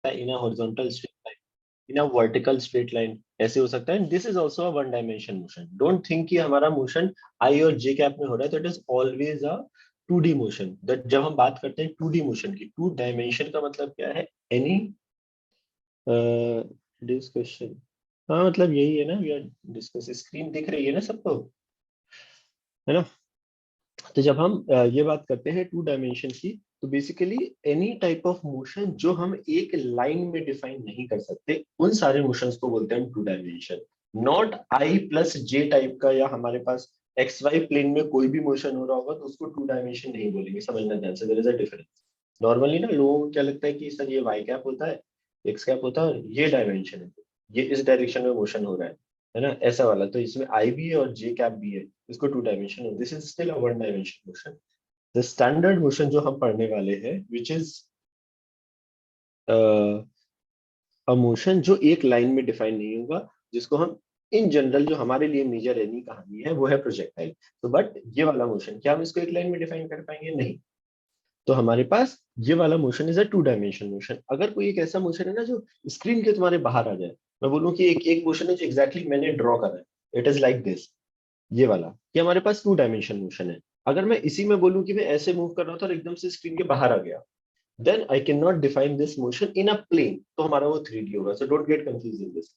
सकता है in a horizontal straight line, in a vertical straight line, ऐसे हो सकता है। This is also a one dimension motion. Don't think कि हमारा मोशन आई और जे कैप में हो रहा है तो it is always a 2D motion. That जब हम बात करते हैं 2D मोशन की, 2 डायमेंशन का मतलब क्या है? एनी दिस क्वेश्चन, हाँ मतलब यही है ना, वी आर डिस्कस, स्क्रीन दिख रही है ना सबको, है ना? तो जब हम ये बात करते हैं 2 डायमेंशन की, तो basically any type of motion जो हम एक लाइन में डिफाइन नहीं कर सकते, उन सारे मोशंस को बोलते हैं हम 2 dimension. Not I plus J type का, या हमारे पास एक्स वाई प्लेन में कोई भी मोशन हो रहा होगा तो उसको 2 डायमेंशन नहीं बोलेंगे, समझना ध्यान से, there is a difference. Normally ना लोगों को क्या लगता है कि सर ये वाई कैप होता है, एक्स कैप होता है, और ये डायमेंशन है, ये इस डायरेक्शन में मोशन हो रहा है ना, ऐसा वाला। तो इसमें आई भी है और जे कैप भी है, इसको 2 dimension, this is still a 1 dimension motion. The standard motion जो हम पढ़ने वाले हैं, विच इज अ मोशन जो एक लाइन में डिफाइन नहीं होगा, जिसको हम इन जनरल, जो हमारे लिए मेजर एनी कहानी है, वो है प्रोजेक्टाइल। तो बट ये वाला मोशन, क्या हम इसको एक लाइन में डिफाइन कर पाएंगे? नहीं। तो हमारे पास ये वाला motion is a 2 dimension motion. अगर कोई एक ऐसा मोशन है ना जो स्क्रीन के तुम्हारे बाहर आ जाए, मैं बोलूं कि एक एक मोशन है जो एग्जैक्टली मैंने ड्रॉ करा है, इट इज लाइक दिस, ये वाला, ये हमारे पास 2 डायमेंशन मोशन है। अगर मैं इसी में बोलूं कि मैं ऐसे मूव कर रहा था और एकदम से स्क्रीन के बाहर आ गया, then I can not define this motion in a plane, तो हमारा वो 3D होगा। So don't get confuse in this.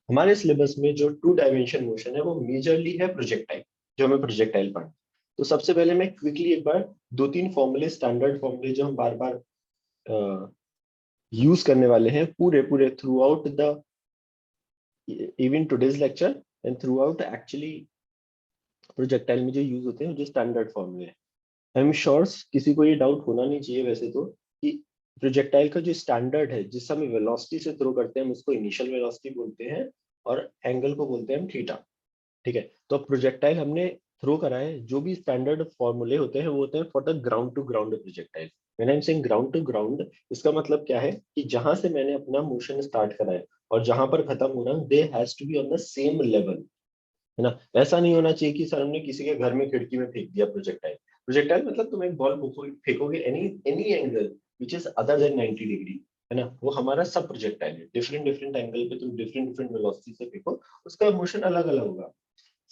हमारे सिलेबस में जो 2 डायमेंशन मोशन है वो मेजरली है प्रोजेक्टाइल, जो हमें प्रोजेक्टाइल पढ़ना। तो सबसे पहले मैं क्विकली एक बार 2-3 फॉर्मूले, स्टैंडर्ड फॉर्मूले जो हम बार बार यूज करने वाले हैं पूरे पूरे through out the even today's lecture and through out actually projectile में जो यूज होते हैं, जो स्टैंडर्ड फॉर्मूले हैं। आई एम श्योर किसी को ये डाउट होना नहीं चाहिए वैसे तो, कि प्रोजेक्टाइल का जो स्टैंडर्ड है, जिस समय वेलोसिटी से थ्रो करते हैं हम उसको इनिशियल वेलोसिटी बोलते हैं, और एंगल को बोलते हैं हम थीटा। ठीक है, तो प्रोजेक्टाइल हमने थ्रो करा है, जो भी स्टैंडर्ड फॉर्मूले होते हैं वो होते हैं for the ground to ground projectile. When I am saying ground to ground, इसका मतलब क्या है कि जहां से मैंने अपना मोशन स्टार्ट करा है और जहां पर खत्म होना, they has to be on the same level, है ना? ऐसा नहीं होना चाहिए कि सर हमने किसी के घर में खिड़की में फेंक दिया प्रोजेक्टाइल। प्रोजेक्टाइल मतलब तुम एक बॉल फेंकोगे any any angle which is other than 90 degree, है ना, वो हमारा सब प्रोजेक्टाइल है। डिफरेंट डिफरेंट एंगल पे तुम डिफरेंट डिफरेंट वेलोसिटी से फेंको, उसका मोशन अलग अलग होगा।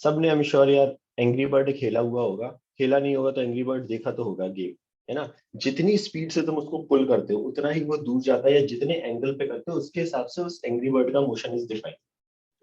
सबने, आई एम श्योर यार, एंग्री बर्ड खेला हुआ होगा, खेला नहीं होगा तो एंग्री बर्ड देखा तो होगा गेम, है ना? जितनी स्पीड से तुम उसको पुल करते हो उतना ही वो दूर जाता है, या जितने एंगल पे करते हो उसके हिसाब से उस एंग्री बर्ड का मोशन इज डिफाइंड,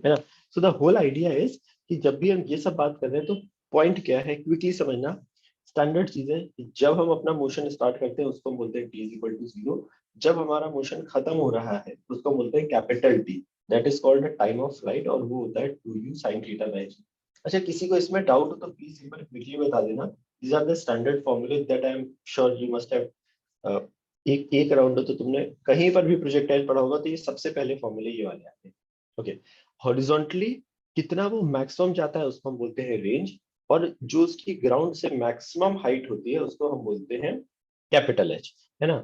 है ना? So the whole idea is कि जब भी हम ये सब बात कर रहे हैं तो पॉइंट क्या है, क्विकली समझना। स्टैंडर्ड चीज है कि जब हम अपना मोशन स्टार्ट करते हैं उसको हम बोलते हैं T is equal to zero. जब हमारा मोशन खत्म हो रहा है उसको हम बोलते हैं capital T, that is called time of flight, और वो होता है 2u sin थीटा बाय जी। अच्छा, किसी को इसमें डाउट हो तो प्लीज एक बार क्विकली बता देना। दीज आर द स्टैंडर्ड फॉर्मूले that I am sure you must have, एक एक राउंड हो तो तुमने कहीं पर भी प्रोजेक्टाइल पढ़ा होगा तो ये सबसे पहले फॉर्मूले ये वाले आते हैं। ओके, हॉरिजॉन्टली कितना वो मैक्सिमम जाता है उसको हम बोलते हैं रेंज, और जो उसकी ग्राउंड से मैक्सिमम हाइट होती है उसको हम बोलते हैं कैपिटल एच, है ना?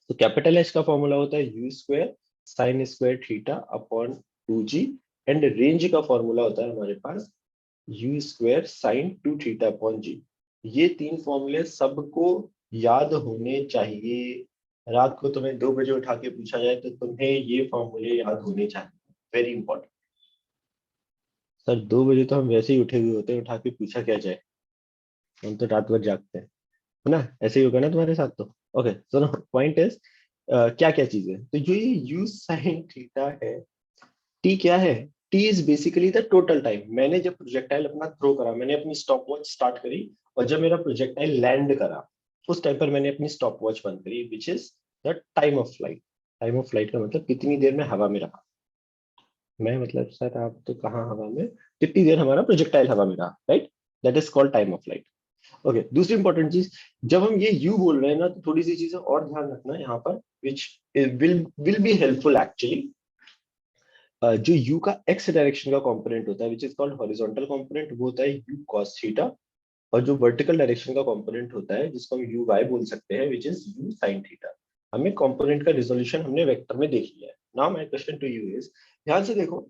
तो कैपिटल एच का फॉर्मूला होता है u square sine square theta upon 2g, and range का फॉर्मूला होता है हमारे पास u square sine 2 theta upon g. ये 3 फॉर्मूले सबको याद होने चाहिए। रात को तुम्हें 2 बजे उठा के पूछा जाए तो तुम्हें ये फॉर्मूले याद होने चाहिए, वेरी इंपॉर्टेंट। सर 2 बजे तो हम वैसे ही उठे हुए होते हैं, उठा के पूछा क्या जाए, हम तो रात भर जागते हैं, है ना? ऐसे ही होगा ना तुम्हारे साथ तो। ओके, सुनो, पॉइंट इज क्या क्या चीजें, तो जो ये यू साइन थीटा है, टी क्या है? T is basically the total time. मैंने जब प्रोजेक्टाइल अपना थ्रो करा, मैंने अपनी स्टॉप वॉच स्टार्ट करी, और जब मेरा प्रोजेक्टाइल लैंड करा उस टाइम पर मैंने अपनी स्टॉप वॉच बंद करी, which is the time of flight. Time of flight का मतलब कितनी देर में हवा में रहा मैं, मतलब सर आप तो कहाँ हवा में, कितनी देर हमारा प्रोजेक्टाइल हवा में रहा, right? That is called time of flight. Okay, दूसरी इंपॉर्टेंट चीज, जब हम ये यू बोल रहे हैं ना तो थोड़ी सी चीजें और ध्यान रखना यहाँ पर, which will be helpful actually. जो u का x डायरेक्शन का कंपोनेंट होता है, which is called horizontal component, वो होता है u cos थीटा। और जो वर्टिकल डायरेक्शन का कंपोनेंट होता है, जिसको हम u y बोल सकते हैं, which is u sin theta. हमें कंपोनेंट का रिजोल्यूशन हमने वेक्टर में देख लिया है। Now my question to you is, ध्यान से देखो,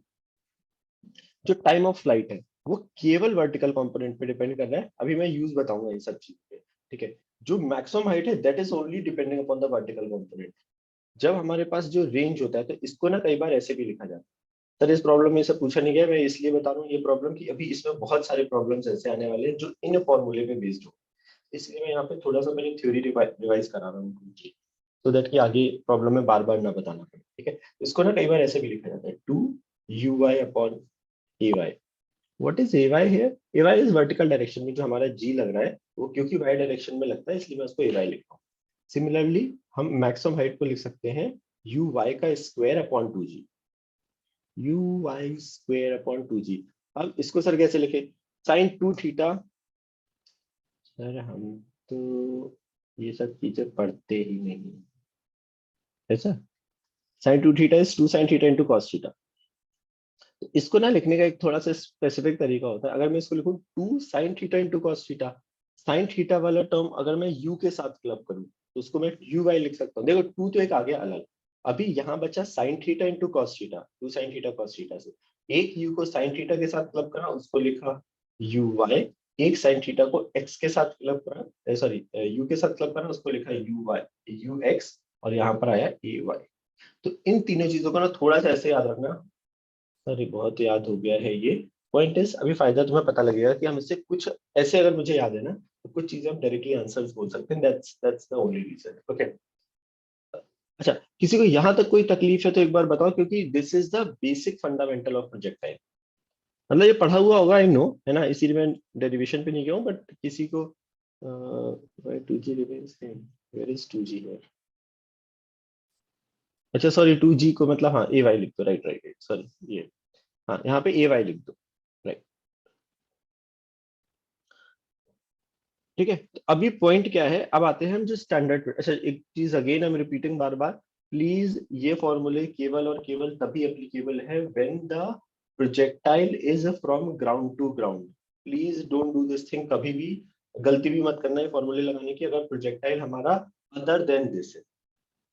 जो टाइम ऑफ फ्लाइट है वो केवल वर्टिकल कंपोनेंट पे डिपेंड कर रहा है। अभी मैं यूज बताऊंगा इन सब चीज पे, ठीक है? जो मैक्सिमम हाइट है that is only depending upon the vertical component. जब हमारे पास जो रेंज होता है तो इसको ना कई बार ऐसे भी लिखा जाता है। सर इस प्रॉब्लम में सब पूछा नहीं गया, मैं इसलिए बता रहा हूँ ये प्रॉब्लम कि अभी इसमें बहुत सारे प्रॉब्लम्स ऐसे आने वाले हैं जो इन फॉर्मूले पे बेस्ड हो, इसलिए मैं यहाँ पे थोड़ा सा मेरी थ्योरी रिवाइज करा रहा हूँ, सो दैट कि आगे प्रॉब्लम में बार बार ना बताना पड़े। ठीक है, इसको ना कई बार ऐसे भी लिखा जाता है 2uy upon ay। What is ay here? ay is vertical direction में जो हमारा g लग रहा है वो क्योंकि y डायरेक्शन में लगता है इसलिए मैं उसको ay लिख रहा हूँ। सिमिलरली हम मैक्सिमम हाइट को लिख सकते हैं uy का square upon 2g, uy square upon 2g। अब इसको सर कैसे लिखे? Sign 2 theta. सर हम तो ये सब चीजें पढ़ते ही नहीं, ऐसा। Sine 2 theta is 2 sine theta into cos theta. तो इसको ना लिखने का एक थोड़ा सा स्पेसिफिक तरीका होता है। अगर मैं इसको लिखूं 2 sine theta into cos theta, sine theta वाला टर्म अगर मैं u के साथ क्लब करूं तो उसको मैं यू वाई लिख सकता हूँ। देखो 2 तो एक आ गया अलग, अभी यहाँ बचा sign theta into cos theta, 2 sine theta cos theta से एक u को साइन थीटा के साथ क्लब करा उसको लिखा यू वाई, एक साइन थीटा को x के साथ क्लब करा, सॉरी u के साथ क्लब करा उसको लिखा यू वाई यू एक्स, और यहाँ पर आया ए वाई। तो इन तीनों चीजों को ना थोड़ा सा ऐसे याद रखना। सर ये बहुत याद हो गया है ये। पॉइंट इज अभी फायदा तुम्हें पता लगेगा कि हम इससे कुछ ऐसे अगर मुझे याद है ना तो कुछ चीजें हम डायरेक्टली आंसर्स बोल सकते हैं, that's the only reason. Okay, अच्छा किसी को यहाँ तक कोई तकलीफ है तो एक बार बताओ, क्योंकि this is the basic fundamental of projectile. मतलब ये पढ़ा हुआ होगा आई नो, है ना, इसीलिए मैं डेरिवेशन पे नहीं गया हूँ, बट किसी को two g remains same, where is two g here? अच्छा सॉरी 2g को मतलब हाँ ए वाई लिख दो, राइट राइट राइट, सॉरी ये, हाँ यहाँ पे ए वाई लिख दो, राइट। ठीक है, तो अभी पॉइंट क्या है, अब आते हैं हम जो स्टैंडर्ड। अच्छा एक चीज अगेन आई एम रिपीटिंग बार बार, प्लीज ये फॉर्मूले केवल और केवल तभी एप्लीकेबल है when the projectile is from ground to ground. Please don't do this thing, कभी भी गलती भी मत करना है फॉर्मूले लगाने की अगर प्रोजेक्टाइल हमारा अदर देन दिस है।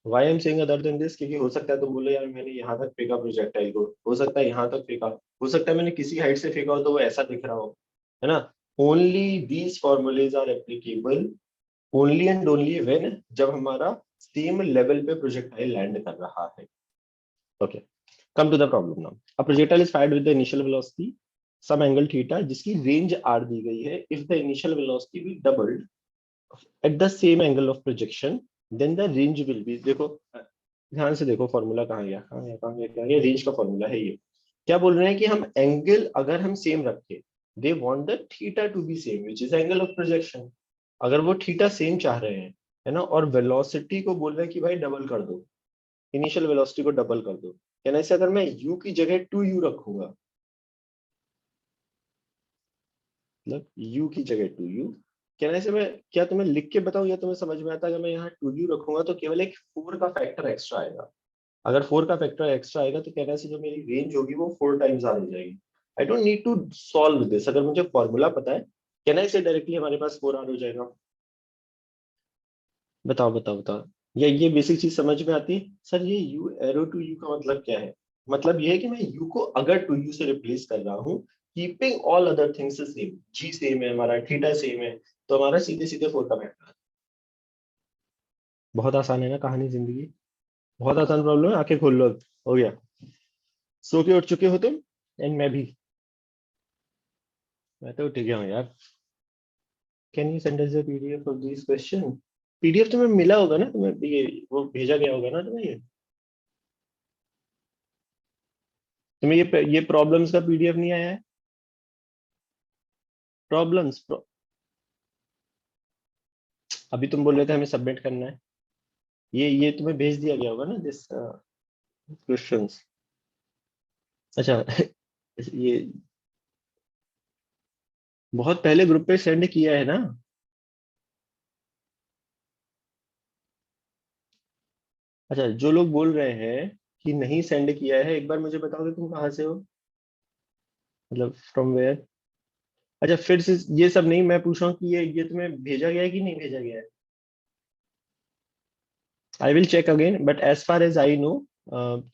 Why am saying other than this, क्योंकि हो सकता है तुम बोले यार मैंने यहाँ तक फेंका प्रोजेक्टाइल को, हो सकता है यहाँ तक फेंका, हो सकता है मैंने किसी हाइट से फेंका हो तो वो ऐसा दिख रहा हो, है ना। Only these formulas are applicable only and only when जब हमारा सेम लेवल पे प्रोजेक्टाइल लैंड कर रहा है। Okay, come to the problem now. A projectile is fired with the initial velocity some angle theta, जिसकी रेंज आर दी गई है। If the initial velocity be doubled at the same angle of projection then the range will be, देखो ध्यान से देखो formula कहाँ गया, कहाँ गया, कहाँ गया, क्या गया, रेंज का फॉर्मूला है ये। क्या बोल रहे हैं कि हम एंगल अगर हम सेम रखें, they want the theta to be same which is angle of projection. अगर वो थीटा सेम चाह रहे हैं, है ना, और वेलोसिटी को बोल रहे हैं कि भाई डबल कर दो, इनिशियल वेलोसिटी को डबल कर दो, कहना से अगर मैं u की जगह 2u रखूंगा, मतलब u की जगह 2u, कहने से मैं क्या तुम्हें लिख के बताऊं या तुम्हें समझ में आता है? अगर मैं यहाँ 2u रखूंगा तो केवल एक 4 का फैक्टर एक्स्ट्रा आएगा। अगर 4 का फैक्टर एक्स्ट्रा आएगा तो कहने से जो मेरी रेंज होगी वो 4 टाइम्स आ जाएगी। I don't need to solve this, अगर मुझे फॉर्मूला पता है कहना से डायरेक्टली हमारे पास 4 आर हो जाएगा। बताओ बताओ बताओ, ये बेसिक चीज समझ में आती है? सर ये u एरो टू u का मतलब क्या है? मतलब ये है कि मैं u को अगर टू u से रिप्लेस कर रहा हूँ keeping all other things same, g same है हमारा, थीटा सेम है, तो हमारा सीधे सीधे 4 का फैक्टर। बहुत आसान है ना कहानी जिंदगी, बहुत आसान प्रॉब्लम है, आंखें खोल लो अब, हो गया। सो के उठ चुके हो तुम, एंड मैं भी, मैं तो उठ गया हूँ यार। Can you send us the PDF of this question? PDF तुम्हें मिला होगा ना, तुम्हें ये वो भेजा गया होगा ना तुम्हें ये प्रॉब्लम्स का पीडीएफ नहीं आया है? प्रॉब्लम्स अभी तुम बोल रहे थे हमें सबमिट करना है, ये तुम्हें भेज दिया गया होगा ना दिस क्वेश्चंस। अच्छा ये बहुत पहले ग्रुप पे सेंड किया है ना? अच्छा जो लोग बोल रहे हैं कि नहीं सेंड किया है, एक बार मुझे बताओगे तुम कहाँ से हो, मतलब फ्रॉम वेयर? अच्छा फिर से ये सब नहीं, मैं पूछ रहा हूँ कि ये तुम्हें भेजा गया है कि नहीं भेजा गया है? I will check again, but as far as I know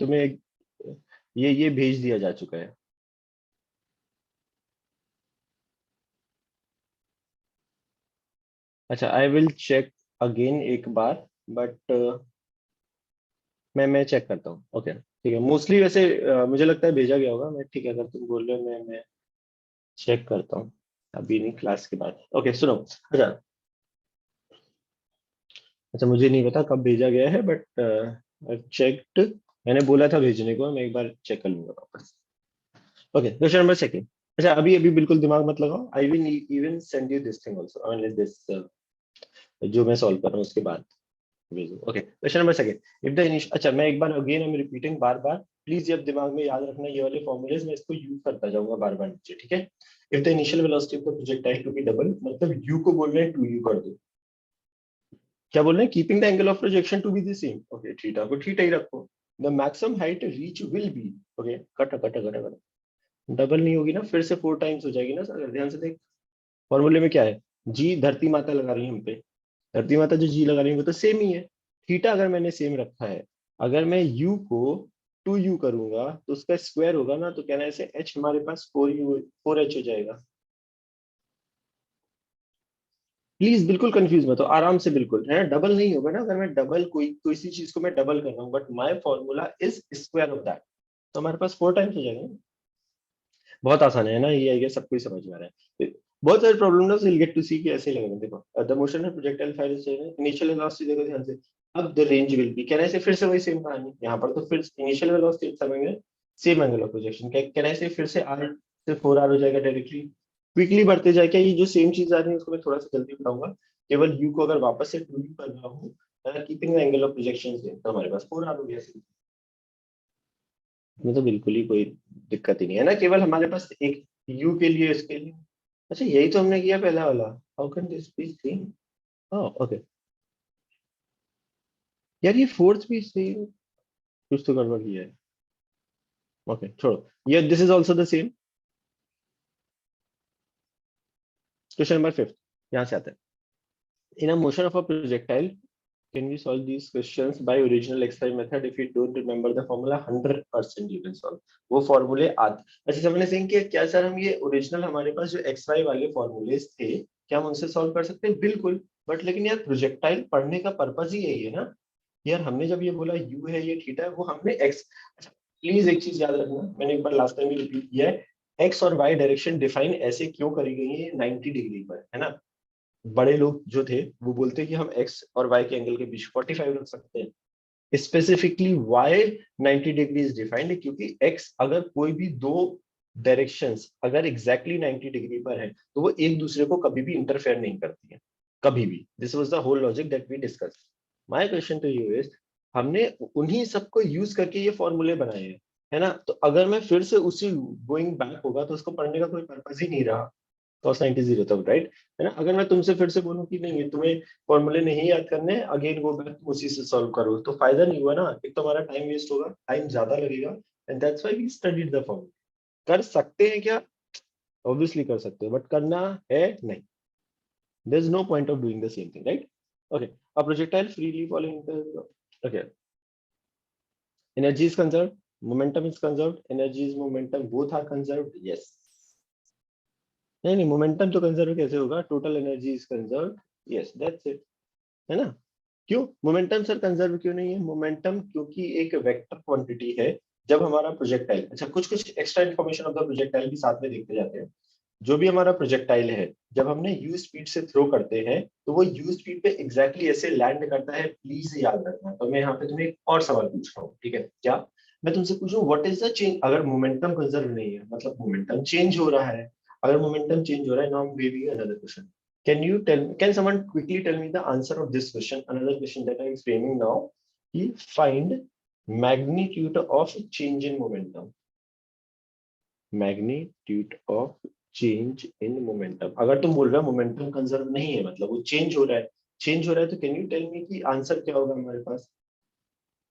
तुम्हें ये भेज दिया जा चुका है। अच्छा आई विल चेक अगेन एक बार, बट मैं चेक करता हूँ। ओके ठीक है, मोस्टली वैसे मुझे लगता है भेजा गया होगा। मैं ठीक है, अगर तुम बोल रहे हो मैं चेक करता हूँ अभी नहीं, क्लास के बाद। ओके सुनो। अच्छा अच्छा, मुझे नहीं पता कब भेजा गया है, बट चेक्ड, मैंने बोला था भेजने को, मैं एक बार चेक कर लूंगा वापस। Okay question number second. अच्छा अभी अभी बिल्कुल दिमाग मत लगाओ, I will even send you this thing also, I mean this जो मैं सॉल्व कर रहा हूँ उसके बाद भेजो। Okay question number second, if the initial, अच्छा मैं एक बार अगेन आई एम रिपीटिंग बार बार, प्लीज ये अब दिमाग में याद रखना, ये वाले फॉर्मूलेज मैं इसको यूज करता जाऊंगा बार बार नीचे, ठीक है। If the initial velocity of the projectile to be double, मतलब यू को बोल रहे हैं टू यू कर दो। क्या बोल रहे हैं, keeping the angle of projection to be the same, okay theta को थीटा ही रखो। The maximum height reach will be, okay cut cut cut cut, double नहीं होगी ना, फिर से 4 टाइम्स हो जाएगी ना सर, ध्यान से देख। फॉर्मूले में क्या है, जी धरती माता लगा रही है हम पे, धरती माता जो जी लगा रही है वो तो सेम ही है। थीटा अगर मैंने सेम रखा है, अगर मैं यू को 2u करूंगा तो उसका स्क्वायर होगा ना, तो कहना है ऐसे h हमारे पास 4h हो जाएगा। प्लीज बिल्कुल कंफ्यूज मत हो, आराम से बिल्कुल है, डबल नहीं होगा ना, अगर मैं डबल कोई कोई सी चीज को मैं डबल कर रहा हूँ, but my formula is square of that, तो हमारे पास 4 टाइम्स हो जाएगा ना। बहुत आसान है ना ये, आई गेस सबको ही समझ में आ रहा है। बहुत सारे प्रॉब्लम ना विल गेट टू सी कि ऐसे ही लगेंगे। देखो the motion of projectile fire is initial velocity, देखो ध्यान से, अब द रेंज विल बी, कहना है फिर से वही सेम कहानी यहाँ पर, तो फिर इनिशियल वेलोसिटी समझेंगे, सेम एंगल ऑफ प्रोजेक्शन, कहना है फिर से आर से 4r हो जाएगा डायरेक्टली, क्विकली बढ़ते जाए। क्या ये जो सेम चीज आ रही है उसको मैं थोड़ा सा जल्दी बताऊंगा। केवल यू को अगर वापस से 2u कर रहा हूँ, keeping the angle of projection, तो हमारे पास 4r हो गया। इसमें तो बिल्कुल ही कोई दिक्कत ही नहीं है ना, केवल हमारे पास एक यू के लिए इसके लिए। अच्छा यही तो हमने किया पहला वाला, how can this B same. हाँ ओके, यार ये फोर्थ भी सेम, कुछ तो गड़बड़ किया है। ओके छोड़ो, ये this is also the same. Question number fifth, यहाँ से आता है, in a motion of a projectile can we solve these questions by original exercise method, if you don't remember the formula 100% you can solve। वो फॉर्मूले आते, अच्छा सबने सिंह किया क्या सर, हम ये ओरिजिनल हमारे पास जो एक्स वाई वाले फॉर्मूलेस थे, क्या हम उनसे सॉल्व कर सकते हैं, बिल्कुल। बट लेकिन यार प्रोजेक्टाइल पढ़ने का पर्पज ही यही है ना यार, हमने जब ये बोला यू है ये थीटा है, वो हमने एक्स, अच्छा प्लीज एक चीज याद रखना, मैंने एक बार लास्ट टाइम भी रिपीट किया है, एक्स और वाई डायरेक्शन डिफाइन ऐसे क्यों करी गई है 90 डिग्री पर, है ना। बड़े लोग जो थे वो बोलते कि हम एक्स और वाई के एंगल के बीच 45 रख सकते हैं। Specifically why 90 degree is defined, क्योंकि एक्स अगर कोई भी दो डायरेक्शंस अगर एग्जैक्टली 90 डिग्री पर है तो वो एक दूसरे को कभी भी इंटरफेयर नहीं करती है, कभी भी। This was the whole logic that we discuss. My question to you is, हमने उन्हीं सबको यूज करके ये फॉर्मूले बनाए हैं, है ना, तो अगर मैं फिर से उसी गोइंग बैक होगा तो उसको पढ़ने का कोई पर्पज ही नहीं रहा। cos 90 जीरो तब राइट, है ना। अगर मैं तुमसे फिर से बोलूं कि नहीं तुम्हें फॉर्मूले नहीं याद करने, अगेन गो बैक तुम उसी से सॉल्व करो, तो फायदा नहीं हुआ ना, एक तो हमारा टाइम वेस्ट होगा, टाइम ज्यादा लगेगा, and that's why we studied the formula. कर सकते हैं क्या, ऑब्वियसली कर सकते हो, बट करना है नहीं, there is no point of doing the same thing, right. Okay, a projectile freely following the, okay, energy is conserved, momentum is conserved, energy is momentum both are conserved, yes। नहीं नहीं, momentum तो conserve कैसे होगा, total energy is conserve, yes that's it, है ना। क्यों momentum sir conserve क्यों नहीं है, मोमेंटम क्योंकि एक वेक्टर क्वांटिटी है। जब हमारा प्रोजेक्टाइल, अच्छा कुछ कुछ extra information of the projectile भी साथ में देखते जाते हैं। जो भी हमारा प्रोजेक्टाइल है, जब हमने यू स्पीड से थ्रो करते हैं तो वो यू स्पीड पे एग्जैक्टली ऐसे लैंड करता है, प्लीज याद रखना। तो मैं यहाँ पे तुम्हें एक और सवाल पूछ रहा हूँ, ठीक है, क्या मैं तुमसे पूछूं व्हाट इज द चेंज, अगर मोमेंटम कंजर्व नहीं है मतलब मोमेंटम चेंज हो रहा है, अगर मोमेंटम चेंज हो रहा है, now I M another question, can you tell, can someone quickly tell me the answer of this question, another question that I am framing now, he find magnitude of change in momentum, magnitude of change in momentum. अगर तुम बोल रहे हो momentum conserve नहीं है मतलब वो change हो रहा है, चेंज हो रहा है, तो कैन यू टेल मी कि आंसर क्या होगा हमारे पास,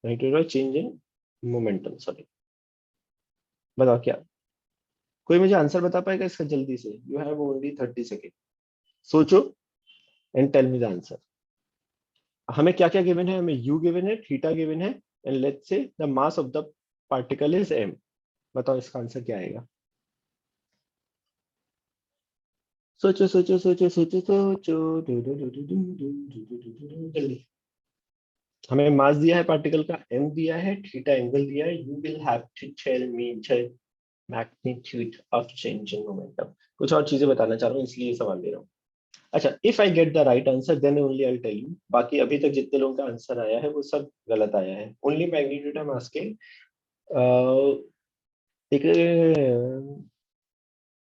magnitude of change in momentum, sorry बताओ क्या, कोई मुझे आंसर बता पाएगा इसका जल्दी से, यू हैव ओनली 30 सेकेंड, सोचो and tell me the answer. हमें क्या क्या गिवन है, हमें यू गिवन है, थीटा गिवन है, and let's say the mass of the particle is m, बताओ इसका आंसर क्या आएगा। सोचो सोचो सोचो सोचो सोचो, जल्दी। हमें मास दिया है पार्टिकल का, m दिया है, थीटा एंगल दिया है, you will have to tell me the magnitude of change in momentum. कुछ और चीजें बताना चाह रहा हूँ इसलिए ये सवाल दे रहा हूँ। अच्छा, if I get the right answer then only I tell you. बाकी अभी तक जितने लोगों का आंसर आया है वो सब गलत आया है। Only magnitude I am asking. एक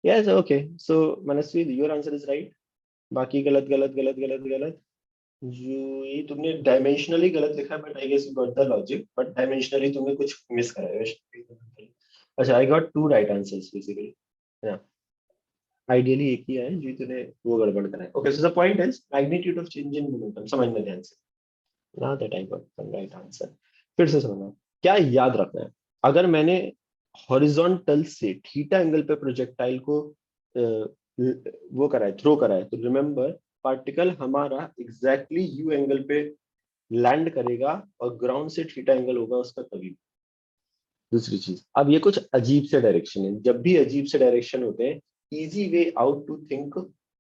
yes, okay, so Manasvi your answer is right. बाकी गलत गलत गलत गलत गलत। जो ये तुमने डायमेंशनली गलत लिखा है, but I guess you got the logic, but dimensionally तुमने कुछ मिस करा है। अच्छा, I got two right answers basically, है ना। आइडियली एक ही है जो तूने वो गड़बड़ करा है। Okay, so the point is magnitude of change in momentum, समझना ध्यान से। ना that I got the right answer. फिर से समझना, क्या याद रखना है। अगर मैंने हॉरिजॉन्टल से थीटा एंगल पे प्रोजेक्टाइल को वो करा है, थ्रो करा है, तो रिमेंबर पार्टिकल हमारा एग्जैक्टली यू एंगल पे लैंड करेगा और ग्राउंड से थीटा एंगल होगा उसका तभी। दूसरी चीज, अब ये कुछ अजीब से डायरेक्शन है। जब भी अजीब से डायरेक्शन होते हैं, easy way out to think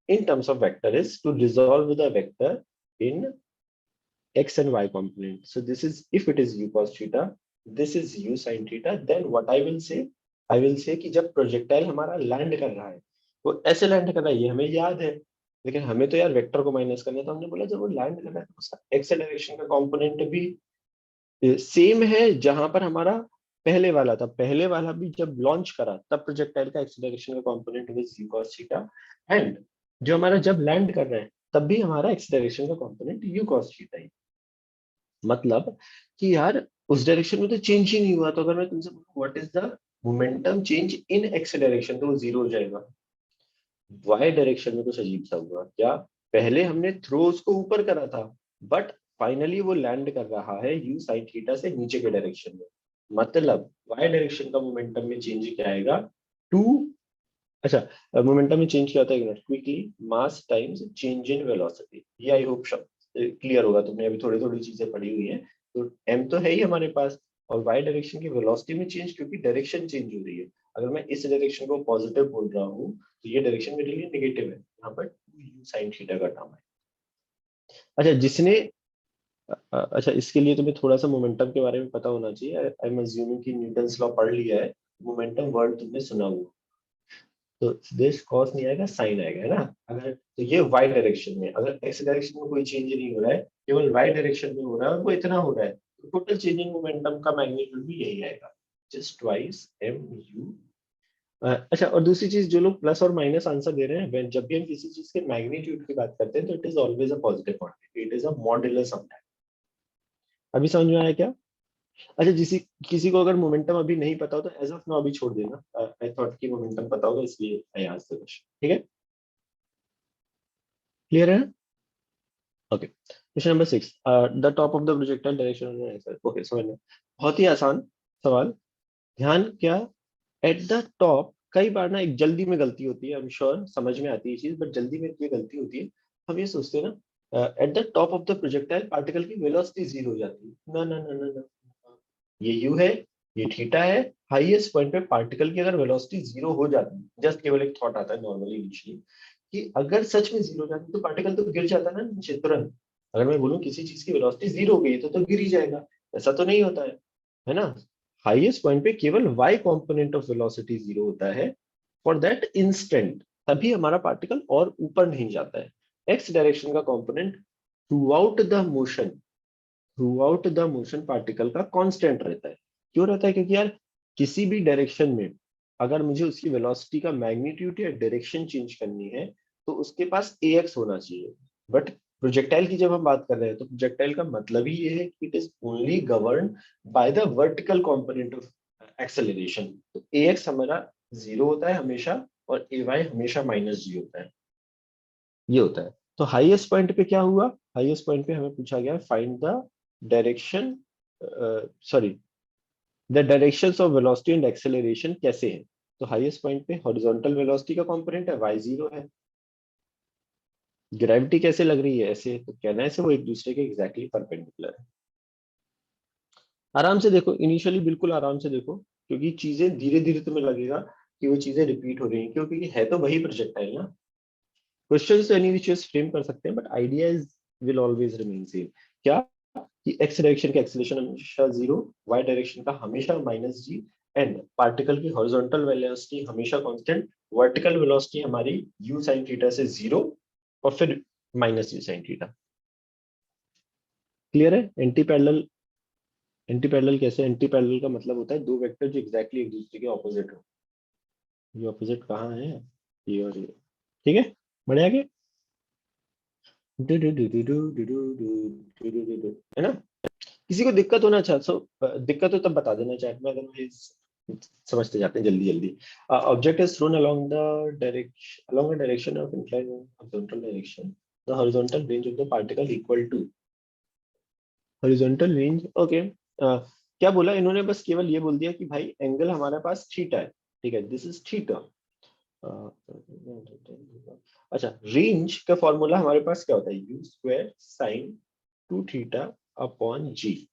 in terms of vector is to resolve the vector in x and y component. So this is, if it is u cos theta, this is u sin theta, then what I will say कि जब projectile हमारा land कर रहा है, वो ऐसे land कर रहा है, ये हमें याद है। लेकिन हमें तो यार वेक्टर को माइनस करना है, तो हमने बोला जब वो लैंड कर रहा है तो उसका एक्स डायरेक्शन का कंपोनेंट भी सेम है जहां पर हमारा पहले वाला था। पहले वाला भी जब लॉन्च करा तब प्रोजेक्टाइल का एक्स डायरेक्शन का component was u cos theta, and जो हमारा जब लैंड कर रहा है तब भी हमारा एक्स डायरेक्शन का कंपोनेंट u cos थीटा ही। मतलब कि यार उस डायरेक्शन में तो चेंज ही नहीं हुआ, तो अगर मैं तुमसे बोलूं what is the momentum change in x direction, तो वो जीरो हो जाएगा। वाई डायरेक्शन में कुछ अजीब सा हुआ क्या, पहले हमने थ्रो उसको ऊपर करा था, बट फाइनली वो लैंड कर रहा है यू साइन थीटा से नीचे के डायरेक्शन में। मतलब वाई डायरेक्शन का मोमेंटम में चेंज क्या आएगा, टू। अच्छा, मोमेंटम में चेंज क्या होता है quickly, mass times change in velocity. ये आई होप क्लियर होगा, तुमने अभी थोड़ी थोड़ी चीजें पढ़ी हुई है। तो एम तो है ही हमारे पास, और वाई डायरेक्शन की वेलोसिटी में चेंज, क्योंकि डायरेक्शन चेंज हो रही है। अगर मैं इस डायरेक्शन को पॉजिटिव बोल रहा हूँ तो ये डायरेक्शन मेरे लिए नेगेटिव है, यहाँ पर साइन थीटा का टर्म है। अच्छा, अच्छा, इसके लिए तुम्हें थोड़ा सा मोमेंटम के बारे में पता होना चाहिए। आई एम अज्यूमिंग कि न्यूटन्स लॉ पढ़ लिया है। मोमेंटम वर्ड तुमने सुना हुआ, तो देश कॉस नहीं आएगा, साइन आएगा, है ना। अगर तो ये वाई डायरेक्शन में, अगर एक्स डायरेक्शन में कोई चेंज नहीं हो रहा है, केवल वाई डायरेक्शन में हो रहा है और वो इतना हो रहा है, तो टोटल चेंज इन मोमेंटम का मैग्नीट्यूड भी यही आएगा, जस्ट ट्वाइस एम यू। अच्छा, और दूसरी चीज, जो लोग प्लस और माइनस आंसर दे रहे हैं, जब भी हम किसी चीज के मैग्नीट्यूड की बात करते हैं तो it is always a positive quantity, it is a modulus of that. अभी समझ में आया क्या। अच्छा, किसी को अगर मोमेंटम अभी नहीं पता हो तो एज ऑफ नाउ अभी छोड़ देना। आई थॉट कि मोमेंटम पता होगा इसलिए आई आस्क्ड द क्वेश्चन, ठीक है। क्लियर है। Okay, question number 6, the top of the projectile direction. Okay, समझ में, बहुत ही आसान सवाल। ध्यान क्या, एट द टॉप कई बार ना एक जल्दी में गलती होती है, आई एम श्योर समझ में आती है ये चीज, बट जल्दी में ये गलती होती है। हम ये सोचते हैं ना, at the top of the projectile particle की वेलोसिटी जीरो हो जाती है। ना ना ना ना ना, ये यू है, ये थीटा है। हाईएस्ट पॉइंट पे पार्टिकल की अगर वेलोसिटी जीरो हो जाती है, जस्ट केवल एक थॉट आता है नॉर्मली इनिशियली, कि अगर सच में जीरो हो जाती तो पार्टिकल तो गिर जाता ना नीचे तुरंत। अगर मैं बोलूं किसी चीज की वेलोसिटी जीरो हो गई है तो गिर ही जाएगा, ऐसा तो नहीं होता है ना। हाईएस्ट पॉइंट पे केवल y component of velocity zero होता है फॉर दैट इंस्टेंट, तभी हमारा पार्टिकल और ऊपर नहीं जाता है। एक्स डायरेक्शन का component through out the motion particle का कांस्टेंट रहता है। क्यों रहता है, क्योंकि यार किसी भी डायरेक्शन में अगर मुझे उसकी वेलोसिटी का मैग्नीट्यूड या डायरेक्शन चेंज करनी है तो उसके पास ax होना चाहिए। बट प्रोजेक्टाइल की जब हम बात कर रहे हैं तो प्रोजेक्टाइल का मतलब ही ये है कि it is only govern by the vertical component of acceleration. तो ax हमारा जीरो होता है हमेशा, और ay हमेशा -g होता है। ये होता है। तो हाईएस्ट पॉइंट पे क्या हुआ, हाईएस्ट पॉइंट पे हमें पूछा गया find the direction, sorry, the directions of velocity and acceleration कैसे है। तो हाईएस्ट पॉइंट पे हॉरिजॉन्टल वेलोसिटी का कंपोनेंट है, y जीरो है। ग्रेविटी कैसे लग रही है, ऐसे तो कहना है, ऐसे वो एक दूसरे के एग्जैक्टली परपेंडिकुलर है। आराम से देखो, इनिशियली बिल्कुल आराम से देखो, क्योंकि चीजें धीरे धीरे तुम्हें लगेगा कि वो चीजें रिपीट हो रही हैं, क्योंकि है तो वही प्रोजेक्टाइल ना। क्वेश्चंस तो एनी विच फ्रेम कर सकते हैं, but idea will always remain same. क्या कि एक्स डायरेक्शन का एक्सीलरेशन हमेशा 0, वाई डायरेक्शन का हमेशा -g, एंड पार्टिकल की हॉरिजॉन्टल वेलोसिटी हमेशा कांस्टेंट, वर्टिकल वेलोसिटी हमारी u sin थीटा से 0 और फिर -u sin थीटा। क्लियर है? एंटी पैरेलल, एंटी पैरेलल कैसे? एंटी पैरेलल का मतलब होता है दो वेक्टर जो एग्जैक्टली एक दूसरे के ऑपोजिट हो। ये ऑपोजिट कहाँ है? ये और ये। ठीक है, बढ़िया आगे। है ना? किसी को दिक्कत होना चाह सो दिक्कत हो तब बता देना चैट में, अदरवाइज समझते जाते हैं जल्दी जल्दी। Object is throne along a direction of inclined horizontal direction, the horizontal range of the particle equal to horizontal range, okay. क्या बोला इन्होंने? बस केवल ये बोल दिया कि भाई एंगल हमारे पास थीटा है, ठीक है, दिस इज थीटा। अच्छा, रेंज का फॉर्मूला हमारे पास क्या होता है? U square sine 2 theta upon g.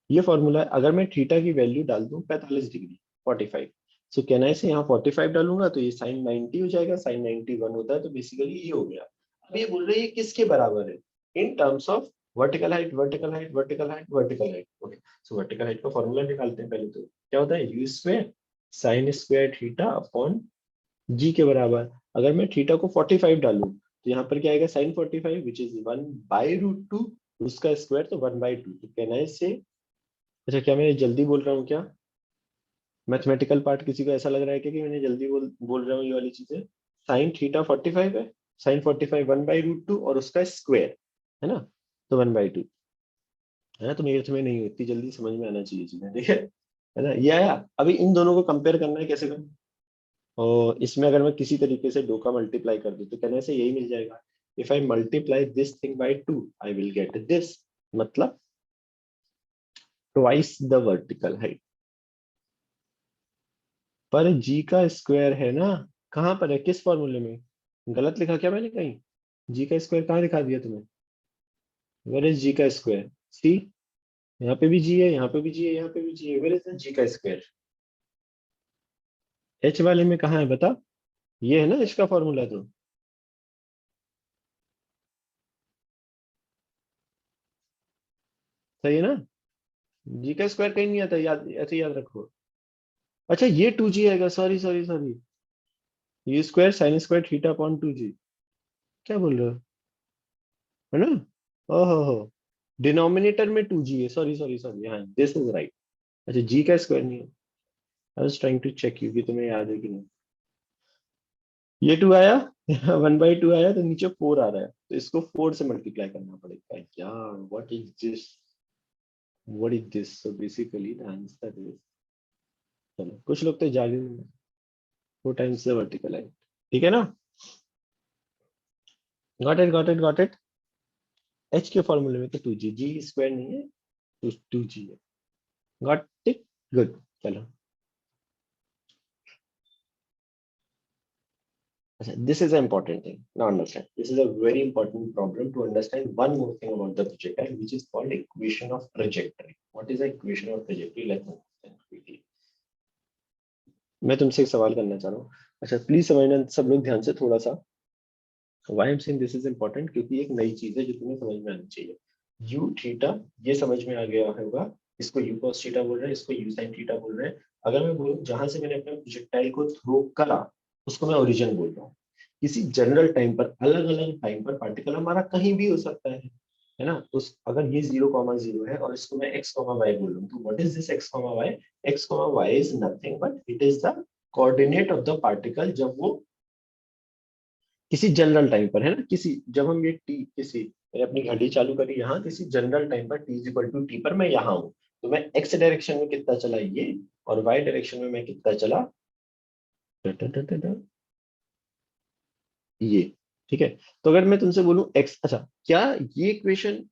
ये फॉर्मूला, अगर मैं थीटा की वैल्यू डाल दूं 45 डिग्री 45, सो कहना है से यहाँ 45 डालूंगा तो ये साइन 90 हो जाएगा, साइन 91 होता है, तो बेसिकली ये हो गया। अब ये बोल रहे हैं ये किसके बराबर है? In terms of vertical height, vertical height, vertical height, vertical height. Okay, so vertical height का फॉर्मूला निकालते हैं पहले। तो क्या होता है? U square sine square theta upon g के बराबर। अगर मैं थीटा को 45 डालूं तो यहाँ पर क्या आएगा? साइन 45 विच इज 1/√2, उसका स्क्वायर तो 1/2। तो कहना है से, अच्छा क्या मैं जल्दी बोल रहा हूँ क्या? मैथमेटिकल पार्ट किसी को ऐसा लग रहा है क्या कि मैंने जल्दी बोल रहा हूँ ये वाली चीजें? साइन थीटा 45 है, साइन 45 1/√2 और उसका स्क्वायर, है ना? तो 1/2 है ना? तो मेरे में नहीं होती, जल्दी समझ में आना चाहिए चीजें, ठीक है ना? ये आया। अभी इन दोनों को कंपेयर करना है, कैसे करूँ? और इसमें अगर मैं किसी तरीके से 2 का मल्टीप्लाई कर दूं तो कहने से यही मिल जाएगा। If I multiply this thing bye 2 I will get this, मतलब ट्वाइस द वर्टिकल हाइट। पर जी का स्क्वायर है ना, कहाँ पर है? किस फॉर्मूले में? गलत लिखा क्या मैंने कहीं? जी का स्क्वायर कहाँ दिखा दिया तुम्हें? वेयर इज जी का स्क्वायर? सी, यहाँ पे भी जी है, यहाँ पे भी जी है, यहाँ पे भी जी है। वेयर इज जी का स्क्वायर? एच वाले में कहाँ है बता? ये है ना इसका फॉर्मूला। तो सही है ना? जी का स्क्वायर कहीं नहीं आता, याद ऐसे याद रखो। अच्छा ये 2g आएगा, सॉरी सॉरी सॉरी, ये square sine square theta upon 2g। क्या बोल रहे हो? है ना? ओहो, डिनोमिनेटर में 2g है, सॉरी सॉरी सॉरी, हाँ दिस इज राइट। अच्छा जी का स्क्वायर नहीं है। I was trying to check you कि तुम्हें याद है कि नहीं। ये 2 आया 1/2 आया, तो नीचे 4 आ रहा है, तो इसको 4 से मल्टीप्लाई करना पड़ेगा यार। What is this so basically the answer is, चलो कुछ लोग तो जागे हुए हैं, 4 टाइम्स द वर्टिकल हाइट। ठीक है ना? Got it, got it, got it. H के फॉर्मूले में तो 2g, जी स्क्वायर नहीं है, तो 2g है। Got it, good. चलो, this is an important thing. Now understand. This is a very important problem to understand one more thing about the projectile, which is called equation of trajectory. What is the equation of trajectory? Let's understand quickly. मैं तुमसे एक सवाल करना चाह रहा हूँ। अच्छा please समझना सब लोग ध्यान से थोड़ा सा। Why I'm saying this is important? क्योंकि एक नई चीज है जो तुम्हें समझ में आनी चाहिए। u थीटा, ये समझ में आ गया होगा। इसको u cos थीटा बोल रहे हैं, इसको u sin थीटा बोल रहे हैं। अगर मैं बोलूं जहां से मैंने अपने प्रोजेक्टाइल को थ्रो करा, उसको मैं ओरिजिन बोल रहा हूँ। किसी जनरल टाइम पर, अलग अलग टाइम पर पार्टिकल हमारा कहीं भी हो सकता है ना? उस अगर ये 0,0 है और इसको मैं x, y बोल रहा हूँ, तो what is this x, y? x, y is nothing but it is the coordinate of the particle जब वो किसी जनरल टाइम पर, है ना? किसी, जब हम ये टी किसी, मैंने अपनी घड़ी चालू करी यहाँ, किसी जनरल टाइम पर t is equal to t पर मैं यहाँ हूँ, तो मैं x डायरेक्शन में कितना चला ये, और y डायरेक्शन में मैं कितना चला ये। ठीक है, तो अगर मैं तुमसे बोलूं x, अच्छा क्या ये इक्वेशन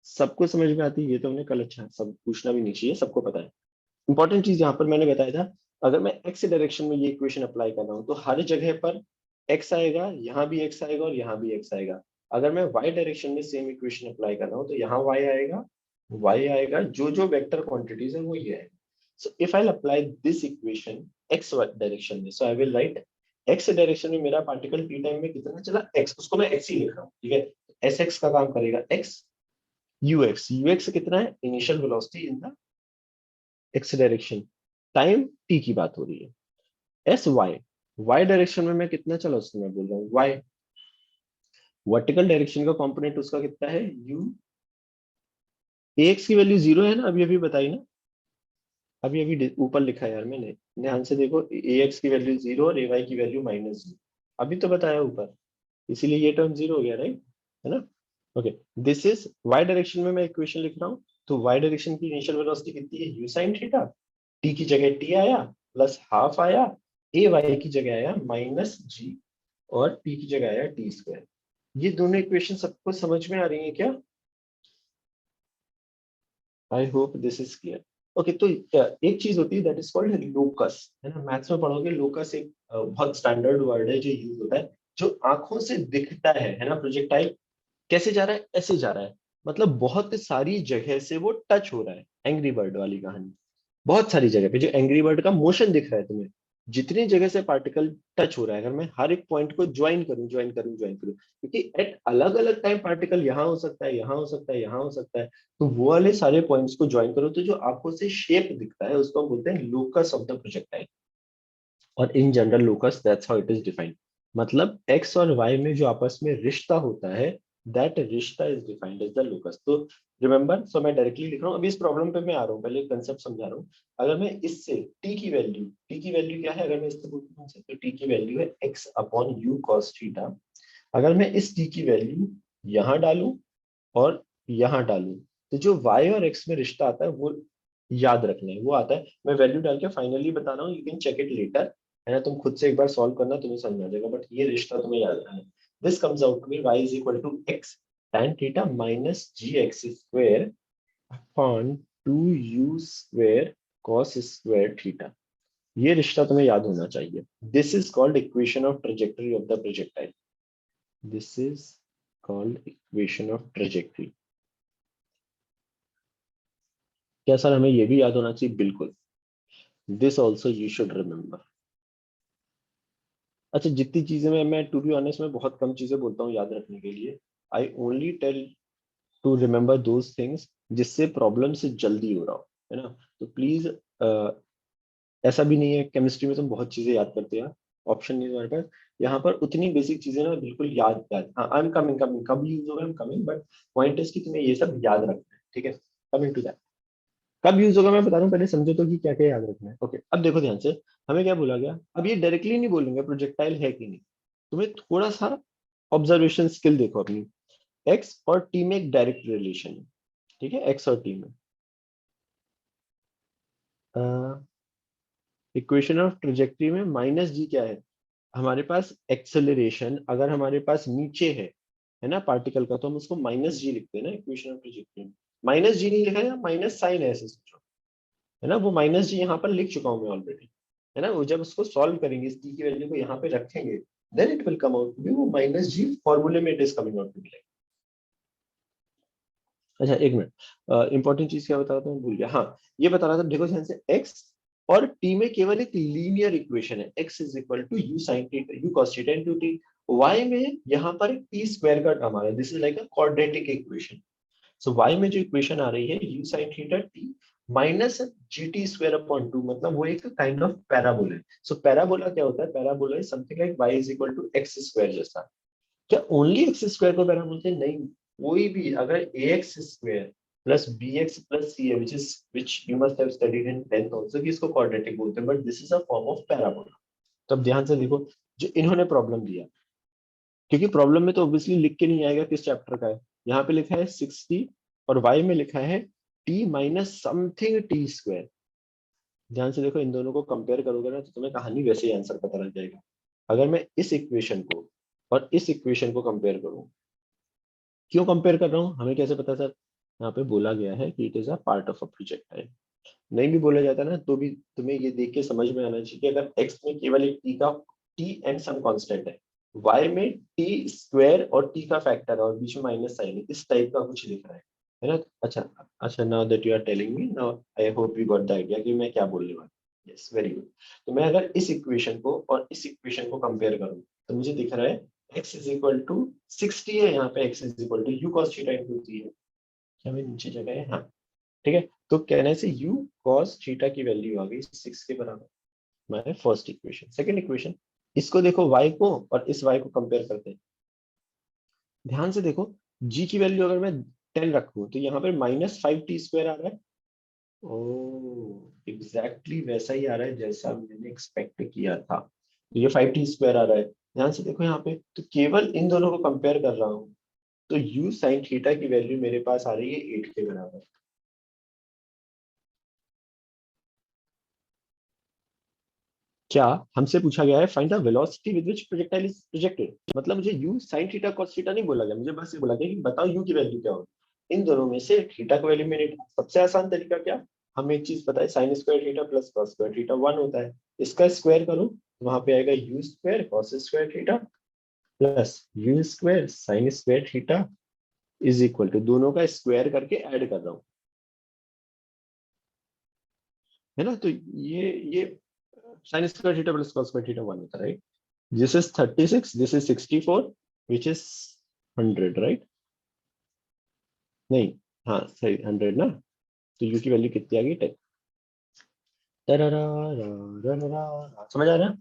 सबको समझ में आती है? ये तो हमने कल, अच्छा सब पूछना भी नहीं चाहिए, सबको पता है। इंपॉर्टेंट चीज यहाँ पर मैंने बताया था, अगर मैं एक्स डायरेक्शन में ये इक्वेशन अप्लाई कर रहा हूँ तो हर जगह पर एक्स आएगा, यहाँ भी एक्स आएगा और यहाँ भी एक्स आएगा। अगर मैं वाई डायरेक्शन में सेम इक्वेशन अप्लाई कर रहा हूँ तो यहाँ वाई आएगा, वाई आएगा, जो जो वेक्टर क्वांटिटीज है वो ये आएगा। So if I apply this equation x direction में, so I will write x direction में मेरा पार्टिकल टी टाइम में कितना चला, एक्स, उसको मैं एक्स ही लिख रहा हूँ, ठीक है? एस एक्स का काम करेगा एक्स, यूएक्स कितना है, initial velocity in the x direction, time T की बात हो रही है। एस वाई डायरेक्शन में मैं कितना चला उसको मैं बोल रहा हूँ वाई, वर्टिकल डायरेक्शन का कंपोनेंट उसका कितना है यू, एक्स की वैल्यू 0 है ना, अभी अभी बताई ना, अभी अभी ऊपर लिखा है यार मैंने, ध्यान से देखो, ए एक्स की वैल्यू 0 और ए वाई की वैल्यू -0, अभी तो बताया ऊपर, इसीलिए ये टर्म 0 हो गया, राइट, है ना। Okay, this is y direction में मैं इक्वेशन लिख रहा हूँ, तो वाई डायरेक्शन की इनिशियल वेलोसिटी कितनी है, यू साइन थीटा, टी की जगह टी आया प्लस हाफ आया, ए वाई की जगह आया -g, और पी की जगह आया टी स्क्वायर। ये दोनों इक्वेशन सबको समझ में आ रही है क्या? आई hope this is clear. Okay, तो एक चीज होती है दैट इज कॉल्ड लोकस, है ना, मैथ्स में पढ़ोगे, लोकस एक बहुत स्टैंडर्ड वर्ड है जो यूज होता है, जो आंखों से दिखता है ना, प्रोजेक्टाइल कैसे जा रहा है, ऐसे जा रहा है, मतलब बहुत सारी जगह से वो टच हो रहा है, एंग्री बर्ड वाली कहानी, बहुत सारी जगह पे जो एंग्री बर्ड का मोशन दिख रहा है तुम्हें, जितनी जगह से पार्टिकल टच हो रहा है, अगर मैं हर एक पॉइंट को ज्वाइन करूं, क्योंकि एट अलग अलग टाइम पार्टिकल यहाँ हो सकता है, यहाँ हो सकता है, यहाँ हो सकता है, तो वो वाले सारे पॉइंट्स को ज्वाइन करो तो जो आपको से शेप दिखता है उसको हम बोलते हैं लोकस ऑफ द प्रोजेक्टाइल। और in general locus that's how it is defined, मतलब एक्स और वाई में जो आपस में रिश्ता होता है, दैट रिश्ता is defined as the locus. तो रिमेंबर, सो मैं डायरेक्टली लिख रहा हूँ, अभी इस प्रॉब्लम पे मैं आ रहा हूँ, पहले कंसेप्ट समझा रहा हूँ। अगर मैं इससे टी की वैल्यू क्या है, अगर मैं इससे पूछूं तो टी की वैल्यू है x upon you cos theta. अगर मैं इस टी की वैल्यू यहाँ डालूं और यहाँ डालूं, तो जो y और x में रिश्ता आता है वो याद रखना है, वो आता है, मैं वैल्यू डाल के फाइनली बता रहा हूँ, you can check it later, है ना, तुम खुद से एक बार सॉल्व करना, तुम्हें समझ आ जाएगा, बट ये रिश्ता तुम्हें याद रखना है। This comes out to be y is equal to x tan theta minus g x square upon 2u square cos square theta. ये रिश्ता तुम्हें याद होना चाहिए। This is called equation of trajectory of the projectile, this is called equation of trajectory. क्या sir हमें ये भी याद होना चाहिए? बिल्कुल, this also you should remember. अच्छा, जितनी चीजें मैं टू बी ऑनेस्ट में बहुत कम चीजें बोलता हूँ याद रखने के लिए, I only tell to remember those things जिससे प्रॉब्लम से जल्दी हो रहा हो, है ना। तो प्लीज, ऐसा भी नहीं है केमिस्ट्री में तुम बहुत चीजें याद करते हैं, ऑप्शन नहीं है तुम्हारे पास, यहाँ पर उतनी बेसिक चीजें ना बिल्कुल याद याद, हाँ आई एम कमिंग, कब यूज होगा, आई am coming, but point is कि तुम्हें ये सब याद रखना है, ठीक है, कमिंग टू दैट। कब यूज होगा मैं बता रहा हूँ, पहले समझो तो कि क्या क्या याद रखना है। ओके, अब देखो ध्यान से, हमें क्या बोला गया, अब ये डायरेक्टली नहीं बोलेंगे प्रोजेक्टाइल है कि नहीं, तुम्हें थोड़ा सा ऑब्जर्वेशन स्किल देखो अपनी। एक्स और टी में एक डायरेक्ट रिलेशन है, ठीक है, एक्स और टी में, इक्वेशन ऑफ ट्रेजेक्टरी में -g क्या है, हमारे पास एक्सेलरेशन अगर हमारे पास नीचे है ना पार्टिकल का, तो हम उसको -g लिखते हैं ना इक्वेशन ऑफ ट्रेजेक्टरी में। -g नहीं लिखा है, माइनस साइन है, ऐसे सोचो, है ना, वो -g यहाँ पर लिख चुका हूँ मैं ऑलरेडी, है ना, वो जब उसको सॉल्व करेंगे, इस t की वैल्यू को यहाँ पे रखेंगे, then it will come out to be, वो -g फॉर्मूले में it is coming out to be. अच्छा एक मिनट, इंपॉर्टेंट चीज क्या बता रहा था मैं भूल गया, हाँ, ये बता रहा था, देखो ध्यान से, एक्स और टी में केवल एक लीनियर इक्वेशन है, x is equal to u sine theta u cos theta into t, y में यहाँ पर एक टी स्क्वायर का टर्म आ रहा है, this is like a quadratic equation. So y में जो इक्वेशन आ रही है u sine theta t minus g t square upon two, मतलब वो एक काइंड ऑफ पैराबोला है। सो पैराबोला क्या होता है, parabola is something like y is equal to x square जैसा। क्या ओनली एक्स स्क्वायर को पैरा बोलते हैं? नहीं, कोई भी अगर a x square plus b x plus c है, which you must have studied in 10th also, कि इसको क्वाड्रेटिक बोलते हैं, but this is a form of parabola. तो अब ध्यान से देखो, जो इन्होंने प्रॉब्लम दिया, क्योंकि प्रॉब्लम में तो ऑब्वियसली लिख के नहीं आएगा किस चैप्टर का है, यहाँ पे लिखा है 60 और वाई में लिखा है T minus something T square. ध्यान से देखो, इन दोनों को कंपेयर करोगे ना तो तुम्हें कहानी वैसे ही आंसर पता लग जाएगा। अगर मैं इस इक्वेशन को और इस इक्वेशन को कंपेयर करूं, क्यों कंपेयर कर रहा हूँ, हमें कैसे पता सर, यहाँ पे बोला गया है कि it is a part of a projectile. नहीं भी बोला जाता ना तो भी तुम्हें ये देख के समझ में आना चाहिए कि अगर एक्स में केवल एक टी का टी एंड सम कांस्टेंट है, वाई में टी स्क्वायर और टी का फैक्टर है और बीच में माइनस साइन है, इस टाइप का कुछ लिख रहा है ना। अच्छा, अच्छा, now that you are telling me, now I hope you got the idea कि मैं क्या बोलने वाला हूँ। Yes, very good. तो मैं अगर इस इक्वेशन को और इस इक्वेशन को कंपेयर करूँ, तो मुझे दिख रहा है x इज इक्वल टू 60 है, यहाँ पे x is equal to u cos theta into t है, क्या मैं नीचे जगह है, हाँ ठीक है। तो कहने से u cos थीटा की वैल्यू आ गई 6 के बराबर, हमारे फर्स्ट इक्वेशन। सेकंड इक्वेशन, इसको देखो y को और इस y को कंपेयर करते हैं। ध्यान से देखो, g की वैल्यू अगर मैं 10 रखूं तो यहाँ पे -5t² आ रहा है। ओ एग्जैक्टली वैसा ही आ रहा है जैसा मैंने एक्सपेक्ट किया था। तो ये 5t² आ रहा है। ध्यान से देखो यहाँ पे, तो केवल इन दोनों को कंपेयर कर रहा हूँ, तो u sin थीटा की वैल्यू मेरे पास आ रही है 8 के बराबर। क्या हमसे पूछा गया है find the velocity with which projectile is projected, मतलब मुझे u sin theta cos theta नहीं बोला गया, मुझे बस ये बोला गया कि बताओ u की वैल्यू क्या होगी। इन दोनों में से थीटा को एलिमिनेट, सबसे आसान तरीका क्या, हमें एक चीज पता है, sin square theta plus cos square theta 1 होता है। इसका स्क्वायर करो, वहां पे आएगा u square cos square theta plus u square sin square theta is equal to, दोनों का स्क्वायर करके ऐड कर रहा हूँ, है ना। तो ये sin square theta plus cos square theta 1 होता है, right? This is 36, this is 64, which is 100, right? नहीं, हाँ सही 100 ना। तो u की वैल्यू कितनी आ गई, 10। समझ आ रहा है?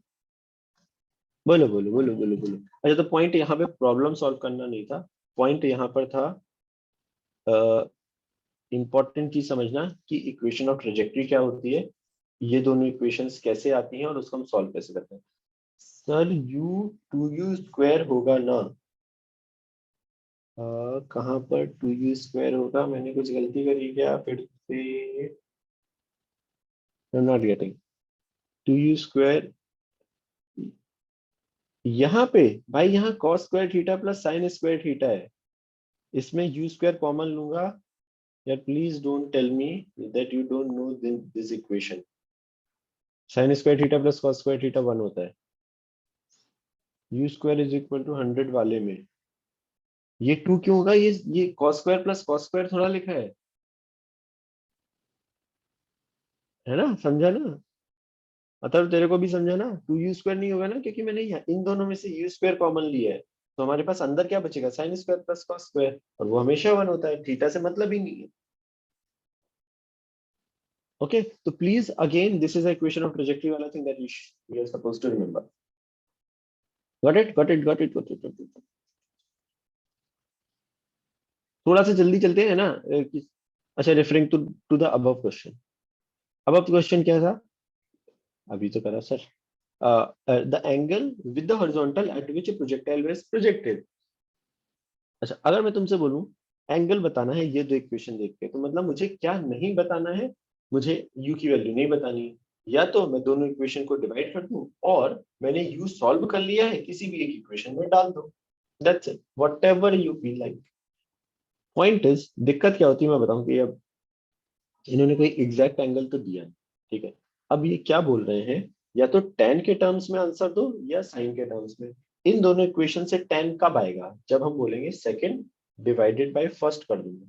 बोलो बोलो बोलो बोलो बोलो। अच्छा, तो पॉइंट यहाँ पे प्रॉब्लम सॉल्व करना नहीं था, पॉइंट यहाँ पर था इंपॉर्टेंट चीज समझना कि इक्वेशन ऑफ ट्रेजेक्टरी क्या होती है, ये दोनों इक्वेशंस कैसे आती हैं और उसको हम सॉल्व कैसे करते हैं। सर u 2u² होगा ना, कहाँ पर 2u² होगा, मैंने कुछ गलती करी क्या फिर से, नॉट गेटिंग 2u²। यहाँ पे भाई, यहाँ cos square theta plus sine square theta है, इसमें u² कॉमन लूंगा। यार please don't tell me that you don't know this equation. Sine square theta plus cos square theta 1 होता है, u² इज इक्वल टू 100 वाले में ये 2 क्यों होगा, ये cos square plus cos square थोड़ा लिखा है ना, समझा ना। मतलब तेरे को भी समझा ना, 2u² नहीं होगा ना, क्योंकि मैंने इन दोनों में से u² कॉमन लिया है, तो हमारे पास अंदर क्या बचेगा, sine square plus cos square, और वो हमेशा 1 होता है, थीटा से मतलब ही नहीं है। ओके, तो please again this is a equation of trajectory वाला thing that you are supposed to remember. Got it got it got it got it. थोड़ा सा जल्दी चलते हैं ना। अच्छा, referring to to the above question, above question क्या था, अभी तो करा sir. The angle with the horizontal at which projectile was projected. अच्छा, अगर मैं तुमसे बोलूं एंगल बताना है ये दो इक्वेशन देख के, तो मतलब मुझे क्या नहीं बताना है, मुझे u की वैल्यू नहीं बतानी है, या तो मैं दोनों इक्वेशन को डिवाइड कर दूं और मैंने u सॉल्व कर लिया है, किसी भी एक इक्वेशन में डाल दो, that's it, whatever you feel like. Point is, दिक्कत क्या होती है मैं बताऊं कि अब इन्होंने कोई एग्जैक्ट एंगल तो दिया नहीं, ठीक है। अब ये क्या बोल रहे हैं, या तो tan के टर्म्स में आंसर दो या sin के टर्म्स में। इन दोनों इक्वेशन से tan कब आएगा, जब हम बोलेंगे सेकंड डिवाइडेड बाय फर्स्ट कर दूंगा,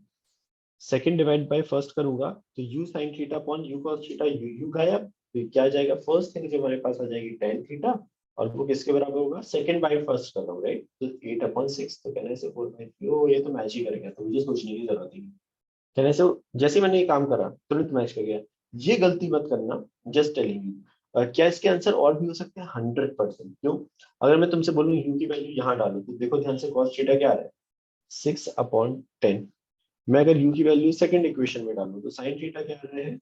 सेकंड डिवाइड बाय फर्स्ट करूंगा तो u sin theta upon u cos theta, u गायब, तो क्या आ जाएगा, फर्स्ट थिंग जो हमारे पास आ जाएगी tan थीटा, और वो किसके बराबर होगा, सेकंड बाय फर्स्ट कर रहा हूँ, राइट, तो 8/6, तो कहने से 4/3, ओ ये तो मैच ही करेगा, तो मुझे सोचने की जरूरत ही नहीं। कहने से जैसे ही मैंने ये काम करा तुरंत मैच कर गया। ये गलती मत करना, जस्ट टेलिंग यू। क्या इसके आंसर और भी हो सकते हैं, 100%। क्यों, अगर मैं तुमसे बोलूं u की वैल्यू यहाँ डालो, तो देखो ध्यान से cos थीटा क्या आ रहा है, 6/10। मैं अगर u की वैल्यू सेकंड इक्वेशन में डालूं तो sin थीटा क्या आ रहा है,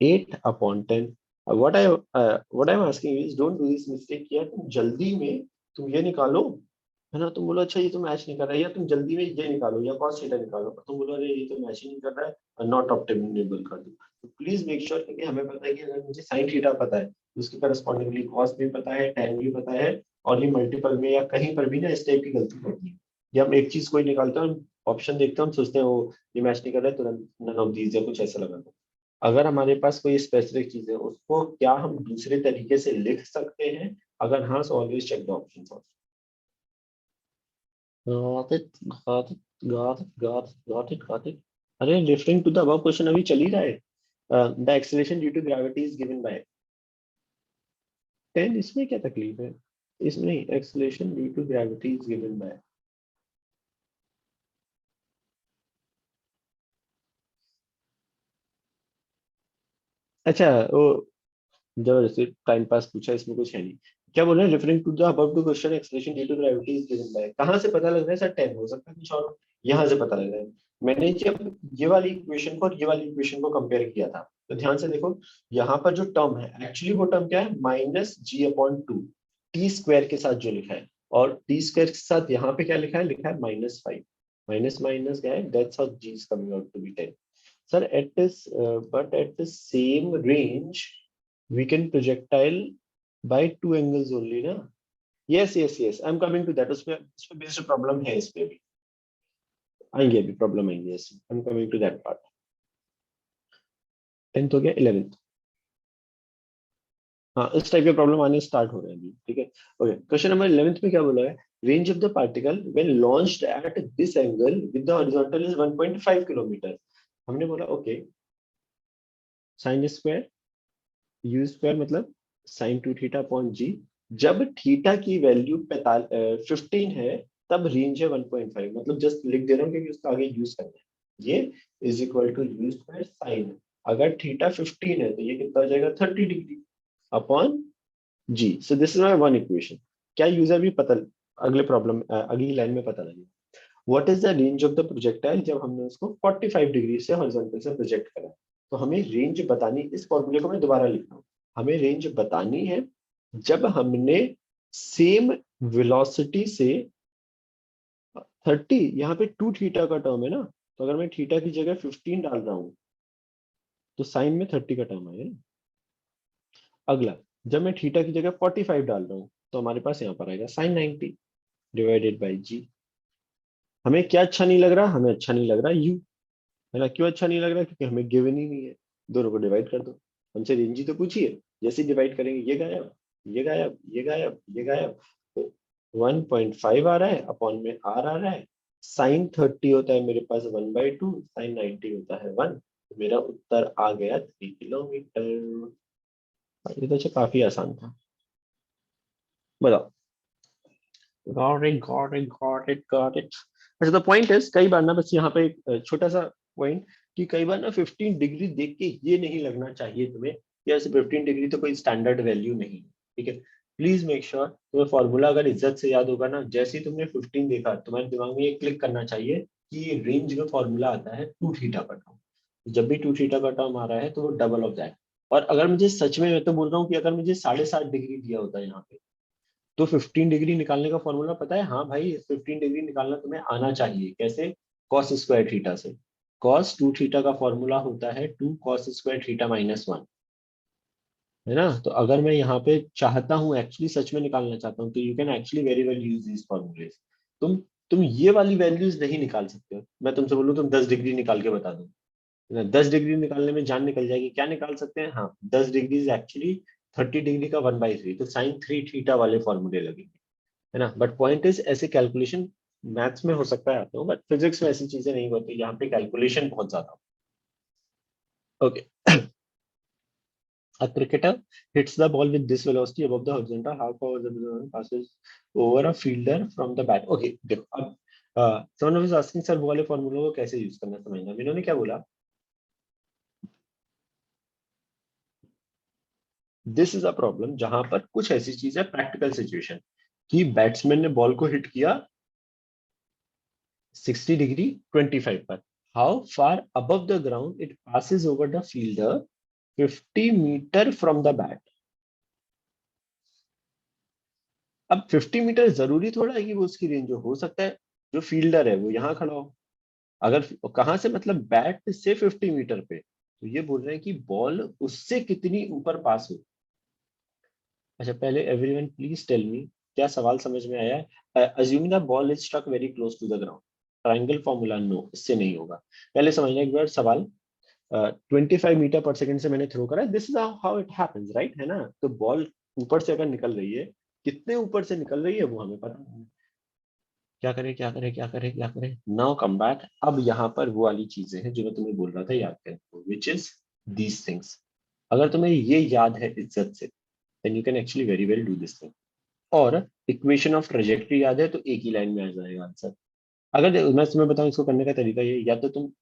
8/10। What I am asking is don't do this mistake, किया तुम जल्दी में तुम ये निकालो, है ना, तुम बोलो अच्छा ये तो मैच नहीं कर रहा है, या तुम जल्दी में ये निकालो या cos थीटा निकालो, तुम बोलो अरे ये तो मैच ही नहीं कर रहा है, नॉट ऑप्टिमेबल कर दो। तो प्लीज मेक श्योर, क्योंकि हमें पता है कि अगर मुझे sin थीटा पता है तो उसके करस्पॉन्डिंगली cos भी पता है, tan भी पता है, और ये मल्टीपल में या कहीं पर भी ना इस टाइप की गलती होती है, ये हम एक चीज कोई निकालते हैं, ऑप्शन देखते हैं, हम सोचते हैं वो ये मैच नहीं कर रहा है, तुरंत नन ऑफ दीज या कुछ ऐसा लगा। अगर हमारे पास कोई स्पेसिफिक चीज है, उसको क्या हम दूसरे तरीके से लिख सकते हैं, अगर हाँ, so always check the option. Got it, got it, got it, got it, got it, got it. अरे referring to the above question अभी चल ही रहा है। The acceleration due to gravity is given by 10, इसमें क्या तकलीफ है, इसमें नहीं, acceleration due to gravity is given by अच्छा वो जबरदस्ती टाइम पास पूछा, इसमें कुछ है नहीं। क्या बोल रहे हैं, referring to the above two question expression due to gravity is given by, कहाँ से पता लग रहा है सर, 10 हो सकता है कुछ और, यहाँ से पता लग रहा है। मैंने जब ये वाली इक्वेशन को और ये वाली इक्वेशन को कंपेयर किया था, तो ध्यान से देखो, यहाँ पर जो टर्म है एक्चुअली वो टर्म क्या है, माइनस जी अपॉन टू, टी स्क्वायर के साथ जो लिखा है, और टी स्क्वायर के साथ यहाँ पे क्या लिखा है, लिखा है -5, माइनस माइनस क्या है, that's how g is coming out to be 10। Sir at this but at the same range we can projectile by two angles only ना। yes yes yes I'm coming to that, उसमें based problem है, इस पे भी आएंगे, अभी problem आएंगे इसमें, I'm coming to that part। 10th हो गया, 11th। हाँ इस टाइप के प्रॉब्लम आने स्टार्ट हो रहे हैं अभी, ठीक है। ओके, क्वेश्चन नंबर 11th में क्या बोला है, range of the particle when launched at this angle with the horizontal is 1.5 kilometre. हमने बोला okay, sine square you square मतलब साइन टू थीटा अपॉन जी, जब थीटा की वैल्यू 15 है तब रेंज है 1.5, मतलब जस्ट लिख दे रहा हूँ क्योंकि उसका आगे यूज करना है। ये is equal to u square sine, अगर थीटा 15 है तो ये कितना हो जाएगा, 30 degree upon g. So this is my one equation. क्या यूजर भी पता, अगले प्रॉब्लम अगली लाइन में पता लगे, what is the range of the projectile जब हमने उसको 45 डिग्री से हॉरिजॉन्टल से प्रोजेक्ट करा। तो हमें रेंज बतानी, इस फॉर्मूले को मैं दोबारा लिख रहा हूँ, हमें रेंज बतानी है जब हमने सेम वेलोसिटी से 30, यहाँ पे 2 थीटा का टर्म है ना, तो अगर मैं थीटा की जगह 15 डाल रहा हूँ तो साइन में 30 का टर्म आएगा ना। अगला, जब मैं थीटा की जगह 45 डाल रहा हूँ तो हमारे पास यहाँ पर आएगा साइन 90 डिवाइडेड बाई जी। हमें क्या अच्छा नहीं लग रहा, हमें अच्छा नहीं लग रहा यू, है ना। क्यों अच्छा नहीं लग रहा, क्योंकि हमें गिवन ही नहीं है। दोनों को डिवाइड कर दो, हमसे रेंज ही तो पूछिए, जैसे डिवाइड करेंगे ये गायब, ये गायब, ये गायब, ये गायब, तो 1.5 आ रहा है, अपॉन में आर आ रहा है, साइन 30 होता है मेरे पास 1/2, साइन 90 होता है 1, तो मेरा उत्तर आ गया 3 किलोमीटर। ये तो अच्छा काफी आसान था। बताओ, got it got it got it got it. अच्छा द पॉइंट इज, कई बार ना, बस यहाँ पे एक छोटा सा पॉइंट, कि कई बार ना 15 डिग्री देख के ये नहीं लगना चाहिए तुम्हें कि ऐसे 15 डिग्री तो कोई स्टैंडर्ड वैल्यू नहीं है, ठीक है। प्लीज मेक श्योर तुम्हें फॉर्मूला अगर इज्जत से याद होगा ना, जैसे ही तुमने 15 देखा तुम्हारे दिमाग में ये क्लिक करना चाहिए कि ये रेंज में फॉर्मूला आता है 2 थीटा का टर्म, जब भी 2 थीटा का टर्म आ रहा है तो वो डबल ऑफ दैट। और अगर मुझे सच में, मैं तो बोल रहा हूँ कि अगर मुझे 7.5 डिग्री दिया होता है यहाँ पे, तो 15 डिग्री निकालने का फॉर्मूला पता है, हाँ भाई 15 डिग्री निकालना तुम्हें आना चाहिए, कैसे, कॉस स्क्वायर थीटा से। कॉस 2 थीटा का फॉर्मूला होता है 2 कॉस स्क्वायर थीटा -1, है ना। तो अगर मैं यहाँ पे चाहता हूँ, एक्चुअली सच में निकालना चाहता हूँ, तो you can actually very well use this formulas. तुम तुम ये वाली वैल्यूज नहीं निकाल सकते हो, मैं तुमसे बोलूँ तुम 10 डिग्री निकाल के बता दो, 10 डिग्री निकालने में जान निकल जाएगी। क्या निकाल सकते हैं, हाँ 10 डिग्री एक्चुअली 30 डिग्री का 1/3, तो साइन 3 थीटा वाले फॉर्मूले लगेंगे, है ना। बट पॉइंट इज, ऐसे कैलकुलेशन मैथ्स में हो सकता है आते हो, बट फिजिक्स में ऐसी चीजें नहीं होती, यहाँ पे कैलकुलेशन बहुत ज्यादा। Okay, a cricketer hits the ball with this velocity above the horizontal, how far the ball passes over a fielder from the bat। okay देखो अब someone was asking सर वो वाले फॉर्मूले को कैसे यूज करना है, समझना। इन्होंने क्या बोला, दिस इज अ प्रॉब्लम जहां पर कुछ ऐसी चीज है, प्रैक्टिकल सिचुएशन, कि बैट्समैन ने बॉल को हिट किया 60 डिग्री 25 पर, how far above the ground it passes over the fielder 50 metre from the bat. अब 50 मीटर जरूरी थोड़ा है कि वो उसकी रेंज हो सकता है, जो फील्डर है वो यहाँ खड़ा हो, अगर कहाँ से, मतलब बैट से 50 मीटर पे, तो ये बोल रहे हैं कि बॉल उससे कितनी ऊपर पास हो। अच्छा पहले एवरीवन प्लीज टेल मी, क्या सवाल समझ में आया है। Assuming the ball is struck very close to the ground, triangle formula no, इससे नहीं होगा। पहले समझना एक बार सवाल, 25 मीटर पर सेकंड से मैंने थ्रो करा, this is how it happens, right, है ना। तो बॉल ऊपर से अगर निकल रही है, कितने ऊपर से निकल रही है वो हमें पता नहीं। क्या करें क्या करें क्या करें क्या करें, नाउ कम बैक। अब यहाँ पर वो वाली चीजें हैं जो मैं तुम्हें बोल रहा था, याद करें, विच इज दीज थिंग्स। अगर तुम्हें ये याद है इज्जत से, then you can actually very well do this thing. और इक्वेशन ऑफ ट्रेजेक्टरी याद है तो एक ही लाइन में आ जाएगा आंसर। अगर मैं तुम्हें बताऊं इसको करने का तरीका, ये या तो तुम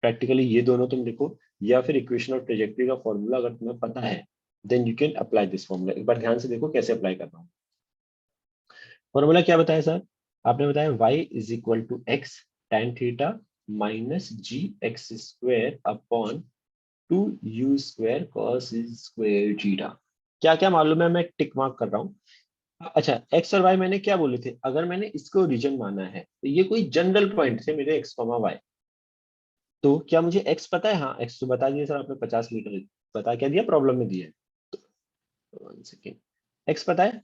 प्रैक्टिकली ये दोनों तुम देखो, या फिर इक्वेशन ऑफ ट्रेजेक्टरी का फॉर्मूला अगर तुम्हें पता है then you can apply this formula. एक बार ध्यान से देखो कैसे अप्लाई करना है। फॉर्मूला क्या बताया सर? आपने बताया y is equal to x tan theta minus g x square upon 2u² cos square theta. क्या क्या मालूम है, मैं टिक मार्क कर रहा हूँ। अच्छा, एक्स और वाई मैंने क्या बोले थे, अगर मैंने इसको रीजन माना है तो ये कोई जनरल पॉइंट थे मेरे एक्स कॉमा वाई। तो क्या मुझे एक्स पता है? हाँ, एक्स तो बता दिया सर आपने, 50 मीटर बता क्या दिया, प्रॉब्लम में दिया है। तो 1 सेकेंड, एक्स पता है,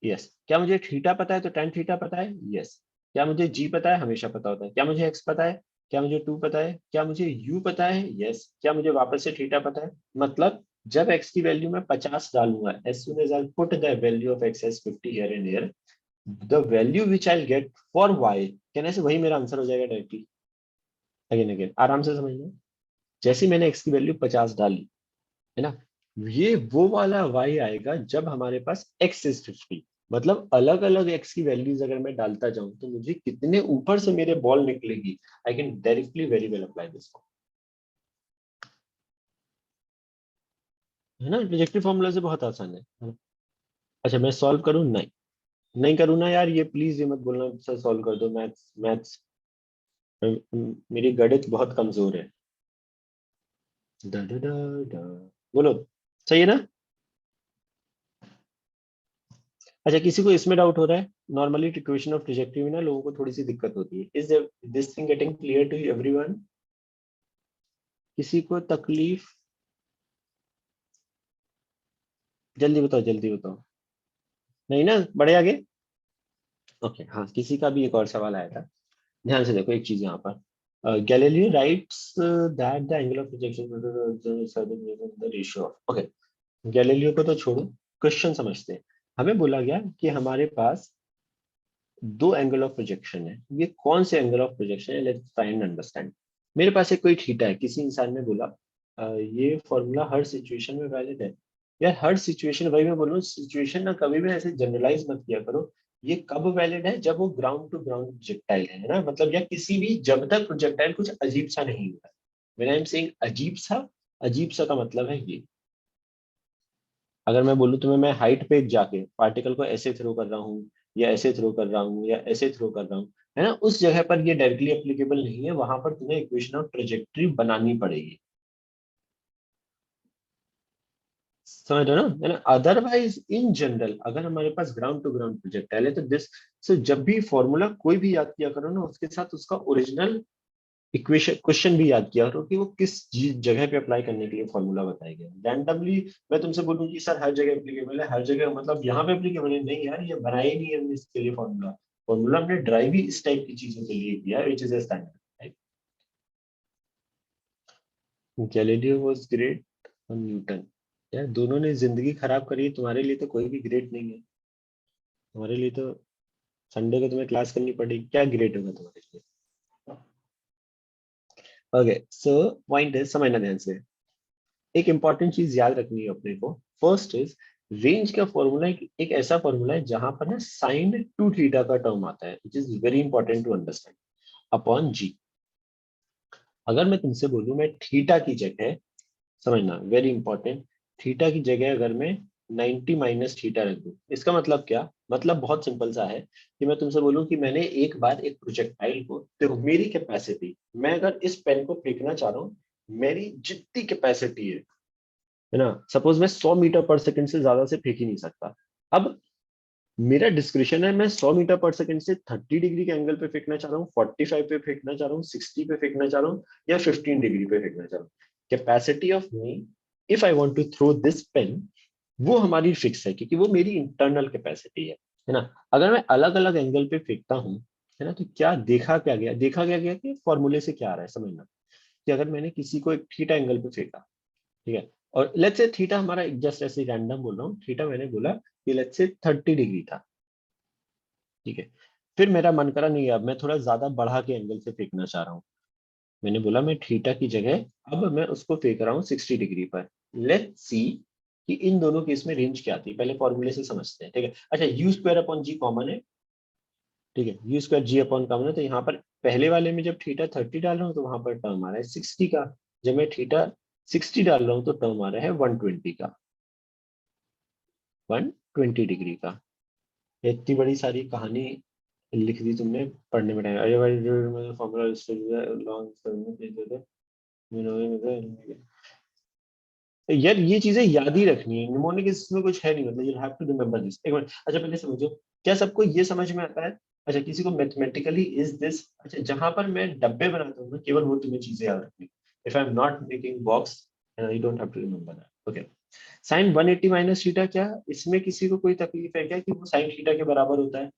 यस। क्या मुझे थीटा पता है? तो tan थीटा पता है, यस। क्या मुझे जी पता है? हमेशा पता होता है। क्या मुझे एक्स पता है? क्या मुझे 2 पता है? क्या मुझे यू पता है? यस। क्या मुझे वापस से थीटा पता है? मतलब जब एक्स की वैल्यू मैं 50 डालूंगा, as soon as I'll put the value of x as 50 here and here, the value which I'll get for y, कहने से वही मेरा आंसर हो जाएगा डायरेक्टली। अगेन अगेन आराम से समझना। जैसे ही मैंने x की वैल्यू 50 डाली, है ना, ये वो वाला y आएगा जब हमारे पास x इज 50। मतलब अलग अलग x की वैल्यूज अगर मैं डालता जाऊं तो मुझे कितने ऊपर से मेरे बॉल निकलेगी, I can directly very well apply this. है ना, प्रोजेक्टिव फॉर्मूला से बहुत आसान है। अच्छा, मैं सॉल्व करूं? नहीं, नहीं करूँ ना यार, ये प्लीज ये मत बोलना सर सॉल्व कर दो। मैथ्स मैथ्स मेरी गणित बहुत कमजोर है। दा, दा, दा, दा। बोलो, सही है ना? अच्छा, किसी को इसमें डाउट हो रहा है? नॉर्मली इक्वेशन ऑफ ट्रेजेक्टरी में ना लोगों को थोड़ी सी दिक्कत होती है। Is this thing getting clear to everyone? किसी को तकलीफ? जल्दी बताओ, जल्दी बताओ। नहीं ना, बढ़े आगे। ओके, हाँ, किसी का भी एक और सवाल आया था। ध्यान से देखो एक चीज यहाँ पर। Galileo rights that the angle of projection the ratio of. Okay, Galileo को तो छोड़ो, क्वेश्चन समझते हैं। हमें बोला गया कि हमारे पास दो एंगल ऑफ प्रोजेक्शन है। ये कौन से एंगल ऑफ प्रोजेक्शन है? Let's try and understand. मेरे पास एक कोई थीटा है, किसी इंसान ने बोला ये फॉर्मूला हर सिचुएशन में वैलिड है। यार हर सिचुएशन, वही मैं बोल रहा हूँ, सिचुएशन ना कभी भी ऐसे जनरलाइज मत किया करो। ये कब वैलिड है? जब वो ग्राउंड टू ग्राउंड प्रोजेक्टाइल है ना, मतलब या किसी भी, जब तक प्रोजेक्टाइल कुछ अजीब सा नहीं हुआ है। व्हेन आई एम सेइंग अजीब सा, अजीब सा का मतलब है ये। अगर मैं बोलूँ तुम्हें, मैं हाइट पे जाके पार्टिकल को ऐसे थ्रो कर रहा हूँ, या ऐसे थ्रो कर रहा हूँ, या ऐसे थ्रो कर रहा हूँ, है ना, उस जगह पर ये डायरेक्टली एप्लीकेबल नहीं है। वहां पर तुम्हें इक्वेशन ऑफ ट्रेजेक्टरी बनानी पड़ेगी। समझ रहे हो ना? है ना? अदरवाइज इन जनरल अगर हमारे पास ग्राउंड टू ग्राउंड प्रोजेक्टाइल है तो दिस, सो जब भी फॉर्मूला कोई भी याद किया करो ना, उसके साथ उसका ओरिजिनल इक्वेशन क्वेश्चन भी याद किया करो कि वो किस जगह पे अप्लाई करने के लिए फॉर्मूला बताया गया। रैंडमली मैं तुमसे बोलूं कि सर हर जगह एप्लीकेबल है, हर जगह मतलब यहाँ पे एप्लीकेबल है, नहीं यार, ये बनाया ही नहीं है हमने इसके लिए फॉर्मूला। फॉर्मूला हमने ड्राइव ही इस टाइप की चीजों के लिए किया है, which is a standard। Galileo was great और न्यूटन, यार दोनों ने जिंदगी खराब करी है, तुम्हारे लिए तो कोई भी ग्रेट नहीं है। तुम्हारे लिए तो संडे को तुम्हें क्लास करनी पड़ेगी, क्या ग्रेट होगा तुम्हारे लिए? ओके, सो पॉइंट है, समझना ध्यान से। एक इंपॉर्टेंट चीज याद रखनी है अपने को। फर्स्ट इज, रेंज का फॉर्मूला एक ऐसा फॉर्मूला है जहां पर ना साइन टू थीटा का टर्म आता है, which is very important to understand, upon g. अगर मैं तुमसे बोलूं मैं थीटा की जगह, समझना वेरी इंपॉर्टेंट, थीटा की जगह अगर मैं 90 माइनस थीटा रख दूं, इसका मतलब क्या? मतलब बहुत सिंपल सा है कि मैं तुमसे बोलूं कि मैंने एक बार एक प्रोजेक्टाइल को, देखो मेरी कैपेसिटी, मैं अगर इस पेन को फेंकना चाह रहा हूँ, मेरी जितनी कैपेसिटी है ना, सपोज मैं 100 मीटर पर सेकंड से ज्यादा से फेंक ही नहीं सकता। अब मेरा डिस्क्रिप्शन है, मैं 100 मीटर पर सेकंड से 30 डिग्री के एंगल पे फेंकना चाह रहा हूँ, 45 पे फेंकना चाह रहा हूँ, 60 पे फेंकना चाह रहा हूँ, या 15 डिग्री पे फेंकना चाह रहा हूँ। Capacity of me if I want to throw this pen, वो हमारी फिक्स है क्योंकि वो मेरी इंटरनल कैपेसिटी है ना। अगर मैं अलग अलग एंगल पे फेंकता हूँ, है ना, तो क्या देखा, क्या गया, देखा क्या गया कि फॉर्मूले से क्या आ रहा है, समझना। कि अगर मैंने किसी को एक थीटा एंगल पे फेंका, ठीक है, और लेट्स से थीटा हमारा जस्ट ऐसे रैंडम बोल रहा हूँ, थीटा मैंने बोला कि लेट्स से 30 डिग्री था, ठीक है। फिर मेरा मन करा नहीं, अब मैं थोड़ा ज्यादा बढ़ा के एंगल से फेंकना चाह रहा हूँ। मैंने बोला मैं थीटा की जगह अब मैं उसको फेंक रहा हूँ 60 डिग्री पर। लेट्स सी कि इन दोनों केस में रेंज क्या आती है, पहले फॉर्मूले से समझते हैं, ठीक है। अच्छा, u square upon g common है, ठीक है, u square g upon common है, तो यहाँ पर पहले वाले में जब थीटा 30 डाल रहा हूँ तो वहां पर टर्म आ रहा है 60 का, जब मैं थीटा 60 डाल रहा हूँ तो टर्म आ रहा है 120 का, 120 डिग्री का। इतनी बड़ी सारी कहानी लिख दी तुमने पढ़ने में टाइम, अरे फॉर्मूला यार ये चीजें याद ही रखनी है, निमोनिक इसमें कुछ है नहीं, मतलब you have to remember this. एक मिनट, अच्छा पहले समझो, क्या सबको ये समझ में आता है? अच्छा किसी को मैथमेटिकली इज दिस, अच्छा जहां पर मैं डब्बे बनाता हूँ ना, केवल वो तुम्हें चीजें याद रखनी, if I am not making box you don't have to remember that. Okay, sine 180 minus theta, क्या इसमें किसी को कोई तकलीफ है क्या कि वो साइन थीटा के बराबर होता है?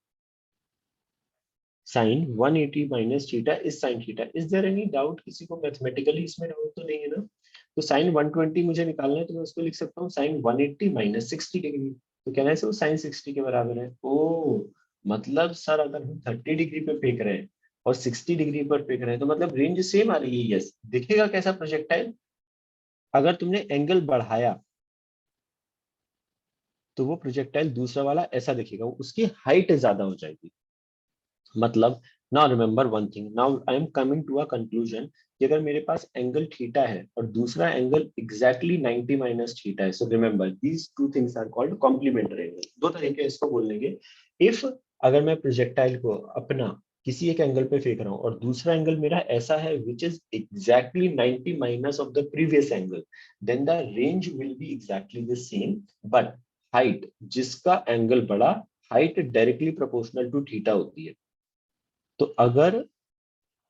Sine 180 minus theta is sine theta, is there any doubt? किसी को मैथमेटिकली इसमें डाउट तो नहीं है ना? तो साइन 120 मुझे निकालना है, तो मैं उसको लिख सकता हूँ साइन 180 माइनस 60 डिग्री, तो कहने से वो साइन 60 के बराबर है। ओ मतलब सर अगर हम 30 डिग्री पे फेंक रहे हैं और 60 डिग्री पर फेंक रहे हैं तो मतलब रेंज सेम आ रही है। यस, दिखेगा कैसा प्रोजेक्टाइल? अगर तुमने एंगल बढ़ाया तो वो प्रोजेक्टाइल दूसरा वाला ऐसा दिखेगा, उसकी हाइट ज्यादा हो जाएगी। मतलब now remember one thing, now I am coming to a conclusion कि अगर मेरे पास एंगल थीटा है और दूसरा एंगल एग्जैक्टली 90 माइनस थीटा है, so remember these two things are called complementary angle. दो तरीके इसको बोलने के, इफ अगर मैं प्रोजेक्टाइल को अपना किसी एक एंगल पे फेंक रहा हूँ और दूसरा एंगल मेरा ऐसा है which is exactly 90 minus of the previous angle, then the range will be exactly the same, but height, जिसका एंगल बड़ा, height directly proportional to theta होती है। तो अगर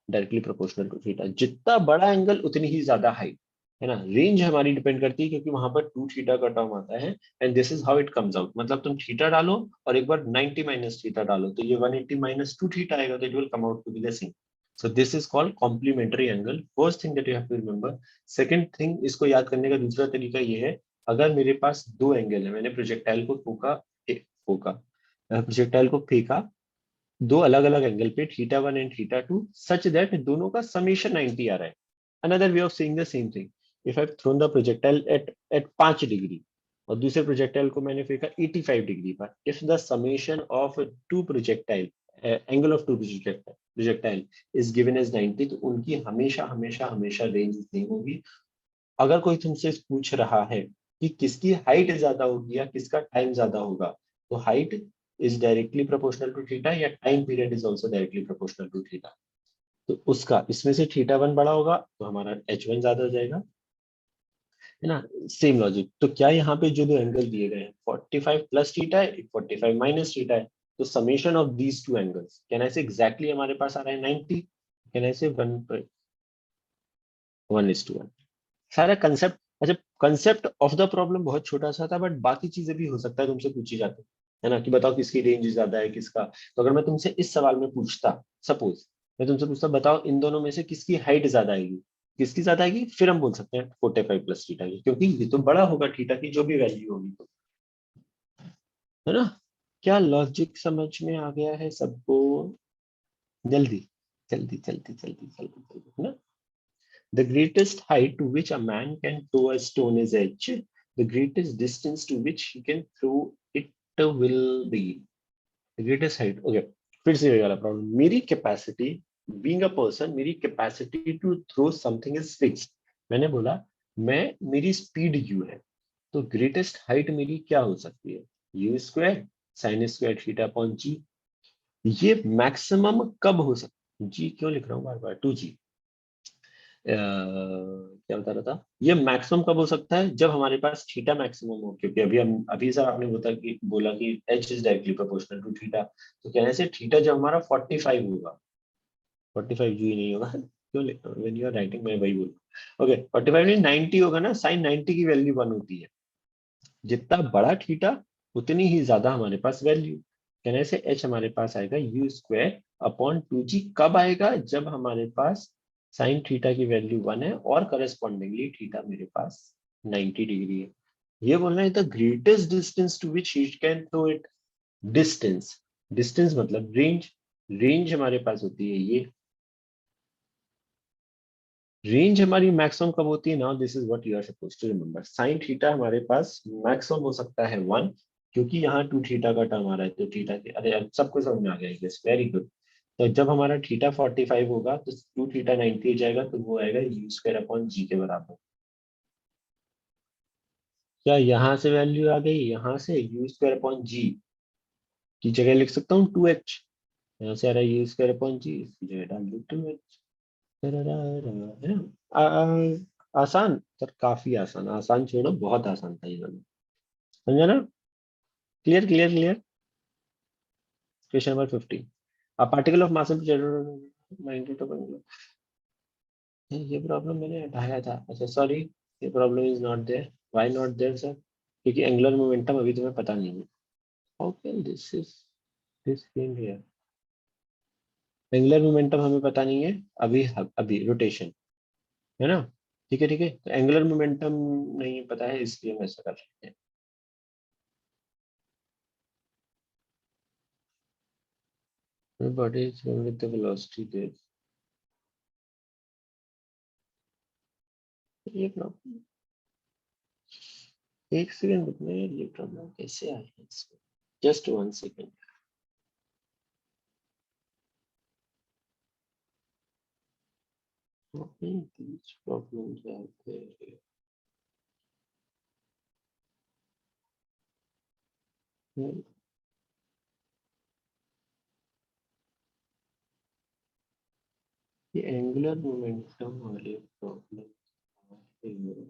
डायरेक्टली प्रोपोर्शनल टू थीटा, जितना बड़ा एंगल उतनी ही ज्यादा हाइट, है ना? रेंज हमारी डिपेंड करती है क्योंकि वहां पर टू थीटा का टर्म आता है, and this is how it comes out. मतलब तुम थीटा डालो और एक बार 90 माइनस थीटा डालो तो ये 180 माइनस टू थीटा आएगा, तो it will come out to be the same. So this is called complementary angle, first thing that you have to remember. Second thing, इसको याद करने का दूसरा तरीका ये है, अगर मेरे पास दो एंगल है, मैंने प्रोजेक्टाइल को फूका प्रोजेक्टाइल को फेंका दो अलग अलग एंगल पे, theta one and theta two, such that दोनों का समेशन 90 आ रहा है। Another way of saying the same thing, if I thrown the projectile at 5 degree और दूसरे प्रोजेक्टाइल को मैंने फेंका 85 डिग्री पर, if the summation of two projectile, angle of two projectile is given as 90, तो उनकी हमेशा हमेशा हमेशा रेंज सेम होगी। अगर कोई तुमसे पूछ रहा है कि किसकी हाइट ज्यादा होगी या किसका टाइम ज्यादा होगा, तो height is directly proportional to theta या time period is also directly proportional to theta. तो उसका इसमें से थीटा वन बड़ा होगा तो हमारा एच वन ज्यादा हो जाएगा, है ना? Same logic. तो क्या यहाँ पे जो दो एंगल दिए गए हैं 45 प्लस थीटा है, 45 माइनस थीटा है, तो summation of these two angles can ऐसे एग्जैक्टली हमारे पास आ रहा है 90, कैन ऐसे 1:1। सारा कंसेप्ट, अच्छा कंसेप्ट ऑफ द प्रॉब्लम बहुत छोटा सा था, बट बाकी चीजें भी हो सकता है तुमसे पूछी जाती है ना, कि बताओ किसकी रेंज ज्यादा है किसका। तो अगर मैं तुमसे इस सवाल में पूछता, सपोज मैं तुमसे पूछता बताओ इन दोनों में से किसकी हाइट ज्यादा आएगी, किसकी ज्यादा आएगी, फिर हम बोल सकते हैं 45 प्लस थीटा की, क्योंकि ये तो बड़ा होगा थीटा की जो भी वैल्यू होगी तो, है ना? क्या लॉजिक समझ में आ गया है सबको? जल्दी जल्दी जल्दी जल्दी जल्दी जल्दी, है ना? The greatest height to which a man can throw a stone is h. The greatest distance to which he can throw it will be the greatest height. Okay. फिर से ये वाला प्रॉब्लम, मेरी कैपेसिटी बीइंग अ पर्सन, मेरी capacity to throw something is fixed. मैंने बोला मैं, मेरी स्पीड u है, तो ग्रेटेस्ट हाइट मेरी क्या हो सकती है? u square sine square theta upon g. ये मैक्सिमम कब हो सकता है? जी क्यों लिख रहा हूँ बार बार, 2g। क्या बता रहा था, ये मैक्सिमम कब हो सकता है? जब हमारे पास थीटा मैक्सिमम हो, क्योंकि अभी हम अभी सर आपने बोला कि H is directly proportional to theta, तो कहने से थीटा जब हमारा 45 होगा, 45 जी नहीं होगा क्यों लिख रहा हूँ, व्हेन यू आर राइटिंग मैं वही बोल, ओके 45 नहीं 90 होगा ना, साइन 90 की वैल्यू 1 होती है, जितना बड़ा थीटा उतनी ही ज्यादा हमारे पास वैल्यू, कहने से एच हमारे पास आएगा यू स्क्वायर अपॉन 2g। कब आएगा? जब हमारे पास साइन थीटा की वैल्यू 1 है और करस्पॉन्डिंगली थीटा मेरे पास 90 डिग्री है। ये बोलना है the greatest distance to which he can throw it. Distance, distance मतलब रेंज, रेंज हमारे पास होती है ये, रेंज हमारी मैक्सिमम कब होती है? Now this is what you are supposed to remember, sine theta हमारे पास मैक्सिमम हो सकता है 1, क्योंकि यहाँ टू थीटा का टर्म आ रहा है, तो थीटा के, अरे अब सबको समझ में आ गया, यस वेरी गुड। तो जब हमारा थीटा 45 होगा तो टू थीटा 90 हो जाएगा, तो वो आएगा यू स्क्वायर अपॉन जी के बराबर। क्या यहाँ से वैल्यू आ गई, यहाँ से यू स्क्वायर अपॉन जी की जगह लिख सकता हूँ 2h। यहाँ से आ रहा है यू स्क्वायर अपॉन जी, इसकी जगह डाल दो 2h। है ना? आसान सर, काफी आसान, आसान छोड़ो बहुत आसान था ये वाला, समझा ना? Clear clear clear. Question number 15, a particle of mass magnitude, ये प्रॉब्लम मैंने हटाया था, अच्छा सॉरी, ये problem is not there. Why not there sir? क्योंकि एंगुलर मोमेंटम अभी तुम्हें पता नहीं है। How can this is this in here? Angular momentum हमें पता नहीं है अभी, अभी रोटेशन, है ना? ठीक है ठीक है, तो एंगुलर मोमेंटम नहीं पता है, इसलिए हम ऐसा कर रहे हैं। Body is with the velocity, ये प्रॉब्लम, एक सेकंड रुकना यार, ये प्रॉब्लम कैसे आई है इसमें? Just one second. These problems are there. ये एंगुलर मोमेंटम वाले प्रॉब्लम है।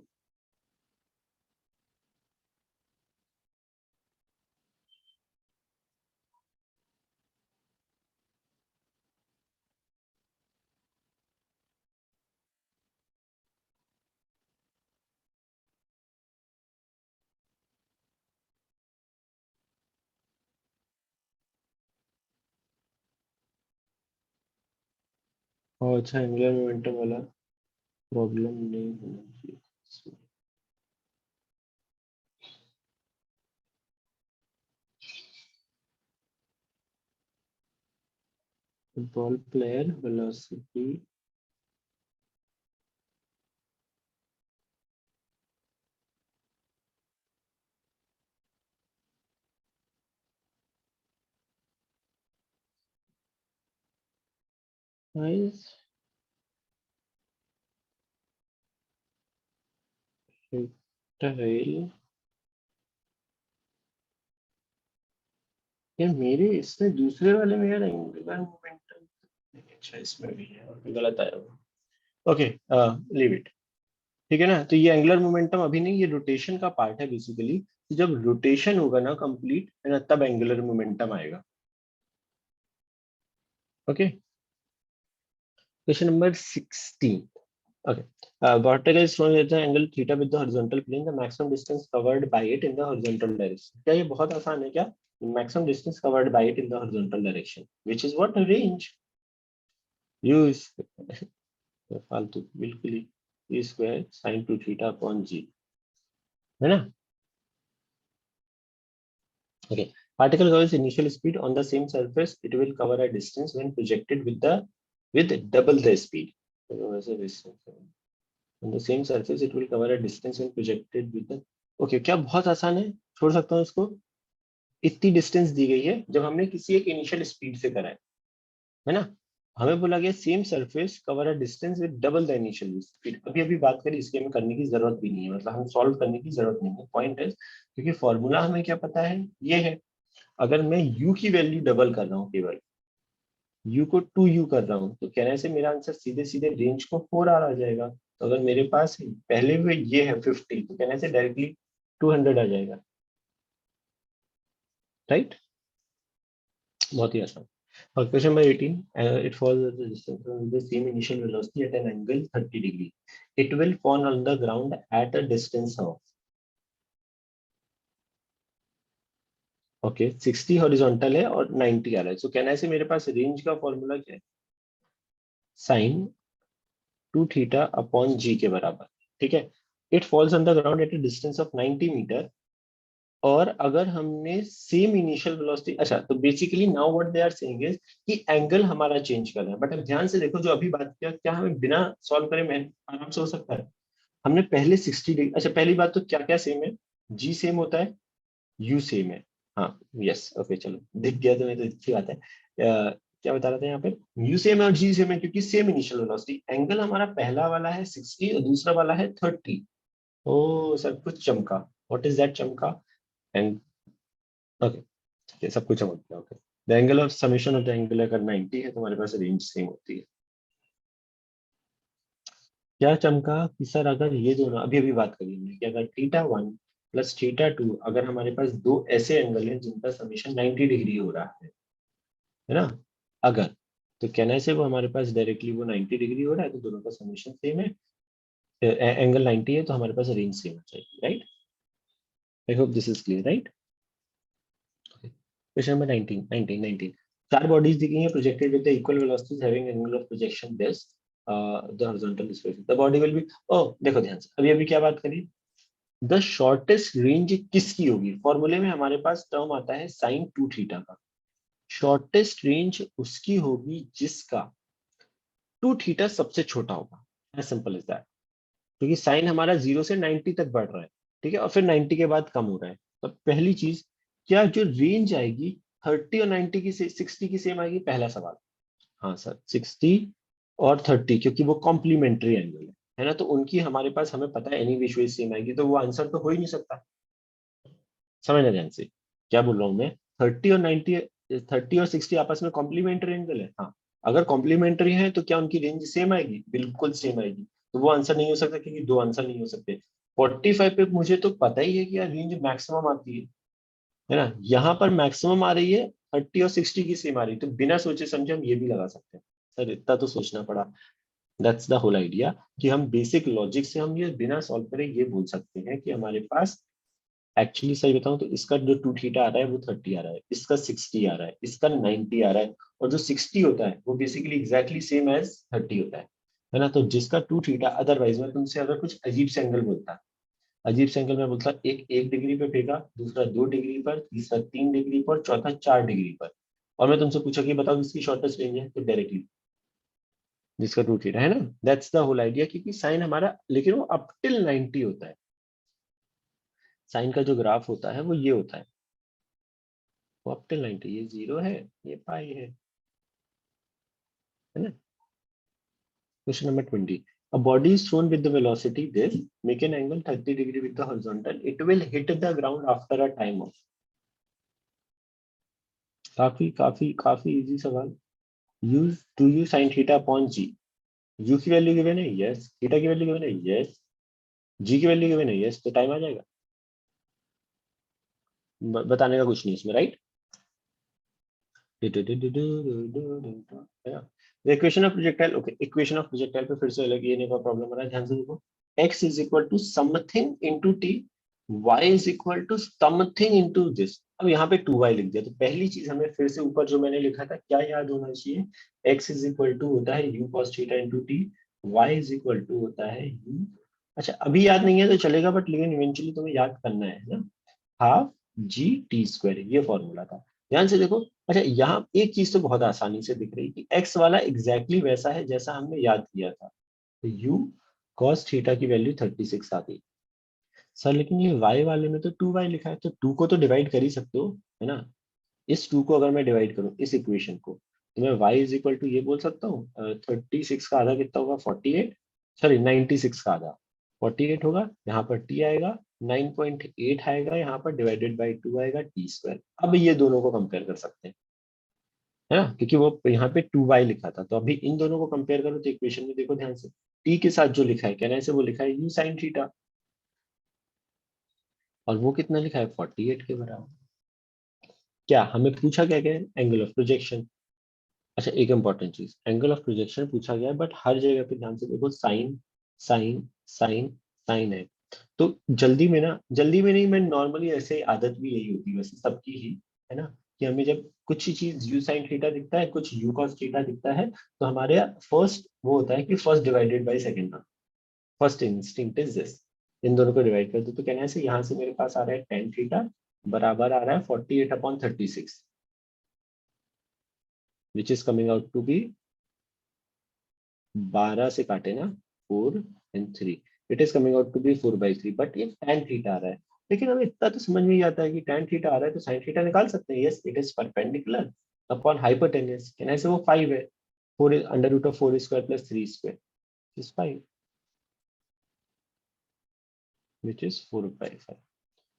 और अच्छा, एंगुलर मोमेंटम वाला प्रॉब्लम नहीं होना चाहिए। Ball player velocity, is rectangle। यार मेरे इसमें दूसरे वाले में यार एंगुलर मोमेंटम, अच्छा इसमें भी है, और गलत आया हुआ। Okay, leave it. ठीक है ना, तो ये एंगुलर मोमेंटम अभी नहीं, ये रोटेशन का पार्ट है बेसिकली। तो जब रोटेशन होगा ना कंप्लीट, है ना, तब एंगुलर मोमेंटम आएगा। Okay, question number 16। Okay. Vertical is thrown at the angle theta with the horizontal plane. The maximum distance covered by it in the horizontal direction. क्या ये बहुत आसान है क्या? Maximum distance covered by it in the horizontal direction, which is what range. Use फालतू बिल्कुल ही, e square sin 2 theta upon g, है ना? Okay. Particle covers initial speed on the same surface. It will cover a distance when projected with double the speed. वैसे distance on the same surface it will cover a distance when projected with the, okay, क्या बहुत आसान है, छोड़ सकता हूँ इसको। इतनी डिस्टेंस दी गई है जब हमने किसी एक इनिशियल स्पीड से करा है ना? हमें बोला गया same surface cover a distance with double the initial speed. अभी अभी बात करी, इसके हमें करने की जरूरत भी नहीं है, मतलब हम सॉल्व करने की जरूरत नहीं है, पॉइंट है, क्योंकि फॉर्मूला हमें क्या पता है, ये है। अगर मैं u की वैल्यू डबल कर रहा हूँ, केवल u को 2u कर रहा हूँ, तो कहने से मेरा आंसर सीधे सीधे रेंज को 4r आ जाएगा। तो अगर मेरे पास पहले हुए ये है 50, तो कहने से डायरेक्टली 200 आ जाएगा, राइट? बहुत ही आसान। और question number 18, it falls at the distance from the same initial velocity at an angle 30 degree. It will fall on the ground at a distance of, okay, 60 horizontal है और 90 आ रहा है, तो कहना है से मेरे पास रेंज का फॉर्मूला क्या है, साइन 2 थीटा अपॉन जी के बराबर। ठीक है, it falls on the ground at a distance of 90 metre. और अगर हमने सेम इनिशियल वेलोसिटी, अच्छा, तो basically now what they are saying is कि एंगल हमारा चेंज कर रहा है, बट अब ध्यान से देखो, जो अभी बात किया, क्या हमें बिना सॉल्व करे मैं आराम से हो सकता है? हमने पहले 60 डिग्री, अच्छा पहली बात तो क्या क्या सेम है, जी सेम होता है, यू सेम है, हाँ यस ओके चलो दिख गया तुम्हें तो अच्छी बात है। क्या बता रहा था यहाँ पे, यू सेम है और जी सेम है क्योंकि सेम इनिशियल वेलोसिटी। एंगल हमारा पहला वाला है 60 और दूसरा वाला है 30। ओ सब कुछ चमका, व्हाट इज दैट चमका? एंड ओके ठीक है सब कुछ चमक गया okay. The angle of summation of the angle अगर 90 है तो हमारे पास रेंज सेम होती है। क्या चमका कि सर अगर ये दोनों अभी अभी बात करी हमने कि अगर थीटा 1 प्लस थीटा 2 अगर हमारे पास दो ऐसे एंगल हैं जिनका समेशन 90 डिग्री हो रहा है ना, अगर, तो कहना है से वो हमारे पास डायरेक्टली वो 90 डिग्री हो रहा है तो दोनों का समेशन सेम है, एंगल 90 है तो हमारे पास रेंज सेम हो जाएगी right. I hope this is clear right. Question number 19 चार बॉडीज दी गई हैं projected with the equal velocities having angle of projection this the horizontal displacement the body will be. ओ देखो ध्यान से अभी अभी क्या बात करी, द शॉर्टेस्ट रेंज किसकी होगी। फॉर्मूले में हमारे पास टर्म आता है साइन 2 थीटा का। शॉर्टेस्ट रेंज उसकी होगी जिसका 2 थीटा सबसे छोटा होगा, एज सिंपल एज दैट। क्योंकि साइन हमारा 0 से 90 तक बढ़ रहा है, ठीक है, और फिर 90 के बाद कम हो रहा है। तो पहली चीज, क्या जो रेंज आएगी 30 और 90 की 60 की सेम आएगी, पहला सवाल। हाँ सर 60 और 30 क्योंकि वो कॉम्प्लीमेंट्री एंगल है ना, तो उनकी हमारे पास हमें पता है एनी विच वे सेम आएगी, तो वो आंसर तो हो ही नहीं सकता। समझना ध्यान से क्या बोल रहा हूँ मैं। 30 और 60 आपस में कॉम्प्लीमेंट्री एंगल है, हाँ। अगर कॉम्प्लीमेंट्री है तो क्या उनकी रेंज सेम आएगी, बिल्कुल सेम आएगी। तो वो आंसर नहीं हो सकता क्योंकि दो आंसर नहीं हो सकते। 45 पे मुझे तो पता ही है कि यार रेंज मैक्सिमम आती है ना, यहाँ पर मैक्सिमम आ रही है 30 और 60 की सेम आ रही है, तो बिना सोचे समझे हम ये भी लगा सकते हैं। सर इतना तो सोचना पड़ा। दैट्स द होल आइडिया कि हम बेसिक लॉजिक से हम ये बिना सॉल्व करे ये बोल सकते हैं कि हमारे पास एक्चुअली सही बताऊं तो इसका जो 2 थीटा आ रहा है वो 30 आ रहा है, इसका 60 आ रहा है, इसका 90 आ रहा है, और जो 60 होता है वो बेसिकली एग्जैक्टली सेम एज 30 होता है ना। तो जिसका 2 थीटा, अदरवाइज मैं तुमसे अगर कुछ अजीब से एंगल बोलता, अजीब से एंगल में बोलता, एक डिग्री पे फेंका, दूसरा 2 डिग्री पर, तीसरा 3 डिग्री पर, चौथा 4 डिग्री पर, और मैं तुमसे पूछा कि बताओ इसकी शॉर्टेस्ट रेंज है, तो डायरेक्टली जिसका 2 थीटा है ना, दैट्स द होल आइडिया। क्योंकि साइन हमारा लेकिन वो अप टिल 90 होता है। साइन का जो ग्राफ होता है वो ये होता है, वो अप टिल 90, ये 0 है, ये पाई है ना। Question number 20, a body is thrown with the velocity this, make an angle 30 degree with the horizontal, it will hit the ground after a time of। काफी काफी काफी इजी सवाल। Use to u sine theta upon ji. You की value given है yes, theta की value given है yes, जी की value given है यस, तो टाइम आ जाएगा। बताने का कुछ नहीं इसमें right. Equation of projectile, okay equation of projectile पे फिर से अलग ये नहीं प्रॉब्लम हो रहा है, ध्यान से देखो। x is equal to something into t, y is equal to something into this. अब यहाँ पे 2y लिख दिया, तो पहली चीज हमें फिर से ऊपर जो मैंने लिखा था क्या याद होना चाहिए, x इज इक्वल टू होता है u cos theta into t, y is equal to होता है u, अच्छा अभी याद नहीं है तो चलेगा बट लेकिन इवेंचुअली तुम्हें याद करना है ना, हाफ जी टी स्क्वायर, ये फॉर्मूला था। ध्यान से देखो, अच्छा यहाँ एक चीज तो बहुत आसानी से दिख रही कि एक्स वाला एग्जैक्टली वैसा है जैसा हमने याद किया था, तो यू कॉस थीटा की वैल्यू 36 आ गई। सर लेकिन ये वाई वाले में तो 2y लिखा है, तो 2 को तो डिवाइड कर ही सकते हो है ना। इस 2 को अगर मैं डिवाइड करूं इस इक्वेशन को, तो मैं y इज इक्वल टू ये बोल सकता हूँ 36 का आधा कितना होगा 48, सॉरी 96 का आधा 48 होगा, यहाँ पर t आएगा 9.8 आएगा, यहाँ पर डिवाइडेड बाई 2 आएगा टी स्क्वायर। अब ये दोनों को कंपेयर कर सकते हैं है ना, क्योंकि वो यहाँ पे 2y लिखा था, तो अभी इन दोनों को कंपेयर करो तो इक्वेशन में देखो ध्यान से, t के साथ जो लिखा है कहने से वो लिखा है u साइन थीटा, और वो कितना लिखा है 48 के बराबर। क्या हमें पूछा क्या गया है, एंगल ऑफ प्रोजेक्शन। अच्छा एक इंपॉर्टेंट चीज, एंगल ऑफ प्रोजेक्शन पूछा गया है बट हर जगह पे ध्यान से देखो साइन साइन साइन साइन है। तो जल्दी में ना, जल्दी में नहीं, मैं नॉर्मली ऐसे आदत भी यही होती है वैसे सबकी ही, है ना, कि हमें जब कुछ ही चीज यू साइन थीटा दिखता है, कुछ यू कॉस थीटा दिखता है, तो हमारे फर्स्ट वो होता है कि first divided by second term, first instinct is this, इन दोनों को डिवाइड कर दो, तो कहना है से यहाँ से मेरे पास आ रहा है टेन थीटा बराबर आ रहा है 48/36, which is coming out to be 12 से काटे ना 4 and 3, it is coming out to be 4/3, but ये tan थीटा आ रहा है, लेकिन हमें इतना तो समझ में ही आता है कि tan थीटा आ रहा है तो sin थीटा निकाल सकते हैं। Yes, it is perpendicular upon hypotenuse, can I say वो 5 है, 4 under root of 4 square plus 3 square is 5 which is 4/5।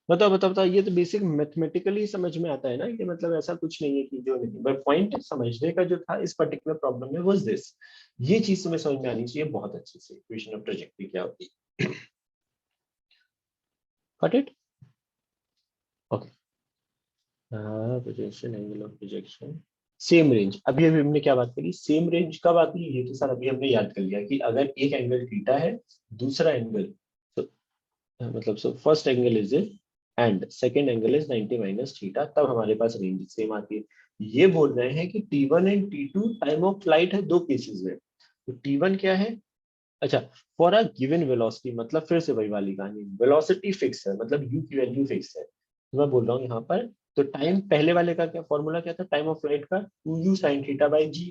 बताओ बताओ बताओ, ये तो बेसिक मैथमेटिकली समझ में आता है ना, ये मतलब ऐसा कुछ नहीं है कि जो नहीं, बट पॉइंट समझने का जो था इस पर्टिकुलर प्रॉब्लम में वाज दिस, ये चीज तुम्हें समझ में आनी चाहिए बहुत अच्छे से, इक्वेशन ऑफ ट्रैजेक्टरी क्या होती है। Got it? Okay, projection, angle of projection, same range. अभी अभी हमने क्या बात करी, सेम रेंज कब आती है, ये तो सर अभी हमने याद कर लिया कि अगर एक एंगल थीटा है, दूसरा एंगल मतलब so first angle is and second angle is 90 minus theta, तब हमारे पास रेंज सेम आती है। ये बोल रहे हैं कि T1 and T2 time of flight है दो केसेस में। तो T1 क्या है, अच्छा, फॉर अ गिवन वेलोसिटी, मतलब फिर से वही वाली कहानी, वेलोसिटी फिक्स है मतलब u की वैल्यू फिक्स है, तो मैं बोल रहा हूँ यहाँ पर, तो टाइम पहले वाले का क्या फॉर्मूला क्या था, टाइम ऑफ फ्लाइट का 2u sin theta by g,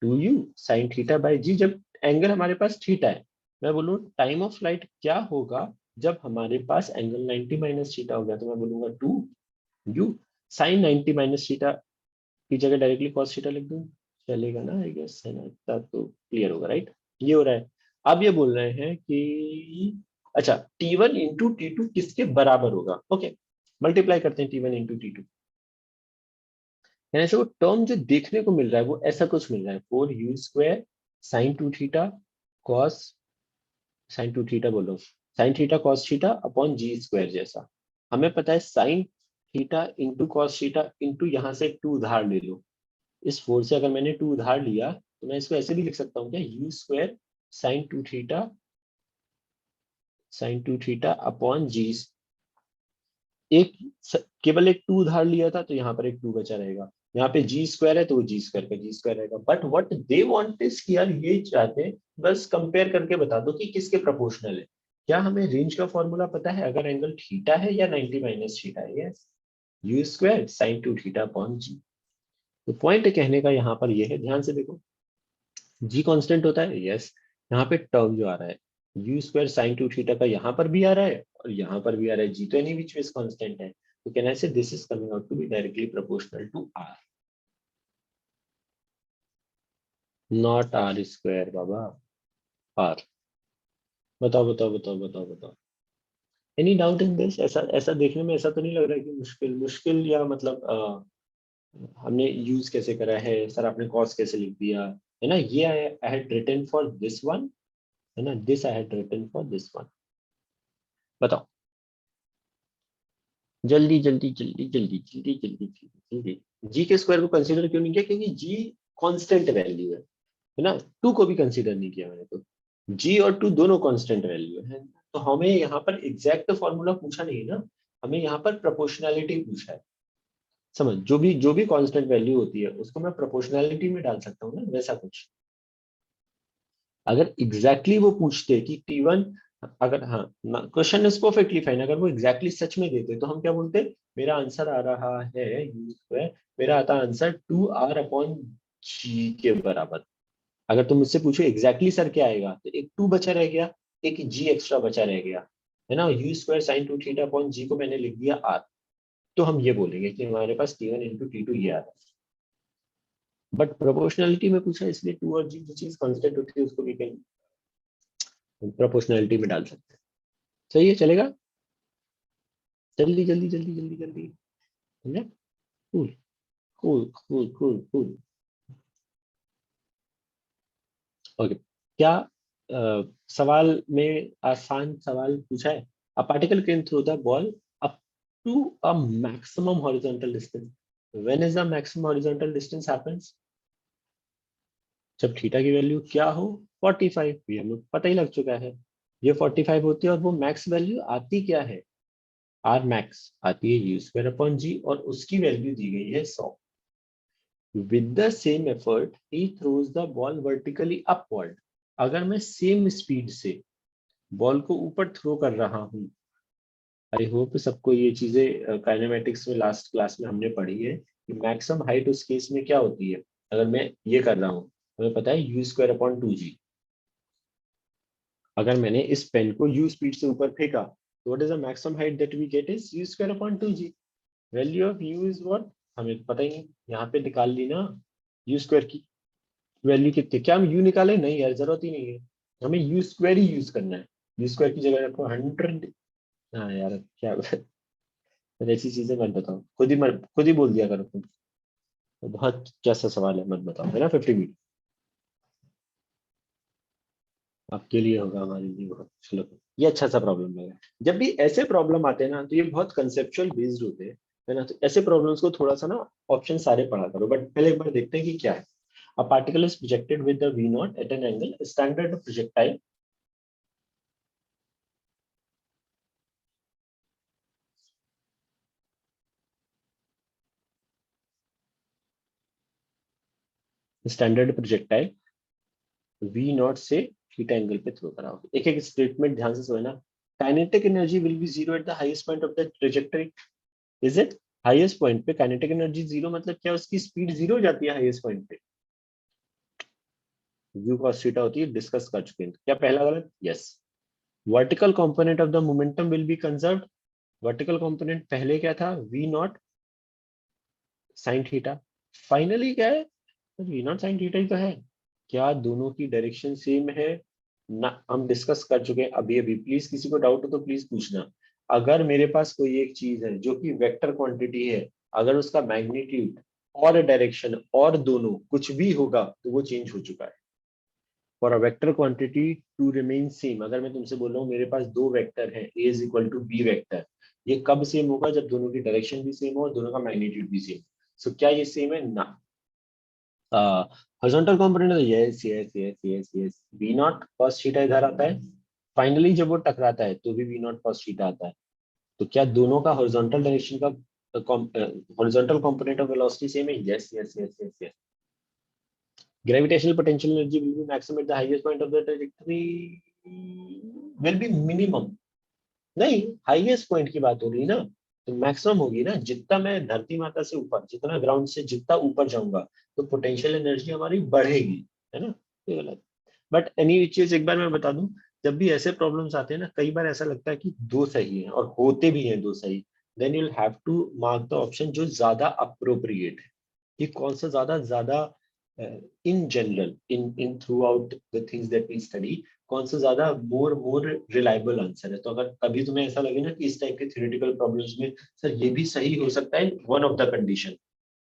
2u sin theta by g, जब एंगल हमारे पास थीटा है। मैं बोलूँ टाइम ऑफ फ्लाइट क्या होगा जब हमारे पास एंगल 90 माइनस थीटा हो गया, तो मैं बोलूंगा 2u sin 90 माइनस थीटा की जगह डायरेक्टली cos थीटा लिख दूं, चलेगा ना, आई गेस है ना, इतना तो क्लियर होगा राइट। ये हो रहा है। अब ये बोल रहे हैं कि अच्छा T1 इंटू T2 किसके बराबर होगा, ओके, मल्टीप्लाई करते हैं T1 इंटू T2, यानी ऐसे वो टर्म जो देखने को मिल रहा है वो ऐसा कुछ मिल रहा है, 4u square sine 2 theta cos, sine 2 theta बोलो, sine theta cos theta upon g square जैसा। हमें पता है sine theta into cos theta into यहाँ से 2 उधार ले लो, इस 4 से अगर मैंने 2 उधार लिया तो मैं इसको ऐसे भी लिख सकता हूँ क्या, u square sine 2 theta, sine 2 theta upon g, एक केवल एक 2 उधार लिया था तो यहाँ पर एक 2 बचा रहेगा, यहाँ पे जी स्क्वायर है तो वो जी स्क्वायर का जी स्क्वायर रहेगा। But what they want is कि यार ये चाहते हैं बस कंपेयर करके बता दो कि किसके प्रोपोर्शनल है। क्या हमें रेंज का फॉर्मूला पता है अगर एंगल थीटा है या 90 माइनस थीटा है, yes, u square sine 2 theta upon g. तो पॉइंट कहने का यहाँ पर ये है, ध्यान से देखो, जी कांस्टेंट होता है, यस, यहाँ पे टर्म जो आ रहा है यू स्क्वायर साइन 2 थीटा का यहाँ पर भी आ रहा है और यहाँ पर भी आ रहा है, जी तो एनी विच वेज कांस्टेंट है, तो can I say this is coming out to be directly proportional to r, not r square बाबा, आर। बताओ बताओ बताओ बताओ बताओ, एनी डाउट इन दिस, ऐसा ऐसा देखने में ऐसा तो नहीं लग रहा है कि मुश्किल मुश्किल या मतलब हमने यूज कैसे करा है सर, आपने कॉस कैसे लिख दिया, है ना, ये I had written for this one, है ना, this I had written for this one. बताओ जल्दी जल्दी जल्दी जल्दी जल्दी जल्दी जल्दी जल्दी, जी के स्क्वायर को कंसीडर क्यों नहीं किया, क्योंकि जी कांस्टेंट वैल्यू है ना, टू को भी कंसीडर नहीं किया मैंने, तो जी और टू दोनों कांस्टेंट वैल्यू है, तो हमें यहाँ पर एग्जैक्ट फॉर्मूला पूछा नहीं है ना, हमें यहाँ पर प्रोपोर्शनैलिटी पूछा है। समझ, जो भी कांस्टेंट वैल्यू होती है उसको मैं प्रोपोर्शनैलिटी में डाल सकता हूँ ना, वैसा कुछ। अगर एग्जैक्टली वो पूछते कि T1, अगर हाँ, क्वेश्चन इज परफेक्टली फाइन, अगर वो एग्जैक्टली सच में देते तो हम क्या बोलते, मेरा आंसर आ रहा है यू स्क्वायर, मेरा आता आंसर 2r अपॉन जी के बराबर। अगर तुम मुझसे पूछो एग्जैक्टली सर क्या आएगा, तो एक 2 बचा रह गया, एक जी एक्स्ट्रा बचा रह गया, है ना, u square sine 2 theta upon g को मैंने लिख दिया आर, तो हम ये बोलेंगे कि हमारे पास T1 इंटू T2 ये आ रहा है। बट प्रोपोर्शनलिटी में पूछा इसलिए 2 और जी जो चीज कांस्टेंट होती है उसको भी कहीं प्रोपोर्शनलिटी में डाल सकते हैं। सही है, चलेगा, जल्दी जल्दी जल्दी जल्दी जल्दी, समझे, cool cool cool cool cool. Okay, क्या सवाल में आसान सवाल पूछा है, a particle can throw the ball up to a maximum horizontal distance, when is the maximum horizontal distance happens, जब थीटा की वैल्यू क्या हो 45, ये हमें पता ही लग चुका है, ये 45 होती है, और वो मैक्स वैल्यू आती क्या है, आर मैक्स आती है यू स्क्वायर अपॉन जी, और उसकी वैल्यू दी गई है 100। With the same effort, he throws the ball vertically upward. अगर मैं सेम स्पीड से बॉल को ऊपर थ्रो कर रहा हूँ, आई होप सबको ये चीजें काइनेमेटिक्स में लास्ट क्लास में हमने पढ़ी है कि मैक्सिमम हाइट उस केस में क्या होती है, अगर मैं ये कर रहा हूँ, हमें पता है यू स्क्वायर अपॉन 2g, अगर मैंने इस पेन को यू स्पीड से ऊपर फेंका what is the maximum height that we get is u square upon 2g। Value of u is what, हमें पता ही नहीं, यहाँ पे निकाल ली ना u स्क्वायर की वैल्यू कितनी, क्या हम u निकाले, नहीं यार जरूरत ही नहीं है, हमें u स्क्वायर ही यूज करना है। u स्क्वायर की जगह रखो 100। हाँ यार क्या ऐसी चीजें मत बताओ, खुद ही बोल दिया करो तुम, बहुत कैसा सवाल है मत बताओ, है ना 50 मीटर आपके लिए होगा, हमारे लिए होगा। चलो ये अच्छा सा प्रॉब्लम लगा। जब भी ऐसे प्रॉब्लम आते हैं ना तो ये बहुत कंसेप्चुअल बेस्ड होते हैं, है ना, तो ऐसे प्रॉब्लम्स को थोड़ा सा ना ऑप्शन सारे पढ़ा करो, बट पहले एक बार देखते हैं कि क्या है। A particle is projected with the v not at an angle, standard projectile standard projectile v not से थीटा एंगल पे थ्रो करा हो। एक एक स्टेटमेंट ध्यान से समझना। Kinetic energy will be zero at the highest point of the trajectory, is it? Highest point पे काइनेटिक एनर्जी जीरो मतलब क्या, उसकी स्पीड जीरो हो जाती है हाईएस्ट पॉइंट पे, u cos थीटा होती है, डिस्कस कर चुके हैं। क्या पहला गलत? Yes. Vertical component of the momentum will be conserved, vertical component पहले क्या था, v not sine theta, finally क्या है, v नॉट साइन थीटा ही तो है। क्या दोनों की डायरेक्शन सेम है ना, हम डिस्कस कर चुके हैं अभी अभी। प्लीज किसी को डाउट हो तो प्लीज पूछना। अगर मेरे पास कोई एक चीज है जो कि वेक्टर क्वांटिटी है, अगर उसका मैग्नीट्यूड और डायरेक्शन और दोनों कुछ भी होगा तो वो चेंज हो चुका है। For a vector quantity to remain same, अगर मैं तुमसे बोल रहा हूँ मेरे पास दो वेक्टर है a is equal to b vector, ये कब सेम होगा, जब दोनों की डायरेक्शन भी सेम हो और दोनों का मैग्नीट्यूड भी सेम। सो क्या ये सेम है ना? हॉरिजॉन्टल कंपोनेंट है, yes yes yes yes yes. v not cos theta इधर आता है, फाइनली जब वो टकराता है तो भी v नॉट cos थीटा आता है। तो क्या दोनों का हॉरिजॉन्टल डायरेक्शन का horizontal component of velocity same है? Yes yes yes yes yes. Gravitational potential energy will be maximum at the highest point of the trajectory, will be minimum। नहीं, highest point की बात हो रही ना, तो मैक्सिमम होगी ना। जितना मैं धरती माता से ऊपर, जितना ग्राउंड से जितना ऊपर जाऊंगा तो पोटेंशियल एनर्जी हमारी बढ़ेगी, है ना, ये गलत। बट एनी चीज एक बार मैं बता दूं, जब भी ऐसे प्रॉब्लम्स आते हैं ना, कई बार ऐसा लगता है कि दो सही है और होते भी हैं दो सही, then you have to mark the option जो ज्यादा अप्रोप्रिएट है, कि कौन सा ज्यादा ज्यादा in general in throughout the things that we study, कौन सा ज्यादा मोर रिलायबल आंसर है। तो अगर कभी तुम्हें ऐसा लगे ना कि इस टाइप के थ्योरेटिकल प्रॉब्लम्स में सर ये भी सही हो सकता है, वन ऑफ द कंडीशन,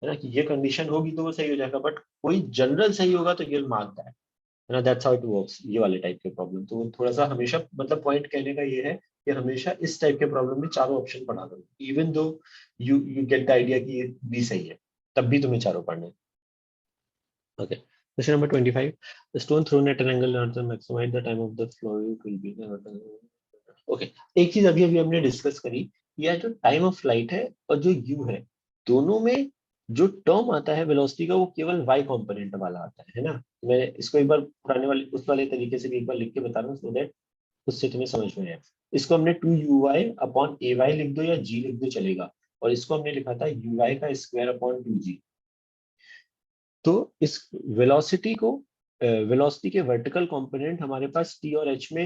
है ना, कि ये कंडीशन होगी तो वो सही हो जाएगा, बट कोई जनरल सही होगा तो ये मार्क दैट, है ना, दैट्स हाउ इट वर्क्स। ये वाले टाइप के प्रॉब्लम तो थोड़ा सा हमेशा, मतलब पॉइंट कहने का ये है कि हमेशा इस टाइप के प्रॉब्लम में चारों ऑप्शन पढ़ा दो, even though you get the idea कि ये भी सही है, तब भी तुम्हें चारों पढ़ने। Okay. Question number 25. The stone thrown at an angle or the maximize the time of the flow will be okay. एक चीज अभी अभी हमने डिस्कस करी, यह जो टाइम ऑफ फ्लाइट है और जो u है, दोनों में जो टर्म आता है वेलोसिटी का वो केवल y कंपोनेंट वाला आता है ना। मैं इसको एक बार पुराने वाले उस वाले तरीके से भी एक बार लिख के बता रहा हूँ, सो दैट उससे तुम्हें समझ में आए। इसको हमने 2uy अपॉन ay लिख दो या g लिख दो चलेगा, और इसको हमने लिखा था uy का स्क्वायर अपॉन 2g। तो इस वेलोसिटी को, वेलोसिटी के वर्टिकल कंपोनेंट हमारे पास t और h में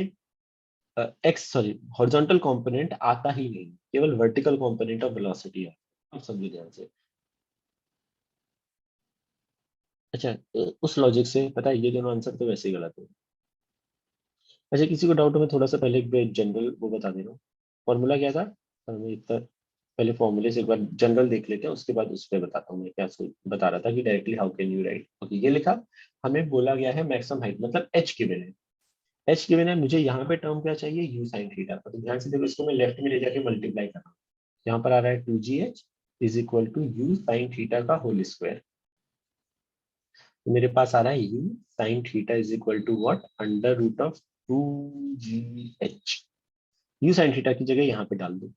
एक्स सॉरी हॉरिजॉन्टल कंपोनेंट आता ही नहीं, केवल वर्टिकल कंपोनेंट ऑफ वेलोसिटी है। आप समझो ध्यान से। अच्छा, उस लॉजिक से पता है ये दोनों आंसर तो वैसे ही गलत है। अच्छा, किसी को डाउट हो मैं थोड़ा सा पहले एक जनरल वो बता दे रहा हूँ। फॉर्मूला क्या था, हमें इतना पहले फॉर्मूले से एक बार जनरल देख लेते हैं, उसके बाद उस पर बताता हूँ मैं क्या बता रहा था कि directly how can you right. Okay, ये लिखा, हमें बोला गया है मैक्सिमम हाइट मतलब एच गिवन है, एच गिवन है, मुझे यहाँ पे टर्म क्या चाहिए, यू साइन थीटा का। तो ध्यान से देखो, इसको मैं लेफ्ट में ले जाके मल्टीप्लाई कर रहा हूँ, यहाँ पर आ रहा है 2gh is equal to u sine theta का होल स्क्वायर। तो मेरे पास आ रहा है u sine theta is equal to what, under root of 2gh। U sine theta की जगह यहाँ पे डाल दो,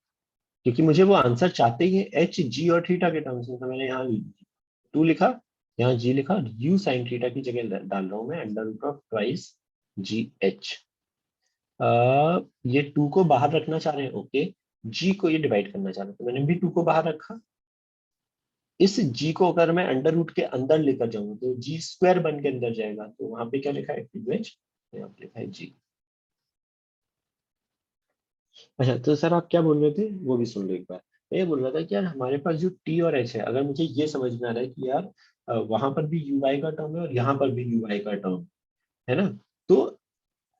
क्योंकि मुझे वो आंसर चाहते ही है एच जी और थीटा के टर्म्स में, तो मैंने यहाँ 2 लिखा, यहाँ g लिखा, u साइन थीटा की जगह डाल रहा हूँ मैं under root of twice g h. ये 2 को बाहर रखना चाह रहे हैं, ओके, g को ये डिवाइड करना चाह रहे हैं, तो मैंने भी 2 को बाहर रखा। इस g को अगर मैं अंडर रूट के अंदर लेकर जाऊंगा तो जी स्क्वायर बन के अंदर जाएगा, तो वहां पे क्या लिखा है, यहाँ पे लिखा है g। अच्छा तो सर आप क्या बोल रहे थे वो भी सुन लो एक बार। मैं ये बोल रहा था कि यार हमारे पास जो टी और एच है, अगर मुझे ये समझ में आ रहा है कि यार वहां पर भी यूआई का टर्म है और यहाँ पर भी यूआई का टर्म है ना, तो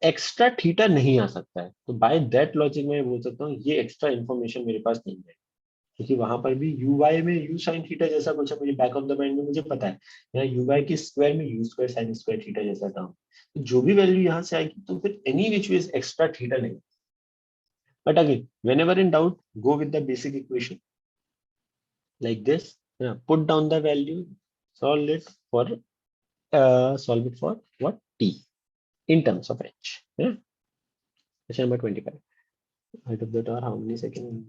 एक्स्ट्रा थीटा नहीं आ सकता है। तो बाय दैट लॉजिक मैं बोल सकता हूँ ये एक्स्ट्रा इन्फॉर्मेशन मेरे पास नहीं है, क्योंकि वहां पर भी यू वाई में यू साइन थीटा जैसा कुछ है, मुझे बैक ऑफ द माइंड में मुझे पता है, या यू वाई के स्क्वायर में u square sine square theta जैसा टर्म। तो जो भी वैल्यू यहाँ से आएगी तो फिर any which way extra theta नहीं। But again whenever in doubt go with the basic equation like this. Yeah, put down the value, solve it for solve it for what t in terms of h. Yeah. Question number 25. Height of the tower, how many seconds?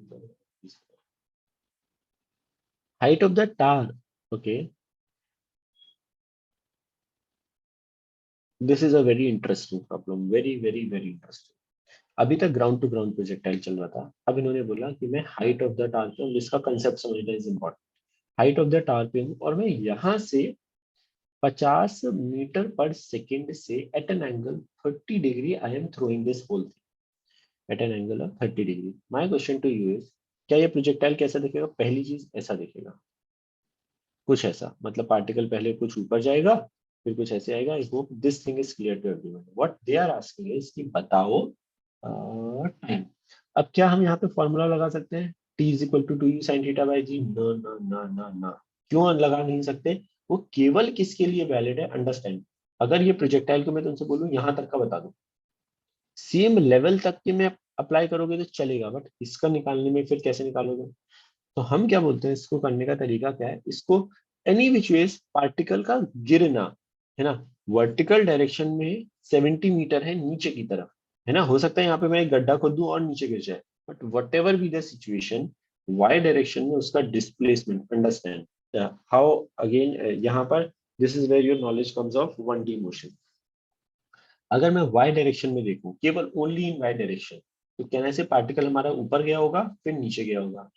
Height of the tower. Okay. This is a very interesting problem. Very interesting. अभी तक ground to ground projectile चल रहा था, अब इन्होंने बोला कि मैं हाइट ऑफ द टावर पे हूँ, इसका कंसेप्ट समझना is important. Height of the tower पे हूँ और मैं यहाँ से 50 मीटर पर सेकेंड से at an angle 30 degree I am throwing this whole thing at an angle of 30 degree. My question to you is, क्या ये प्रोजेक्टाइल कैसा दिखेगा? पहली चीज ऐसा दिखेगा, कुछ ऐसा, मतलब पार्टिकल पहले कुछ ऊपर जाएगा फिर कुछ ऐसे आएगा। I hope this thing is clear to everyone. What they are asking is कि बताओ टाइम। अब क्या हम यहाँ पे फॉर्मूला लगा सकते हैं t is equal to 2u sin theta by g? ना ना ना ना ना, क्यों लगा नहीं सकते? वो केवल किसके लिए वैलिड है? अंडरस्टैंड। अगर ये प्रोजेक्टाइल को मैं तुमसे बोलूं यहाँ तक का बता दूं, सेम लेवल तक के में अप्लाई करोगे तो चलेगा, बट इसका निकालने में फिर कैसे निकालोगे? तो हम क्या बोलते हैं, इसको करने का तरीका क्या है, इसको एनी विच वेज पार्टिकल का गिरना, है ना, वर्टिकल डायरेक्शन में 70 मीटर है नीचे की तरफ, है ना। हो सकता है यहाँ पे मैं एक गड्ढा खोद दूं और नीचे गिर जाए, but whatever be the situation, y direction में उसका डिस्प्लेसमेंट अंडरस्टैंड हाउ। अगेन यहाँ पर this is where your knowledge comes of 1D motion. अगर मैं वाई डायरेक्शन में देखूं, केवल ओनली इन वाई डायरेक्शन, तो कहने से पार्टिकल हमारा ऊपर गया होगा फिर नीचे गया होगा।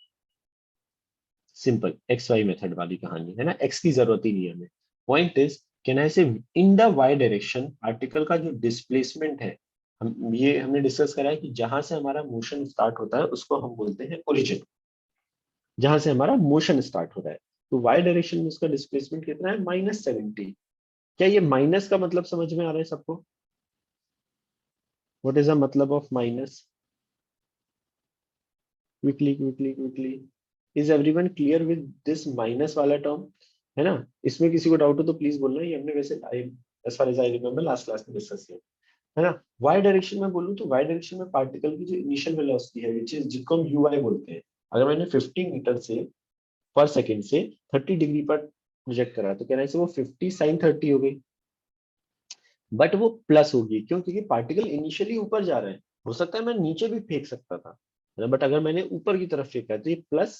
सिंपल एक्स वाई मेथड वाली कहानी है ना, एक्स की जरूरत ही नहीं है हमें। Point is can I say in the y direction particle का जो डिस्प्लेसमेंट है, हम ये हमने डिस्कस करा है कि जहां से हमारा मोशन स्टार्ट होता है उसको हम बोलते हैं ओरिजिन, जहां से हमारा मोशन स्टार्ट हो रहा है। तो वाई डायरेक्शन में उसका डिस्प्लेसमेंट कितना है? -70। क्या ये माइनस का मतलब समझ में आ रहा है सबको? व्हाट इज द मतलब of minus? Quickly quickly quickly, is everyone clear with this minus वाला टर्म? है ना। इसमें किसी को डाउट हो तो प्लीज बोलना, ये हमने वैसे as far as I remember last class में डिस्कस किया, है ना। वाई डायरेक्शन में बोलूं तो वाई डायरेक्शन में पार्टिकल की जो इनिशियल वेलोसिटी है विच इज, जिसको हम यूआई बोलते हैं, अगर मैंने 50 मीटर से पर सेकेंड से 30 डिग्री पर प्रोजेक्ट करा तो कहना है वो 50 साइन 30 हो गई, बट वो प्लस होगी क्यों? क्योंकि पार्टिकल इनिशियली ऊपर जा रहे हैं। हो सकता है मैं नीचे भी फेंक सकता था, बट अगर मैंने ऊपर की तरफ फेंका है तो ये प्लस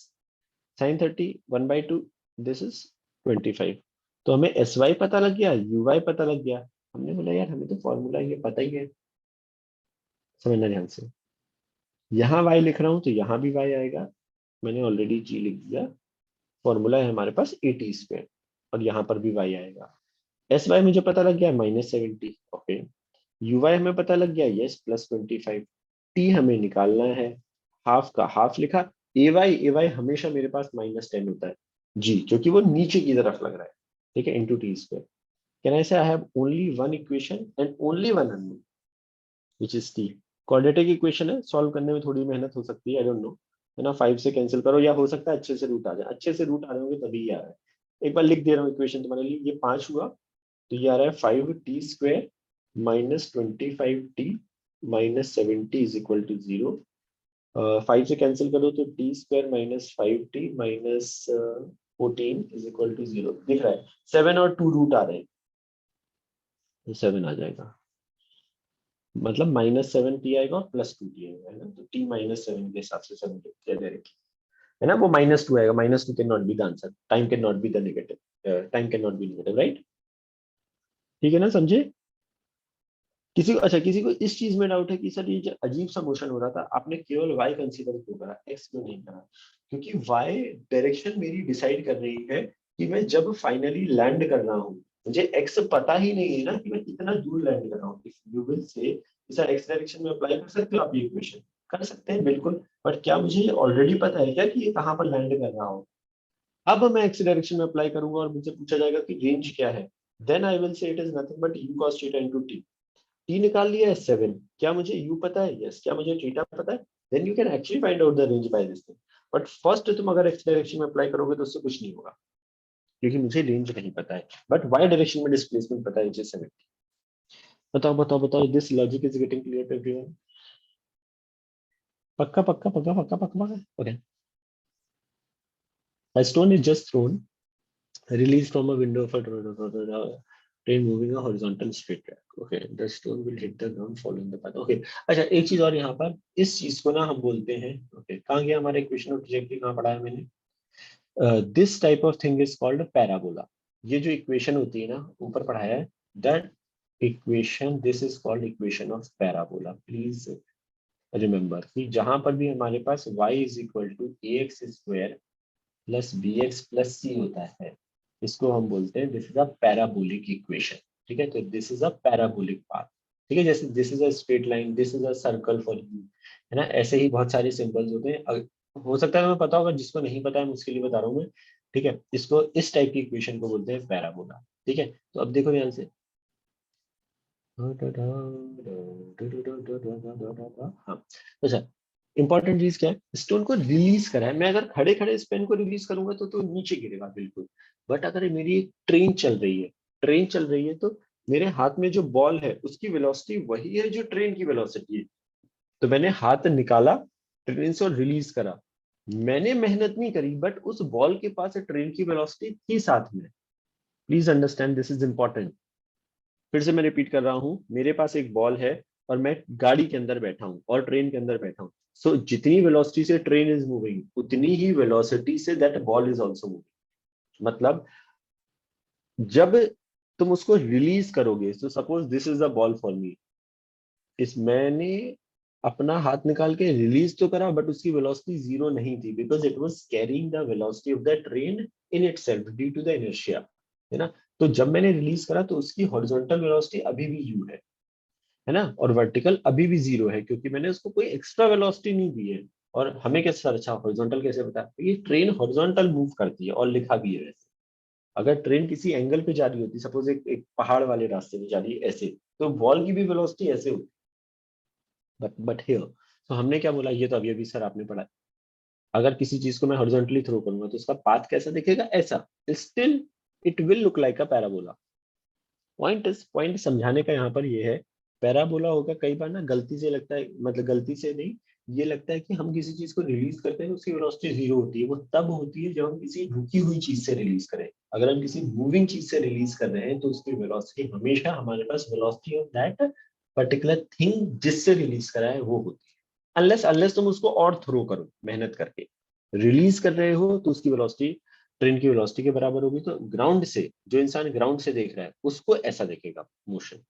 साइन 30 1/2, दिस इज 25। तो हमें एस वाई पता लग गया, यू वाई पता लग गया। हमने बोला यार हमें तो फॉर्मूला ये पता ही है। समझना ध्यान से, यहाँ वाई लिख रहा हूँ तो यहाँ भी वाई आएगा, मैंने ऑलरेडी जी लिख दिया। फॉर्मूला है हमारे पास AT² और यहाँ पर भी वाई आएगा। एस वाई मुझे पता लग गया -70, ओके। यू वाई हमें पता लग गया, यस +25। टी हमें निकालना है, हाफ का हाफ लिखा। ए वाई हमेशा मेरे पास -10 होता है जी, क्योंकि वो नीचे की तरफ लग रहा है, ठीक है, इंटू T²। कैन आई से I have only one equation and only one unknown which is T. Quadratic equation है, सॉल्व करने में थोड़ी मेहनत हो सकती है, आई डोंट नो, है ना। 5 से कैंसिल करो या हो सकता है अच्छे से रूट आ जाए, अच्छे से रूट आ रहे होंगे तभी ये आ रहा है। एक बार लिख दे रहा हूँ इक्वेशन तुम्हारे लिए, ये 5 हुआ तो ये आ रहा है 5T² -25T -70 is equal to 0। 5 से कैंसिल करो तो T² -5T -14 is equal to 0 दिख रहा है। 7 और 2 रूट आ रहे हैं तो 7 आ जाएगा, मतलब -7T आएगा और +2T आएगा, है ना। तो T -7 के हिसाब से 7 लिख दिया डायरेक्टली, है ना। वो -2 आएगा, -2 can not be the answer, time can not be the negative, time can not be negative, right. ठीक है ना, समझे? किसी को, अच्छा किसी को इस चीज में डाउट है कि सर ये जो अजीब सा मोशन हो रहा था आपने केवल वाई कंसीडर क्यों करा, एक्स क्यों नहीं करा? क्योंकि वाई डायरेक्शन मेरी डिसाइड कर रही है कि मैं जब फाइनली लैंड कर रहा हूँ, मुझे एक्स पता ही नहीं है ना कि मैं कितना दूर लैंड कर रहा हूँ। If you will say sir x direction में अप्लाई कर सकते हो आप ये इक्वेशन, कर सकते हैं बिल्कुल, बट क्या मुझे ऑलरेडी पता है क्या कि ये कहाँ पर लैंड कर रहा हो? अब मैं एक्स डायरेक्शन में अप्लाई करूंगा और मुझे पूछा जाएगा कि रेंज क्या है, then I will say it is nothing but u cos theta into t। t निकाल लिया है 7, क्या मुझे u पता है? यस। क्या मुझे थीटा पता है? Then you can actually find out the range by this thing. But first तुम अगर एक्स डायरेक्शन में अप्लाई करोगे तो उससे कुछ नहीं होगा, क्योंकि मुझे रेंज नहीं पता है, बट वाई डायरेक्शन में डिस्प्लेसमेंट पता है, जैसे 70। बताओ बताओ बताओ, this logic is getting clear to everyone? पक्का पक्का पक्का पक्का पक्का पक्का, okay. A stone is just thrown, released from a window of a train moving a horizontal straight track. Okay, the stone will hit the ground following the path. Okay, अच्छा एक चीज और यहाँ पर, इस चीज को ना हम बोलते हैं, okay, कहाँ गया हमारा इक्वेशन ऑफ ट्रैजेक्टरी, कहाँ पढ़ा है मैंने? This type of thing is called parabola. ये जो इक्वेशन होती है ना, ऊपर पढ़ाया है, that equation, this is called equation of parabola. Please remember कि जहां पर भी हमारे पास y is equal to a x square plus b x plus c होता है, इसको हम बोलते हैं this is a parabolic equation. ठीक है, तो this is a parabolic path. ठीक है, जैसे this is a straight line, this is a circle for you, है ना, ऐसे ही बहुत सारे सिंबल्स होते हैं। हो सकता है तुम्हें पता होगा, जिसको नहीं पता है मैं उसके लिए बता रहा हूँ मैं। ठीक है, इसको इस टाइप की इक्वेशन को बोलते हैं पैराबोला। ठीक है, तो अब देखो ध्यान से, हाँ, अच्छा, इंपॉर्टेंट चीज क्या है, स्टोन को रिलीज करा है। मैं अगर खड़े खड़े इस पेन को रिलीज करूंगा तो नीचे गिरेगा बिल्कुल, बट अगर मेरी एक ट्रेन चल रही है, ट्रेन चल रही है, तो मेरे हाथ में जो बॉल है उसकी वेलोसिटी वही है जो ट्रेन की वेलोसिटी है। तो मैंने हाथ निकाला, ट्रेन से, और रिलीज करा। मैंने मेहनत नहीं करी, बट उस बॉल के पास ट्रेन की वेलोसिटी थी साथ में। Please understand, this is important. फिर से मैं रिपीट कर रहा हूं, मेरे पास एक बॉल है और मैं गाड़ी के अंदर बैठा हूं और ट्रेन के अंदर बैठा हूं। सो जितनी वेलोसिटी से ट्रेन इज मूविंग, उतनी ही वेलोसिटी से that ball is also moving. मतलब जब तुम उसको रिलीज करोगे, तो suppose this is the ball for me, इस मैंने अपना हाथ निकाल के रिलीज तो करा, बट उसकी वेलोसिटी जीरो नहीं थी, because it was carrying the velocity of the train in itself due to the inertia, है ना। तो जब मैंने रिलीज करा तो उसकी हॉरिजॉन्टल वेलोसिटी अभी भी u है ना, और वर्टिकल अभी भी जीरो है, क्योंकि मैंने उसको कोई एक्स्ट्रा वेलोसिटी नहीं दी है। और हमें कैसे सर, अच्छा हॉरिजॉन्टल कैसे पता? तो ये ट्रेन हॉरिजॉन्टल मूव करती है, और लिखा भी है वैसे। अगर ट्रेन किसी एंगल पे जा रही होती, सपोज एक पहाड़ वाले रास्ते में जा रही है ऐसे, तो बॉल की भी वेलोसिटी ऐसे होती, बट हियर, तो हमने क्या बोला, ये तो अभी अभी सर आपने पढ़ा है। अगर किसी चीज को मैं हॉरिजॉन्टली थ्रो करूंगा तो उसका पाथ कैसा दिखेगा? ऐसा। Still it will look like a parabola. Point समझाने का यहाँ पर ये है, पैराबोला होगा कई बार ना गलती से लगता है, मतलब गलती से नहीं, ये लगता है कि हम किसी चीज को रिलीज करते हैं तो उसकी वेलोसिटी जीरो होती है। वो तब होती है जब हम किसी रुकी हुई चीज से रिलीज करें। अगर हम किसी मूविंग चीज से रिलीज कर रहे हैं तो उसकी वेलोसिटी हमेशा, हमारे पास velocity of that particular thing जिससे रिलीज करा है वो होती है, अनलेस अनलेस तुम उसको और थ्रो करो मेहनत करके। रिलीज कर रहे हो तो उसकी वेलोसिटी ट्रेन की वेलोसिटी के बराबर होगी। तो ग्राउंड से, जो इंसान ग्राउंड से देख रहा है उसको ऐसा देखेगा मोशन।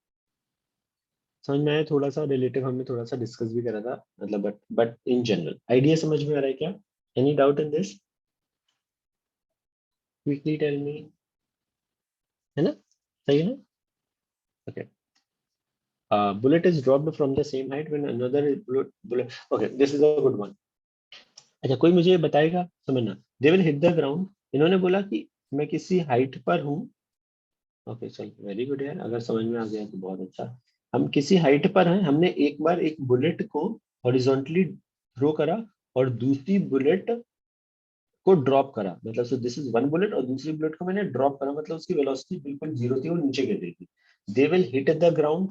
समझ में आया? थोड़ा सा रिलेटिव हमने थोड़ा सा डिस्कस भी करा था, मतलब बट इन जनरल आइडिया समझ में आ रहा है क्या? Any doubt in this? Quickly tell me, है ना, सही है ना? Okay, bullet is dropped from the same height when another bullet, okay, this is a good one। अच्छा, कोई मुझे बताएगा, समझना, दे विल हिट द ग्राउंड, इन्होंने बोला कि मैं किसी हाइट पर हूँ। ओके, चल वेरी गुड यार, अगर समझ में आ गया तो बहुत अच्छा। हम किसी हाइट पर हैं, हमने एक बार एक बुलेट को हॉरिजॉन्टली थ्रो करा और दूसरी बुलेट को ड्रॉप करा, मतलब सो दिस इज वन बुलेट, और दूसरी बुलेट को मैंने ड्रॉप करा, मतलब उसकी वेलोसिटी बिल्कुल जीरो थी, वो नीचे गिर रही थी। They will hit the ground.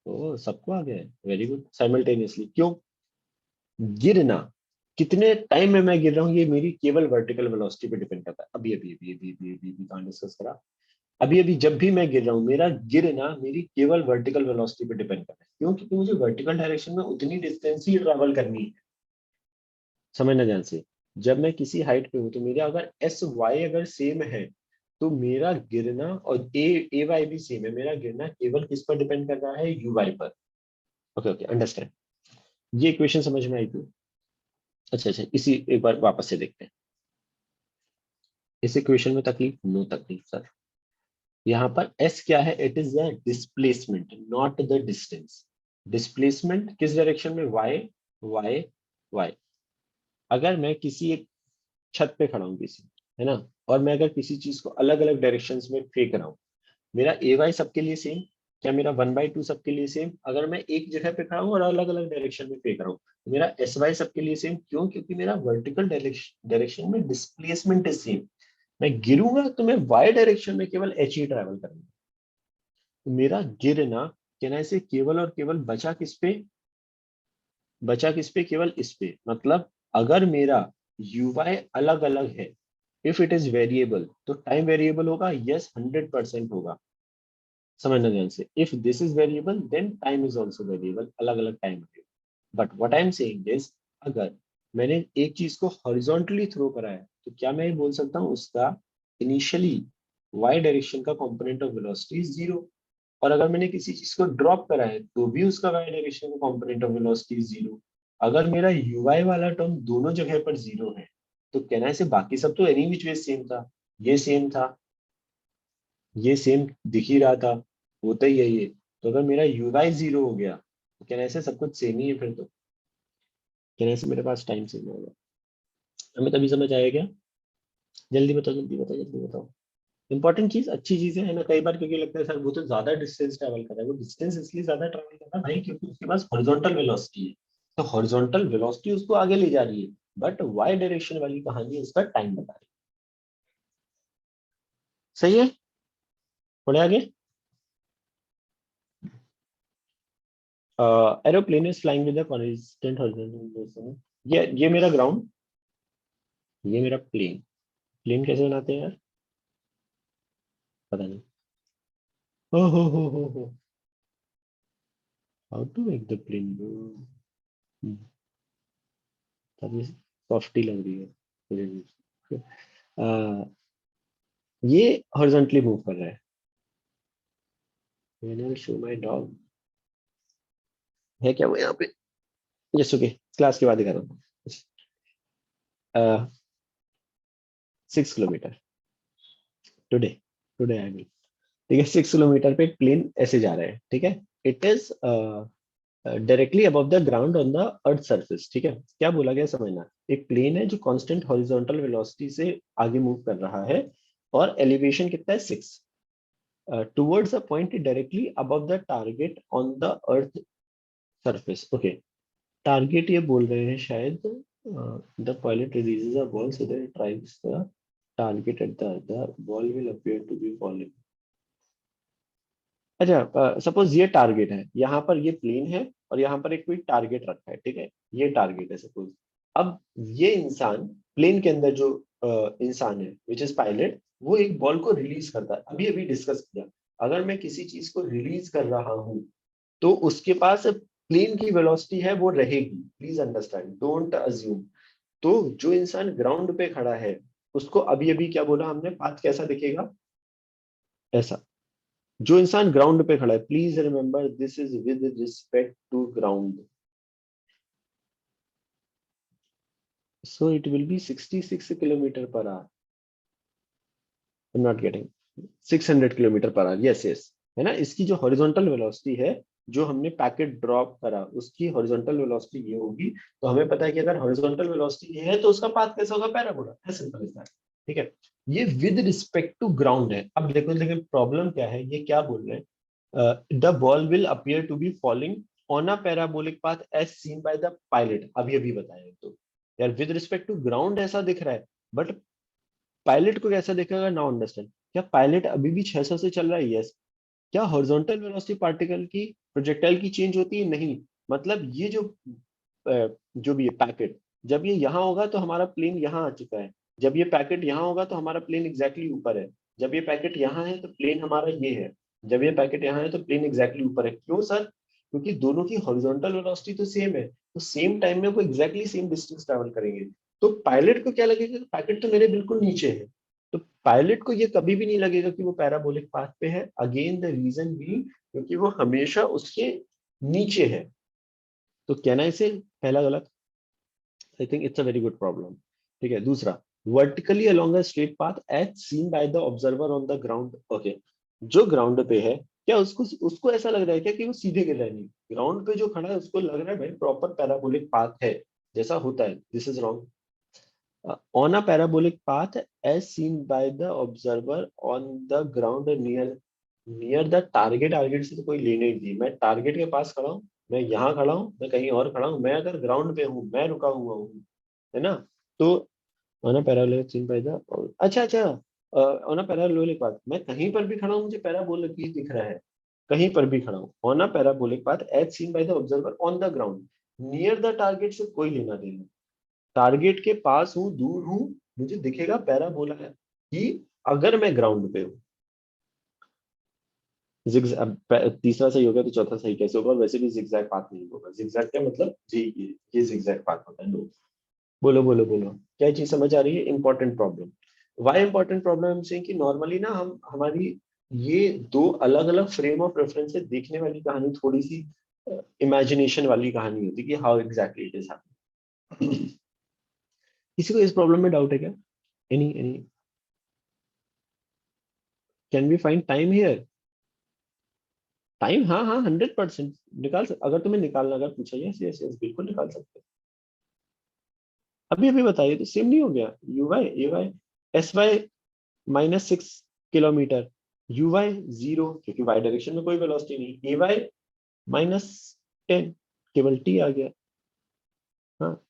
Oh, सबको आ गया है, वेरी गुड, साइमल्टेनियसली। क्यों? गिरना, कितने टाइम में मैं गिर रहा हूँ, ये मेरी केवल वर्टिकल वेलोसिटी पे डिपेंड करता है। अभी अभी अभी अभी अभी अभी अभी कहाँ डिस्कस करा, अभी अभी जब भी मैं गिर रहा हूँ, मेरा गिरना मेरी केवल वर्टिकल वेलोसिटी पे डिपेंड करता है। क्यों? क्योंकि मुझे वर्टिकल डायरेक्शन में उतनी डिस्टेंस ही ट्रैवल करनी है। समझना ध्यान से, जब मैं किसी हाइट पे हूँ तो मेरा अगर एस वाई अगर सेम है, तो मेरा गिरना, और ए वाई भी सेम है, मेरा गिरना केवल किस पर डिपेंड कर रहा है? यू वाई पर। Okay okay, understand. ये इक्वेशन समझ में आई थी? अच्छा अच्छा, इसी एक बार वापस से देखते हैं। इस इक्वेशन में तकलीफ, नो तकलीफ सर। यहाँ पर एस क्या है? It is the displacement, not the distance. Displacement किस डायरेक्शन में, वाई वाई वाई। अगर मैं किसी एक छत पे खड़ा हूँ किसी, है ना, और मैं अगर किसी चीज को अलग अलग डायरेक्शंस में फेंक रहा हूँ, मेरा ए वाई सबके लिए सेम, क्या मेरा 1/2 सबके लिए सेम? अगर मैं एक जगह पे खड़ा हूँ और अलग अलग डायरेक्शन में फेंक रहा हूँ, तो मेरा एस वाई सबके लिए सेम, क्यों? क्योंकि मेरा वर्टिकल डायरेक्शन में डिस्प्लेसमेंट इज सेम। मैं गिरूंगा तो मैं वाई डायरेक्शन में केवल एच ही ट्रैवल करूंगा। तो मेरा गिरना कहना से केवल और केवल बचा किस पे, बचा किस पे, केवल इस पे। मतलब अगर मेरा यू वाई अलग अलग है, इफ इट इज वेरिएबल, तो टाइम वेरिएबल होगा, यस 100% होगा। समझना ध्यान से, if this is variable then time is also variable, अलग अलग time. But what I am saying is, अगर मैंने एक चीज को हॉरिजॉन्टली थ्रो करा है, तो क्या मैं ये बोल सकता हूँ उसका इनिशियली वाई डायरेक्शन का कंपोनेंट ऑफ वेलोसिटी इज 0? और अगर मैंने किसी चीज को ड्रॉप करा है, तो भी उसका वाई डायरेक्शन का कंपोनेंट ऑफ वेलोसिटी इज 0। अगर मेरा यूआई वाला टर्म दोनों जगह पर 0 है, तो कहना है से बाकी सब तो एनी विच वे सेम था। ये सेम था, ये सेम दिख ही रहा था, होता ही है ये। तो अगर मेरा यूआई 0 हो गया, तो कहना है से सब कुछ सेम ही है फिर तो, कहने से मेरे पास टाइम सेव होगा। हमें तभी समझ आया क्या? जल्दी बताओ जल्दी बताओ जल्दी बताओ। इंपॉर्टेंट चीज, अच्छी चीज है ना। कई बार क्योंकि लगता है सर वो तो ज्यादा डिस्टेंस ट्रैवल कर रहा है, वो डिस्टेंस इसलिए ज्यादा ट्रैवल कर रहा है भाई क्योंकि उसके पास हॉरिजॉन्टल वेलोसिटी है। तो हॉरिजॉन्टल वेलोसिटी उसको आगे ले जा रही है, बट वाई डायरेक्शन वाली कहानी उसका टाइम बता रही है। सही है, थोड़े आगे। Aeroplane is flying with a constant horizontal. ये मेरा ग्राउंड, ये मेरा प्लेन। प्लेन कैसे बनाते हैं यार, पता नहीं। हो how to make the plane. तभी सॉफ्टी लग रही है मुझे भी। ये हॉरिजॉन्टली मूव कर रहा है। When I will show my dog, है क्या वो यहाँ पे? यस ओके, क्लास के बाद दिखा रहा हूँ। 6 kilometre today, today I will. ठीक है, 6 किलोमीटर पे एक प्लेन ऐसे जा रहा है, ठीक है। It is directly above the ground on the earth surface. ठीक है, क्या बोला गया समझना। एक प्लेन है जो कांस्टेंट हॉरिजॉन्टल वेलोसिटी से आगे मूव कर रहा है, और एलिवेशन कितना है, 6, towards a point directly above the target on the earth surface. Okay, target ये बोल रहे हैं शायद, the pilot releases a ball so that it drives the target at the ball will appear to be falling. अच्छा, suppose ये target है, यहाँ पर ये प्लेन है और यहाँ पर एक कोई टारगेट रखा है, ठीक है, ये टारगेट है सपोज। अब ये इंसान, प्लेन के अंदर जो इंसान है विच इज पायलट, वो एक बॉल को रिलीज करता है। अभी अभी डिस्कस किया, अगर मैं किसी चीज को रिलीज कर रहा हूँ, तो उसके पास प्लेन की वेलोसिटी है वो रहेगी। Please understand, don't assume. तो जो इंसान ग्राउंड पे खड़ा है, उसको अभी अभी क्या बोला हमने, पाथ कैसा दिखेगा, ऐसा। जो इंसान ग्राउंड पे खड़ा है, please remember this is with respect to ground, so it will be 66 kilometre per hour. I am not getting, 600 kilometre per hour, yes yes, है ना। इसकी जो हॉरिजॉन्टल वेलोसिटी है, जो हमने पैकेट ड्रॉप करा, उसकी हॉरिजॉन्टल वेलोसिटी ये होगी। तो हमें पता है कि अगर हॉरिजॉन्टल वेलोसिटी ये है, तो उसका पाथ कैसा होगा, पैराबोला, है सिंपल इज दैट। ठीक है, ये विद रिस्पेक्ट टू ग्राउंड है। अब देखो, लेकिन प्रॉब्लम क्या है, ये क्या बोल रहे हैं, the ball will appear to be falling on a parabolic path as seen by the pilot. अभी अभी बताया, तो यार विद रिस्पेक्ट टू ग्राउंड ऐसा दिख रहा है, बट पायलट को कैसा दिखेगा, नाउ अंडरस्टैंड। क्या पायलट अभी भी 600 से चल रहा है, यस। क्या हॉरिजॉन्टल वेलोसिटी पार्टिकल की, प्रोजेक्टाइल की चेंज होती है, नहीं। मतलब ये जो भी है पैकेट, जब ये यहाँ होगा तो हमारा प्लेन यहाँ आ चुका है, जब ये पैकेट यहाँ होगा तो हमारा प्लेन एग्जैक्टली ऊपर है, जब ये पैकेट यहाँ है तो प्लेन हमारा ये है, जब ये पैकेट यहाँ है तो प्लेन एग्जैक्टली ऊपर है। क्यों सर? क्योंकि दोनों की हॉरिजॉन्टल वेलोसिटी तो सेम है, तो सेम टाइम में वो एग्जैक्टली सेम डिस्टेंस ट्रैवल करेंगे। तो पायलट को क्या लगेगा, पैकेट तो मेरे बिल्कुल नीचे है, तो पायलट को ये कभी भी नहीं लगेगा कि वो पैराबोलिक पाथ पे है। अगेन द रीजन भी, क्योंकि वो हमेशा उसके नीचे है। तो कहना इसे पहला गलत। I think it's a very good problem. ठीक है, दूसरा, vertically along a straight path as seen by the observer on the ground. Okay, जो ग्राउंड पे है क्या उसको उसको ऐसा लग रहा है क्या कि वो सीधे गिर रहा है? नहीं, ग्राउंड पे जो खड़ा है उसको लग रहा है भाई प्रॉपर पैराबोलिक पाथ है, जैसा होता है। This is wrong. On a parabolic path as seen by the observer on the ground near the target, target से तो कोई लेने ही नहीं, मैं टारगेट के पास खड़ा हूँ, मैं यहाँ खड़ा हूँ, मैं कहीं और खड़ा हूँ, मैं अगर ग्राउंड पे हूँ, मैं रुका हुआ हूँ, है ना? तो on a parabolic seen by the, अच्छा अच्छा, ऑन अ पैराबोलिक पाथ, मैं कहीं पर भी खड़ा हूँ मुझे पैराबोलिक ही दिख रहा है, कहीं पर भी खड़ा हूँ। On a parabolic path as seen by the observer on the ground near the target से कोई लेना देना, टारगेट के पास हूं, दूर हूं, मुझे दिखेगा पैराबोला है कि अगर मैं ग्राउंड पे हूँ। तीसरा सही होगा तो चौथा सही कैसे होगा? वैसे भी जिगजैग पाथ नहीं होगा। जिगजैग क्या मतलब जी, ये जिगजैग पाथ होता है। नो, बोलो बोलो बोलो, क्या चीज समझ आ रही है? Important problem. Why important problem? हम से कि नॉर्मली ना हम हमारी ये दो अलग अलग फ्रेम ऑफ रेफरेंस से देखने वाली कहानी थोड़ी सी इमेजिनेशन वाली कहानी होती है कि how exactly it is happening. किसी को इस प्रॉब्लम में डाउट है क्या? Any can we find time here? Time, हाँ हाँ, 100% निकाल सकते, अगर तुम्हें निकालना अगर पूछा, यस यस यस, बिल्कुल निकाल सकते हैं। अभी अभी बताइए तो सेम नहीं हो गया? U y a y s y -6 kilometre, u y 0 क्योंकि वाई डायरेक्शन में कोई वेलोसिटी नहीं, ए वाई -10, केवल टी आ गया। हाँ,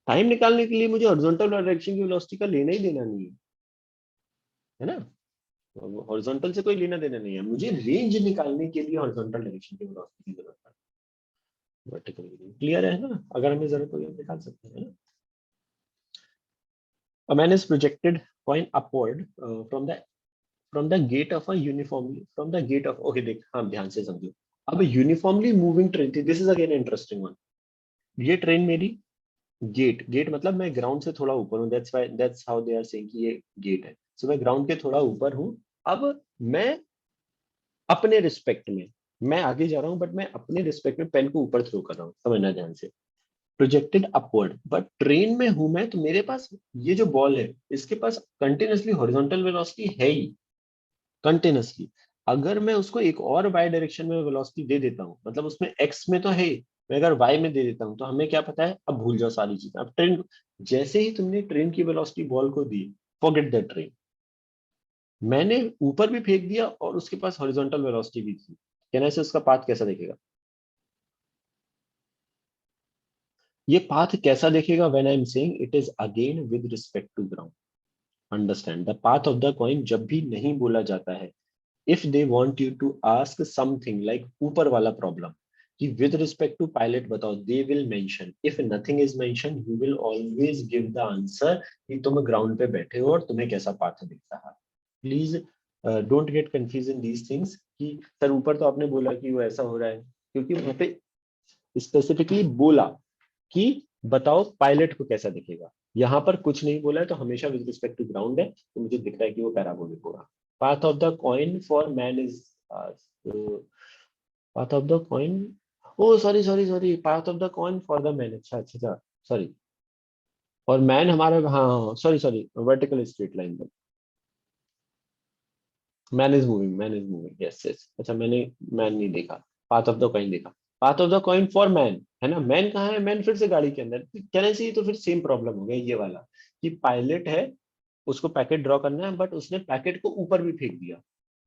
टाइम निकालने के लिए मुझे हॉरिजॉन्टल डायरेक्शन की वेलोसिटी का लेना ही देना नहीं है ना? हॉरिजॉन्टल से कोई लेना देना नहीं है, मुझे रेंज निकालने के लिए हॉरिजॉन्टल डायरेक्शन की वेलोसिटी की जरूरत है। वर्टिकल क्लियर है ना? अगर हमें जरूरत होगी हम निकाल सकते हैं ना। A man is projected coin upward from the gate of a uniformly from the gate of, okay देख, हाँ ध्यान से समझो। अब यूनिफॉर्मली मूविंग ट्रेन थी, this is again interesting one. ये ट्रेन मेरी गेट, गेट मतलब मैं ग्राउंड से थोड़ा ऊपर हूँ, that's why that's how they are saying कि ये गेट है। सो मैं ग्राउंड के थोड़ा ऊपर हूँ। अब मैं अपने रिस्पेक्ट में, मैं आगे जा रहा हूँ बट मैं अपने रिस्पेक्ट में पेन को ऊपर थ्रो कर रहा हूँ, समझना ध्यान से। प्रोजेक्टेड अपवर्ड, बट ट्रेन में हूं मैं, तो मेरे पास ये जो बॉल है इसके पास कंटिन्यूअसली हॉरिजॉन्टल वेलोसिटी है ही, कंटिन्यूअसली। अगर मैं उसको एक और वाई डायरेक्शन में वेलोसिटी दे देता हूँ, मतलब उसमें एक्स में तो है ही, मैं अगर वाई में दे देता हूँ तो हमें क्या पता है? अब भूल जाओ सारी चीजें। अब ट्रेन, जैसे ही तुमने ट्रेन की वेलोसिटी बॉल को दी, फॉरगेट दैट ट्रेन। मैंने ऊपर भी फेंक दिया और उसके पास हॉरिजॉन्टल वेलोसिटी भी थी, कहने से उसका पाथ कैसा दिखेगा? ये पाथ कैसा देखेगा? When I am saying it is again with respect to ground. Understand the path of the coin जब भी नहीं बोला जाता है, if they want you to ask something like ऊपर वाला प्रॉब्लम कि विद रिस्पेक्ट टू पायलट बताओ, they will mention, if nothing is mention you will always give the answer कि तुम ग्राउंड पे बैठे हो और तुम्हें कैसा पाथ दिख रहा है। Please don't get confuse in these things कि सर ऊपर तो आपने बोला कि वो ऐसा हो रहा है, क्योंकि वहां पे स्पेसिफिकली बोला कि बताओ पायलट को कैसा दिखेगा। यहाँ पर कुछ नहीं बोला है, तो हमेशा विद रिस्पेक्ट टू ग्राउंड है, तो मुझे दिख रहा है कि वो पैराबोलिक होगा। Path of the coin for man is, path of the coin, oh sorry sorry sorry, path of the coin for the man, अच्छा अच्छा अच्छा, सॉरी। और मैन हमारा, हाँ sorry sorry, vertical straight line पर, man is moving, man is moving, yes yes, अच्छा मैंने man नहीं देखा, पाथ ऑफ द कॉइन देखा। Path of the coin for man, है ना? मैन कहाँ है? मैन फिर से गाड़ी के अंदर, कहने से ही तो फिर सेम प्रॉब्लम हो गया ये वाला, कि पायलट है, उसको पैकेट ड्रॉ करना है, बट उसने पैकेट को ऊपर भी फेंक दिया,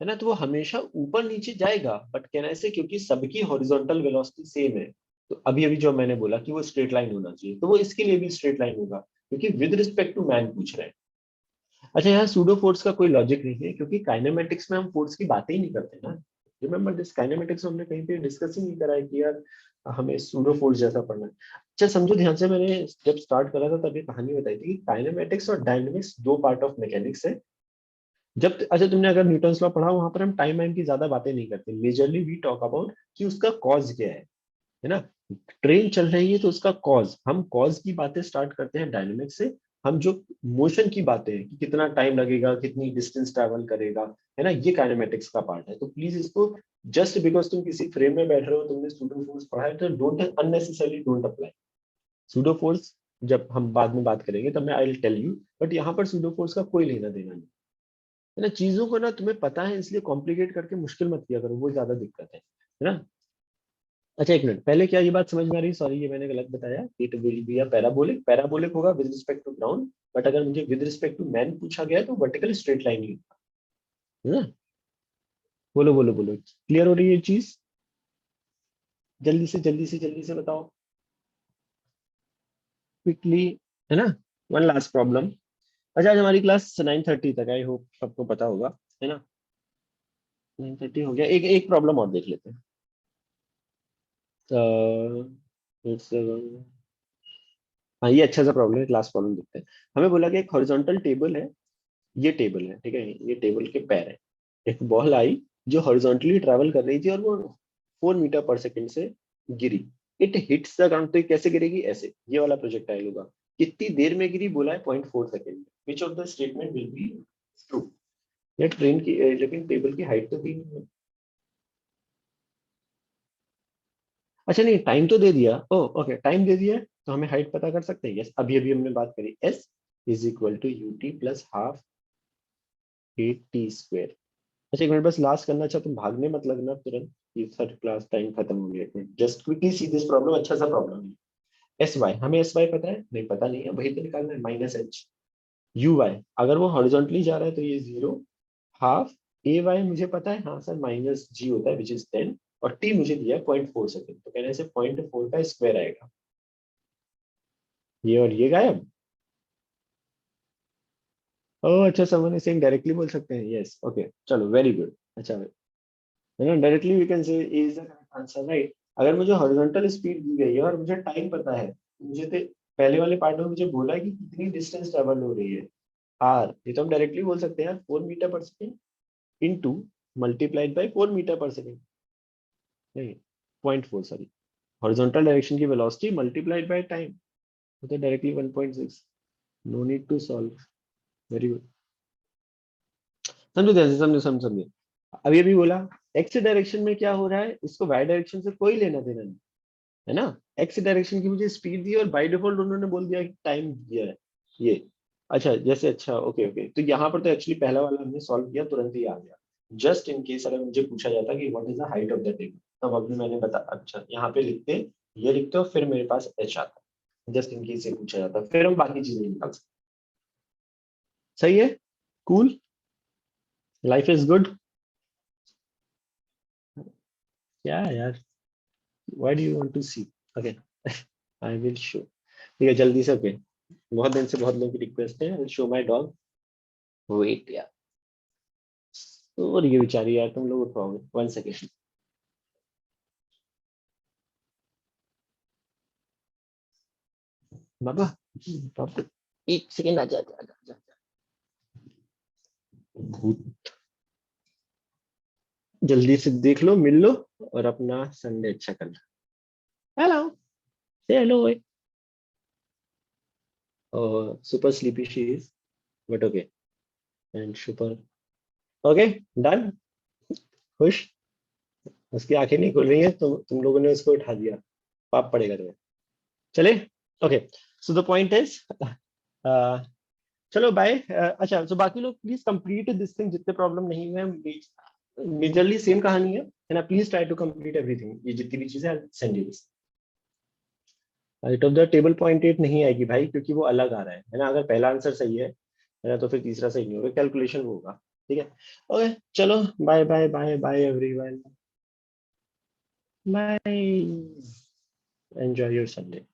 है ना? तो वो हमेशा ऊपर नीचे जाएगा, बट कहने से क्योंकि सबकी हॉरिजॉन्टल वेलोसिटी सेम है, तो अभी अभी जो मैंने बोला कि वो स्ट्रेट लाइन होना चाहिए, तो वो इसके लिए भी स्ट्रेट लाइन होगा, क्योंकि विद रिस्पेक्ट टू मैन पूछ रहे हैं। अच्छा, यहाँ सूडो फोर्स का कोई लॉजिक नहीं है, क्योंकि काइनेमेटिक्स में हम फोर्स की बातें ही नहीं करते ना। रिमेम्बर दिस, काइनेमेटिक्स में हमने कहीं पे डिस्कस ही नहीं करा है कि यार हमें सूडो फोर्स जैसा पढ़ना है। अच्छा समझो ध्यान से, मैंने जब स्टार्ट करा था तब ये कहानी बताई थी कि काइनेमेटिक्स और डायनेमिक्स दो पार्ट ऑफ मैकेनिक्स है। जब, अच्छा तुमने अगर न्यूटन्स लॉ पढ़ा, वहां पर हम टाइम वाइम की ज्यादा बातें नहीं करते, मेजरली वी टॉक अबाउट कि उसका कॉज क्या है ना? ट्रेन चल रही है तो उसका कॉज, हम कॉज की बातें स्टार्ट करते हैं डायनेमिक्स से। हम जो मोशन की बातें हैं कि कितना टाइम लगेगा, कितनी डिस्टेंस ट्रैवल करेगा, है ना, ये काइनेमेटिक्स का पार्ट है। तो प्लीज इसको, जस्ट बिकॉज तुम किसी फ्रेम में बैठ रहे हो, तुमने सूडो फोर्स पढ़ा है, तो don't unnecessarily don't apply pseudo force. जब हम बाद में बात करेंगे तब मैं I will tell you, but यहाँ पर सूडो फोर्स का कोई लेना देना नहीं। है ना, चीजों को ना तुम्हें पता है इसलिए कॉम्प्लिकेट करके मुश्किल मत किया करो, वो ज्यादा दिक्कत है ना। अच्छा एक मिनट, पहले क्या ये बात समझ में आ रही, सॉरी ये मैंने गलत बताया, it will be a parabolic, parabolic होगा with respect to ground, but अगर मुझे विद रिस्पेक्ट टू मैन पूछा गया तो वर्टिकल स्ट्रेट लाइन ही होगा, है ना। बोलो बोलो बोलो, क्लियर हो रही है ये चीज, जल्दी से जल्दी से जल्दी से बताओ क्विकली, है ना। One last problem. अच्छा आज हमारी क्लास 9:30 तक, आई होप सबको पता होगा, है ना। 9:30 हो गया, एक एक प्रॉब्लम और देख लेते हैं। हाँ ये अच्छा सा प्रॉब्लम है, क्लास प्रॉब्लम देखते हैं। हमें बोला कि एक हॉरिजॉन्टल टेबल है, ये टेबल है, ठीक है, ये टेबल के पैर है, एक बॉल आई जो हॉरिजॉन्टली ट्रैवल कर रही थी और वो 4 मीटर पर सेकेंड से गिरी, इट हिट्स द ग्राउंड, तो ये कैसे गिरेगी, ऐसे, ये वाला प्रोजेक्टाइल होगा, कितनी देर में गिरी बोला है, 0.4 second, which of the statement will be true. ये ट्रेन की लेकिन टेबल की हाइट तो दी नहीं है। अच्छा नहीं, टाइम तो दे दिया, ओ ओके टाइम दे दिया है, तो हमें हाइट पता कर सकते हैं, यस अभी अभी हमने बात करी, s is equal to u t plus half a t square. अच्छा एक मिनट बस लास्ट करना, अच्छा तुम भागने मत लगना तुरंत, ये सर क्लास टाइम खत्म हो गया, एक minute just quickly see this problem, अच्छा सा प्रॉब्लम है। एस वाई, हमें एस वाई पता है, नहीं पता नहीं है, वही तो निकालना है, माइनस एच यू वाई, अगर वो हॉरिजॉन्टली जा रहा है तो ये 0, हाफ ए वाई मुझे पता है, हाँ सर माइनस जी होता है विच इज 10, और टी मुझे दिया है 0.4 सेकेंड, तो कहने से 0.4 का स्क्वायर आएगा, ये और ये गायब। ओह अच्छा, समवन इज सेइंग डायरेक्टली बोल सकते हैं, यस ओके चलो वेरी गुड, अच्छा है ना, directly we can say is the correct answer, right. अगर मुझे हॉरिजॉन्टल स्पीड दी गई है और मुझे टाइम पता है, मुझे तो पहले वाले पार्ट में मुझे बोला है कि कितनी डिस्टेंस ट्रेवल हो रही है, आर, ये तो हम डायरेक्टली बोल सकते हैं यार, 4 metre per second into multiplied by 4 metre per second, नहीं 0.4 सॉरी, हॉरिजॉन्टल डायरेक्शन की वेलोसिटी मल्टीप्लाइड बाय टाइम, तो directly 1.6, no need to solve, very good, समझो जैसे समझो समझ समझे। अभी अभी बोला एक्स डायरेक्शन में क्या हो रहा है, इसको वाई डायरेक्शन से कोई लेना देना नहीं, है ना। एक्स डायरेक्शन की मुझे स्पीड दी और बाय डिफॉल्ट उन्होंने बोल दिया कि टाइम दिया है, ये अच्छा जैसे, अच्छा ओके ओके, तो यहाँ पर तो एक्चुअली पहला वाला हमने सॉल्व किया, तुरंत ही आ गया, जस्ट इन केस अगर मुझे पूछा जाता कि what is the height of the table, तब अभी मैंने बता, अच्छा यहाँ पे लिखते, ये लिखते हो, फिर मेरे पास एच आता, जस्ट इन केस ये पूछा जाता, फिर हम बाकी चीजें निकाल सकते। सही है, कूल, लाइफ इज गुड, क्या यार, why do you want to see, okay I will show, ठीक है जल्दी से, ओके बहुत दिन से बहुत लोगों की रिक्वेस्ट है, I will show my dog, wait यार, और ये बेचारी यार, तुम लोग उठाओगे, 1 सेकेंड, बाबा बाबा, 1 सेकेंड, आजा आजा आजा आजा, भूत, जल्दी से देख लो, मिल लो, और अपना संडे अच्छा कर लो, हेलो, से hello, super sleepy she is, but okay, and super, okay done, खुश, उसकी आंखें नहीं खुल रही है, तो तुम लोगों ने उसको उठा दिया, पाप पड़ेगा तुम्हें, चले, okay, so the point is, चलो बाय, अच्छा तो बाकी लोग प्लीज कंप्लीट दिस थिंग, जितने प्रॉब्लम नहीं हुए, मेजरली सेम कहानी है ना, please try to complete everything, ये जितनी भी चीजें send you, height of the table 0.8 नहीं आएगी भाई, क्योंकि वो अलग आ रहा है ना, अगर पहला आंसर सही है ना, तो फिर तीसरा सही नहीं होगा, कैलकुलेशन वो होगा, ठीक है, ओके चलो, bye bye bye bye everyone, bye, enjoy your Sunday.